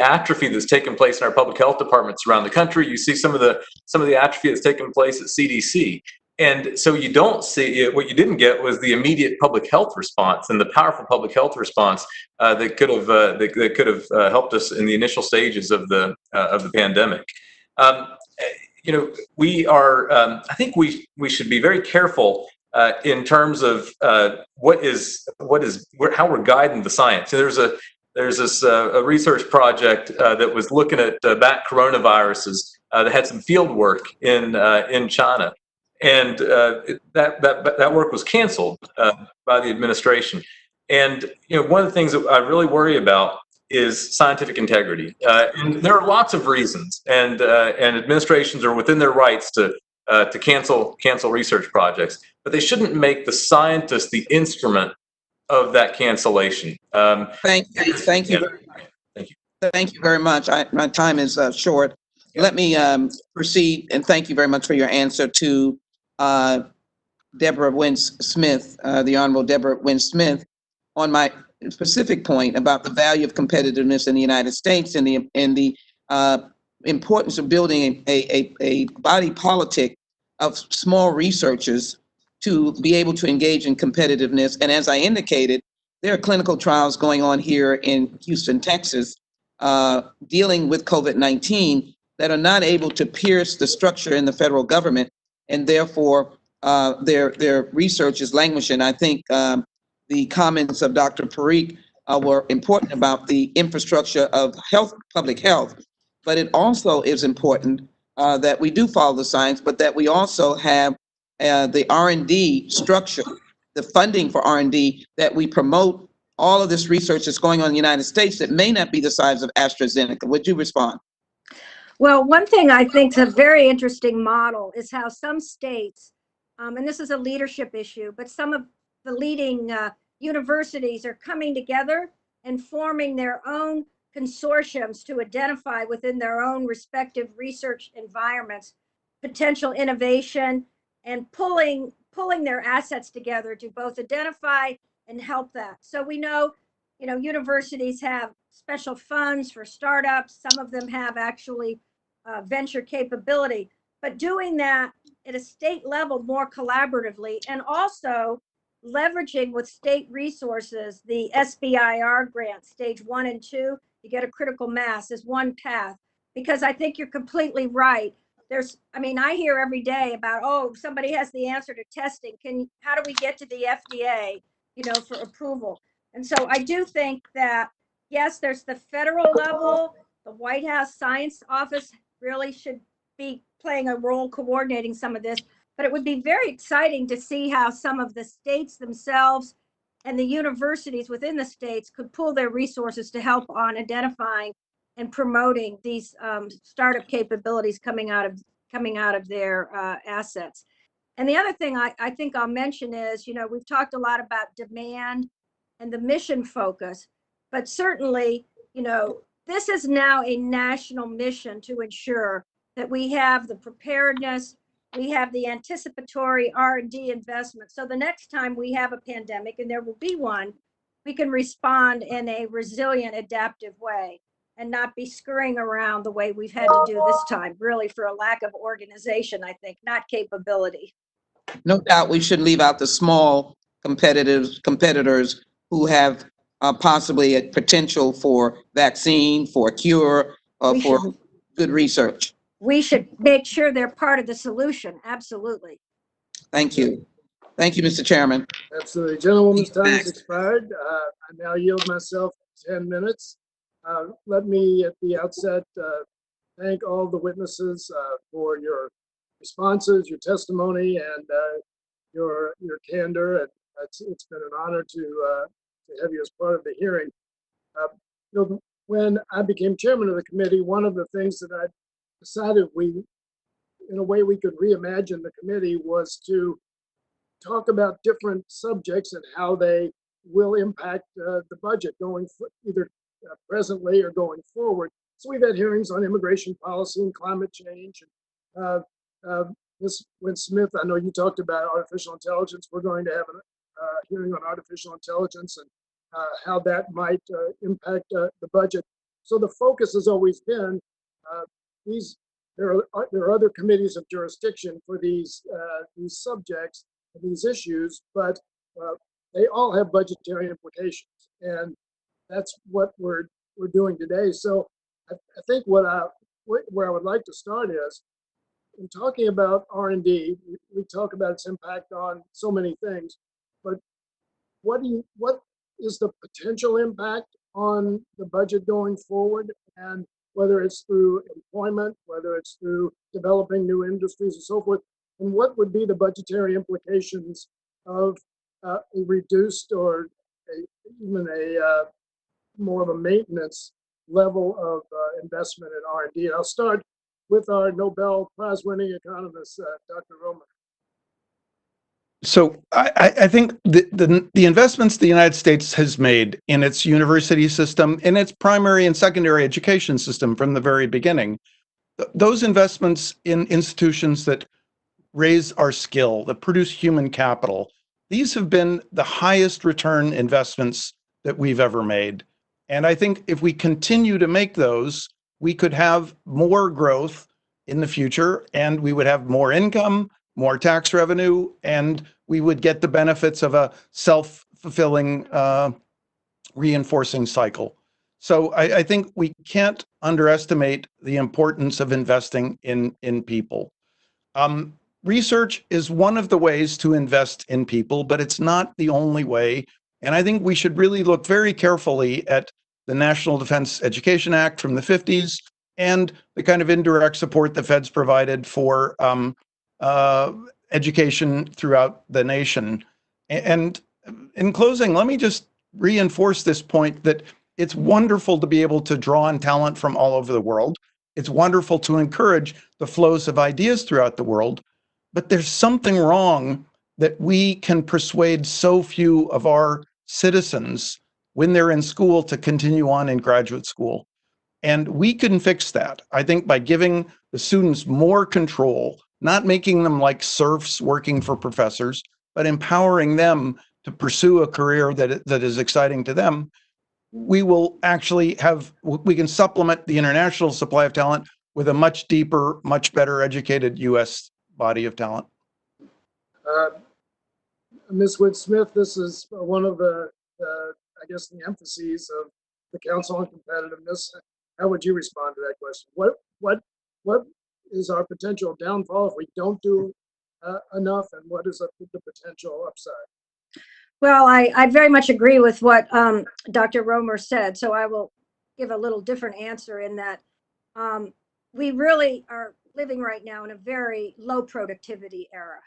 atrophy that's taken place in our public health departments around the country. You see some of the atrophy that's taken place at CDC. And so you don't see what you didn't get was the immediate public health response and the powerful public health response that could have helped us in the initial stages of the pandemic. We are. I think we should be very careful in terms of how we're guiding the science. So there's this a research project that was looking at bat coronaviruses that had some field work in China. And that work was canceled by the administration. And one of the things that I really worry about is scientific integrity. And there are lots of reasons, and administrations are within their rights to cancel research projects, but they shouldn't make the scientist the instrument of that cancellation.
Thank you. Thank you very much. My time is short. Let me proceed, and thank you very much for your answer to Deborah Wynn-Smith, the Honorable Deborah Wynn-Smith, on my specific point about the value of competitiveness in the United States and the importance of building a body politic of small researchers to be able to engage in competitiveness. And as I indicated, there are clinical trials going on here in Houston, Texas, dealing with COVID-19 that are not able to pierce the structure in the federal government, and therefore their research is languishing. I think the comments of Dr. Parikh were important about the infrastructure of public health, but it also is important that we do follow the science, but that we also have the R&D structure, the funding for R&D, that we promote all of this research that's going on in the United States that may not be the size of AstraZeneca. Would you respond?
Well, one thing I think is a very interesting model is how some states, and this is a leadership issue, but some of leading universities are coming together and forming their own consortiums to identify within their own respective research environments potential innovation and pulling their assets together to both identify and help that. So we know, universities have special funds for startups. Some of them have actually venture capability, but doing that at a state level more collaboratively, and also leveraging with state resources, the SBIR grant, stage 1 and 2, you get a critical mass is one path. Because I think you're completely right. I hear every day about, oh, somebody has the answer to testing. How do we get to the FDA, for approval? And so I do think that, yes, there's the federal level, the White House Science Office really should be playing a role coordinating some of this, but it would be very exciting to see how some of the states themselves and the universities within the states could pool their resources to help on identifying and promoting these startup capabilities coming out of their assets. And the other thing I think I'll mention is, we've talked a lot about demand and the mission focus, but certainly, this is now a national mission to ensure that we have the preparedness, we have the anticipatory R&D investment. So the next time we have a pandemic, and there will be one, we can respond in a resilient, adaptive way and not be scurrying around the way we've had to do this time, really for a lack of organization, I think, not capability.
No doubt we should leave out the small competitors who have possibly a potential for vaccine, for a cure, or for good research.
We should make sure they're part of the solution. Absolutely.
Thank you. Thank you, Mr. Chairman.
Absolutely. Gentlewoman's time has expired. I now yield myself 10 minutes. Let me at the outset thank all the witnesses for your responses, your testimony, and your candor. And it's been an honor to have you as part of the hearing. When I became chairman of the committee, one of the things that I decided in a way we could reimagine the committee was to talk about different subjects and how they will impact the budget going either presently or going forward. So we've had hearings on immigration policy and climate change. Ms. Wynn-Smith, I know you talked about artificial intelligence. We're going to have a hearing on artificial intelligence and how that might impact the budget. So the focus has always been there are other committees of jurisdiction for these subjects and these issues, but they all have budgetary implications, and that's what we're doing today. So I think where I would like to start is in talking about R&D. We talk about its impact on so many things, but what is the potential impact on the budget going forward, and whether it's through employment, whether it's through developing new industries and so forth, and what would be the budgetary implications of a reduced or even a more of a maintenance level of investment in R&D. And I'll start with our Nobel Prize-winning economist, Dr. Romer.
So I think the investments the United States has made in its university system, in its primary and secondary education system from the very beginning, those investments in institutions that raise our skill, that produce human capital, these have been the highest return investments that we've ever made. And I think if we continue to make those, we could have more growth in the future, and we would have more income, more tax revenue, and we would get the benefits of a self-fulfilling reinforcing cycle. So I think we can't underestimate the importance of investing in people. Research is one of the ways to invest in people, but it's not the only way. And I think we should really look very carefully at the National Defense Education Act from the 50s and the kind of indirect support the feds provided for education throughout the nation. And in closing, let me just reinforce this point that it's wonderful to be able to draw on talent from all over the world. It's wonderful to encourage the flows of ideas throughout the world, but there's something wrong that we can persuade so few of our citizens when they're in school to continue on in graduate school. And we can fix that, I think, by giving the students more control, not making them like serfs working for professors, but empowering them to pursue a career that is exciting to them. We will actually we can supplement the international supply of talent with a much deeper, much better educated U.S. body of talent.
Ms. Wood-Smith, this is one of the, I guess, the emphases of the Council on Competitiveness. How would you respond to that question? What is our potential downfall if we don't do enough, and what is the potential upside?
Well, I very much agree with what Dr. Romer said, so I will give a little different answer in that we really are living right now in a very low productivity era.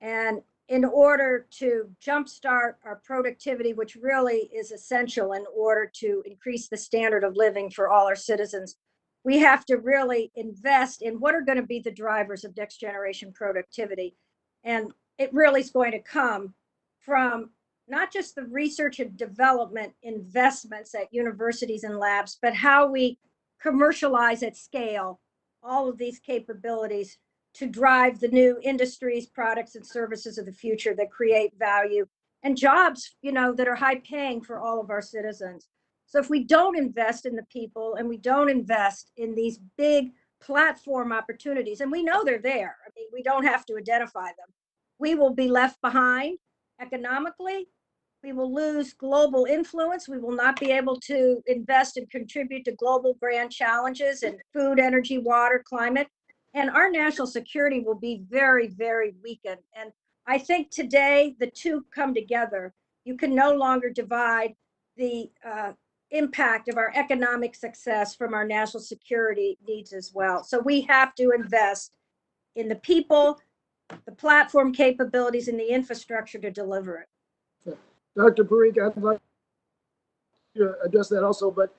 And in order to jumpstart our productivity, which really is essential in order to increase the standard of living for all our citizens, we have to really invest in what are going to be the drivers of next generation productivity. And it really is going to come from not just the research and development investments at universities and labs, but how we commercialize at scale all of these capabilities to drive the new industries, products, and services of the future that create value and jobs, that are high paying for all of our citizens. So if we don't invest in the people and we don't invest in these big platform opportunities, and we know they're there, I mean, we don't have to identify them, we will be left behind economically. We will lose global influence. We will not be able to invest and contribute to global grand challenges in food, energy, water, climate. And our national security will be very, very weakened. And I think today the two come together. You can no longer divide the impact of our economic success from our national security needs as well. So we have to invest in the people, the platform capabilities, and the infrastructure to deliver it.
Dr. Parikh, I'd like to address that also, but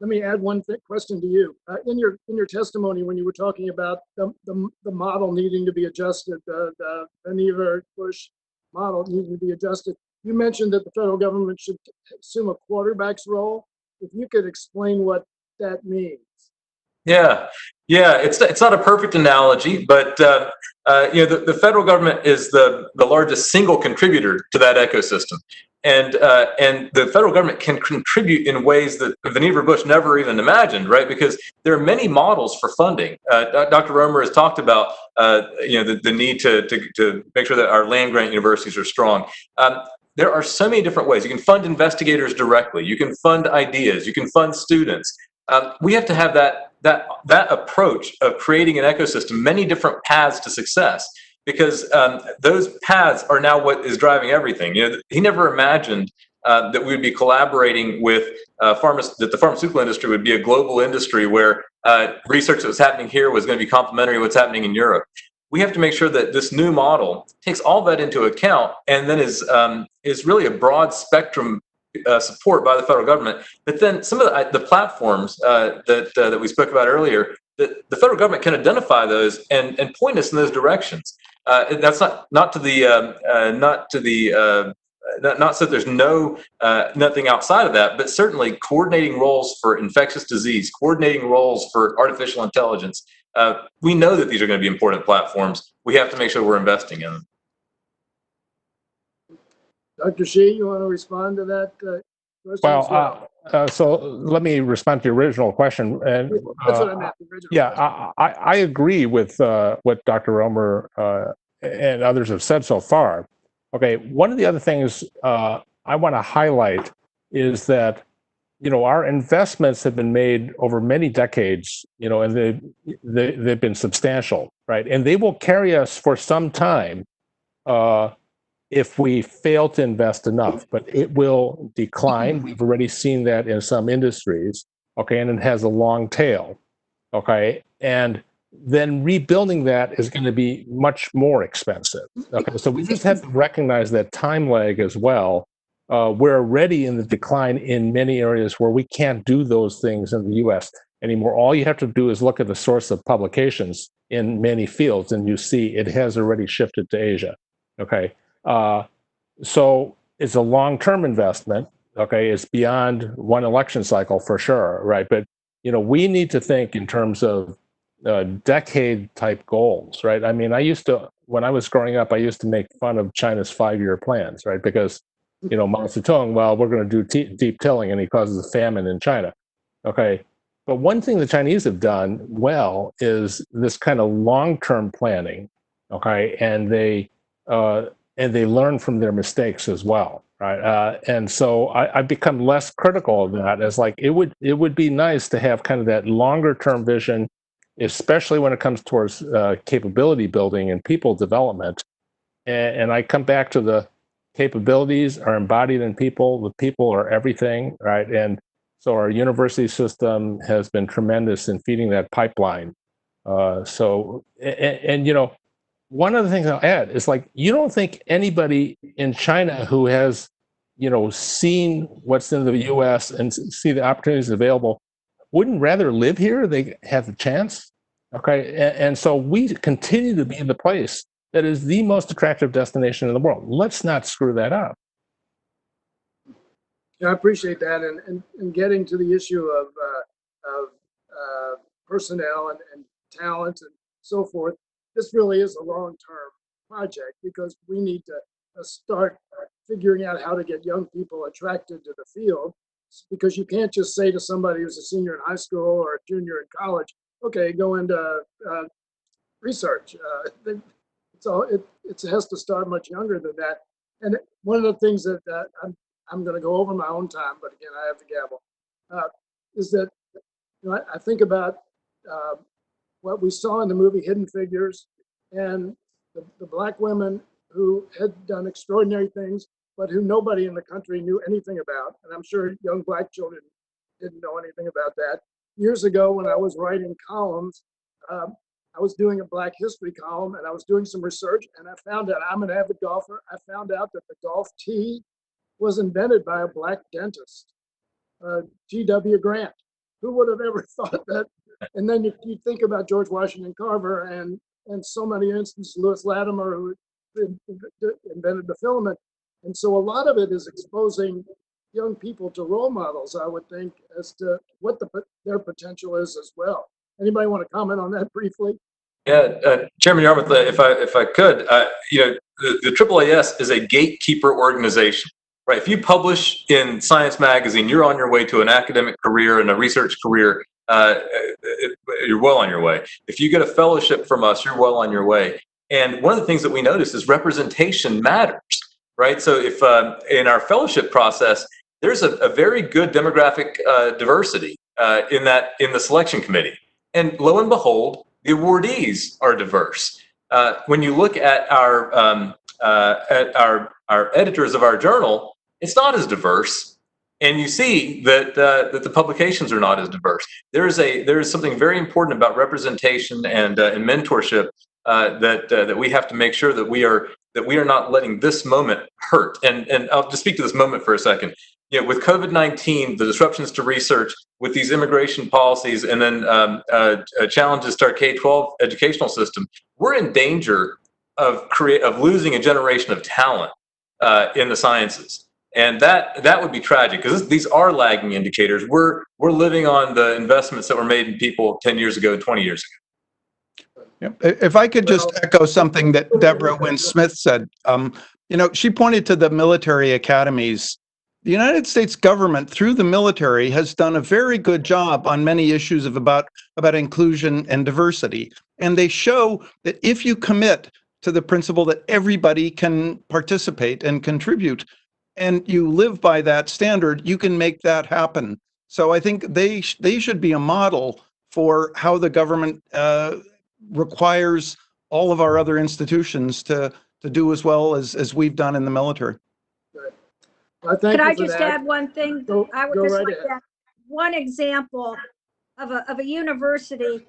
let me add one question to you. In your testimony, when you were talking about the model needing to be adjusted, the Vannevar-Bush model needing to be adjusted, you mentioned that the federal government should assume a quarterback's role. If you could explain what that means.
Yeah, it's not a perfect analogy, but the federal government is the largest single contributor to that ecosystem, and the federal government can contribute in ways that Vannevar-Bush never even imagined, right? Because there are many models for funding. Dr. Romer has talked about the need to make sure that our land grant universities are strong. There are so many different ways. You can fund investigators directly. You can fund ideas. You can fund students. We have to have that approach of creating an ecosystem, many different paths to success, because those paths are now what is driving everything. He never imagined that we would be collaborating with that the pharmaceutical industry would be a global industry where research that was happening here was going to be complementary to what's happening in Europe. We have to make sure that this new model takes all that into account and then is really a broad spectrum support by the federal government. But then some of the platforms that we spoke about earlier, the federal government can identify those and point us in those directions. That's not so that there's nothing outside of that, but certainly coordinating roles for infectious disease, coordinating roles for artificial intelligence. We know that these are going to be important platforms. We have to make sure we're investing in them.
Dr. Shi, you want to respond to that question?
Well, so let me respond to your original question. And
that's what I meant.
I agree with what Dr. Romer and others have said so far. Okay, one of the other things I want to highlight is that our investments have been made over many decades, and they've been substantial, right? And they will carry us for some time if we fail to invest enough, but it will decline. We've already seen that in some industries, okay, and it has a long tail, okay? And then rebuilding that is going to be much more expensive, okay? So we just have to recognize that time lag as well. We're already in the decline in many areas where we can't do those things in the US anymore. All you have to do is look at the source of publications in many fields, and you see it has already shifted to Asia. Okay. So it's a long-term investment. Okay. It's beyond one election cycle for sure. Right. But, we need to think in terms of decade type goals. Right. I mean, when I was growing up, I used to make fun of China's 5-year plans. Right. Because, Mao Zedong, well, we're going to do deep tilling and he causes a famine in China. Okay. But one thing the Chinese have done well is this kind of long-term planning. Okay. And they learn from their mistakes as well, right? And so I've become less critical of that. As like it would be nice to have kind of that longer term vision, especially when it comes towards capability building and people development. And I come back to the capabilities are embodied in people. The people are everything, right? And so our university system has been tremendous in feeding that pipeline. One of the things I'll add is like, you don't think anybody in China who has, seen what's in the US and see the opportunities available wouldn't rather live here? They have the chance. Okay. And so we continue to be in the place that is the most attractive destination in the world. Let's not screw that up.
I appreciate that. And getting to the issue of personnel and talent and so forth, this really is a long-term project because we need to start figuring out how to get young people attracted to the field, because you can't just say to somebody who's a senior in high school or a junior in college, okay, go into research. It has to start much younger than that. And one of the things that I'm going to go over my own time, but again, I have the gavel, is that I think about what we saw in the movie Hidden Figures and the Black women who had done extraordinary things, but who nobody in the country knew anything about. And I'm sure young Black children didn't know anything about that. Years ago, when I was writing columns, I was doing a Black history column and I was doing some research, and I found out, I'm an avid golfer, I found out that the golf tee was invented by a Black dentist, G.W. Grant. Who would have ever thought that? And then you think about George Washington Carver and so many instances, Lewis Latimer, who invented the filament. And so a lot of it is exposing young people to role models, I would think, as to what their potential is as well. Anybody want to comment on that briefly?
Yeah, Chairman Yarmouth, if I could, the AAAS is a gatekeeper organization, right? If you publish in Science Magazine, you're on your way to an academic career and a research career. You're well on your way. If you get a fellowship from us, you're well on your way. And one of the things that we notice is representation matters, right? So if in our fellowship process, there's a very good demographic diversity in the selection committee, and lo and behold, the awardees are diverse. When you look at our editors of our journal, it's not as diverse, and you see that the publications are not as diverse. There is something very important about representation and mentorship that we have to make sure that we are not letting this moment hurt. And I'll just speak to this moment for a second. With COVID-19, the disruptions to research, with these immigration policies, and then challenges to our K-12 educational system, we're in danger of losing a generation of talent in the sciences, and that would be tragic because these are lagging indicators. We're living on the investments that were made in people 10 years ago, 20 years ago.
If I could just echo something that Deborah Wynn Smith said, she pointed to the military academies. The United States government, through the military, has done a very good job on many issues about inclusion and diversity. And they show that if you commit to the principle that everybody can participate and contribute, and you live by that standard, you can make that happen. So I think they should be a model for how the government requires all of our other institutions to do as well as we've done in the military.
Could I just add one thing? I would
go
just
right
like
ahead.
that. One example of a university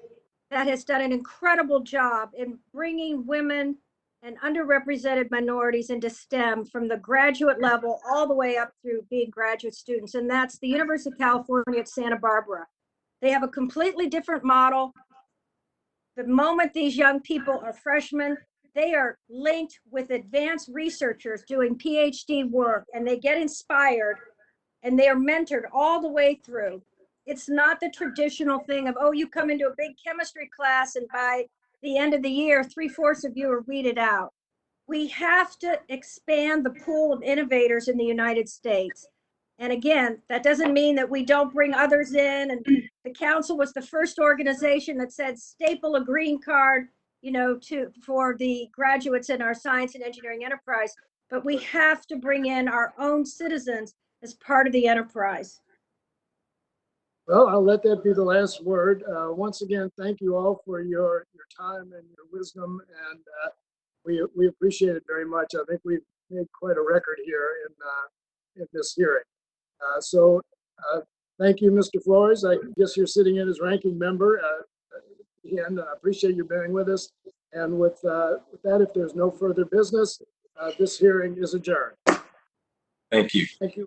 that has done an incredible job in bringing women and underrepresented minorities into STEM from the graduate level all the way up through being graduate students, and that's the University of California at Santa Barbara. They have a completely different model. The moment these young people are freshmen, they are linked with advanced researchers doing PhD work, and they get inspired and they are mentored all the way through. It's not the traditional thing of, oh, you come into a big chemistry class and by the end of the year, 3/4 of you are weeded out. We have to expand the pool of innovators in the United States. And again, that doesn't mean that we don't bring others in. And the council was the first organization that said staple a green card, for the graduates in our science and engineering enterprise. But we have to bring in our own citizens as part of the enterprise.
Well, I'll let that be the last word. Once again, thank you all for your time and your wisdom, and we appreciate it very much. I think we've made quite a record here in this hearing. So thank you, Mr. Flores. I guess you're sitting in as ranking member. Again, I appreciate you being with us. And with that, if there's no further business, this hearing is adjourned.
Thank you.
Thank you.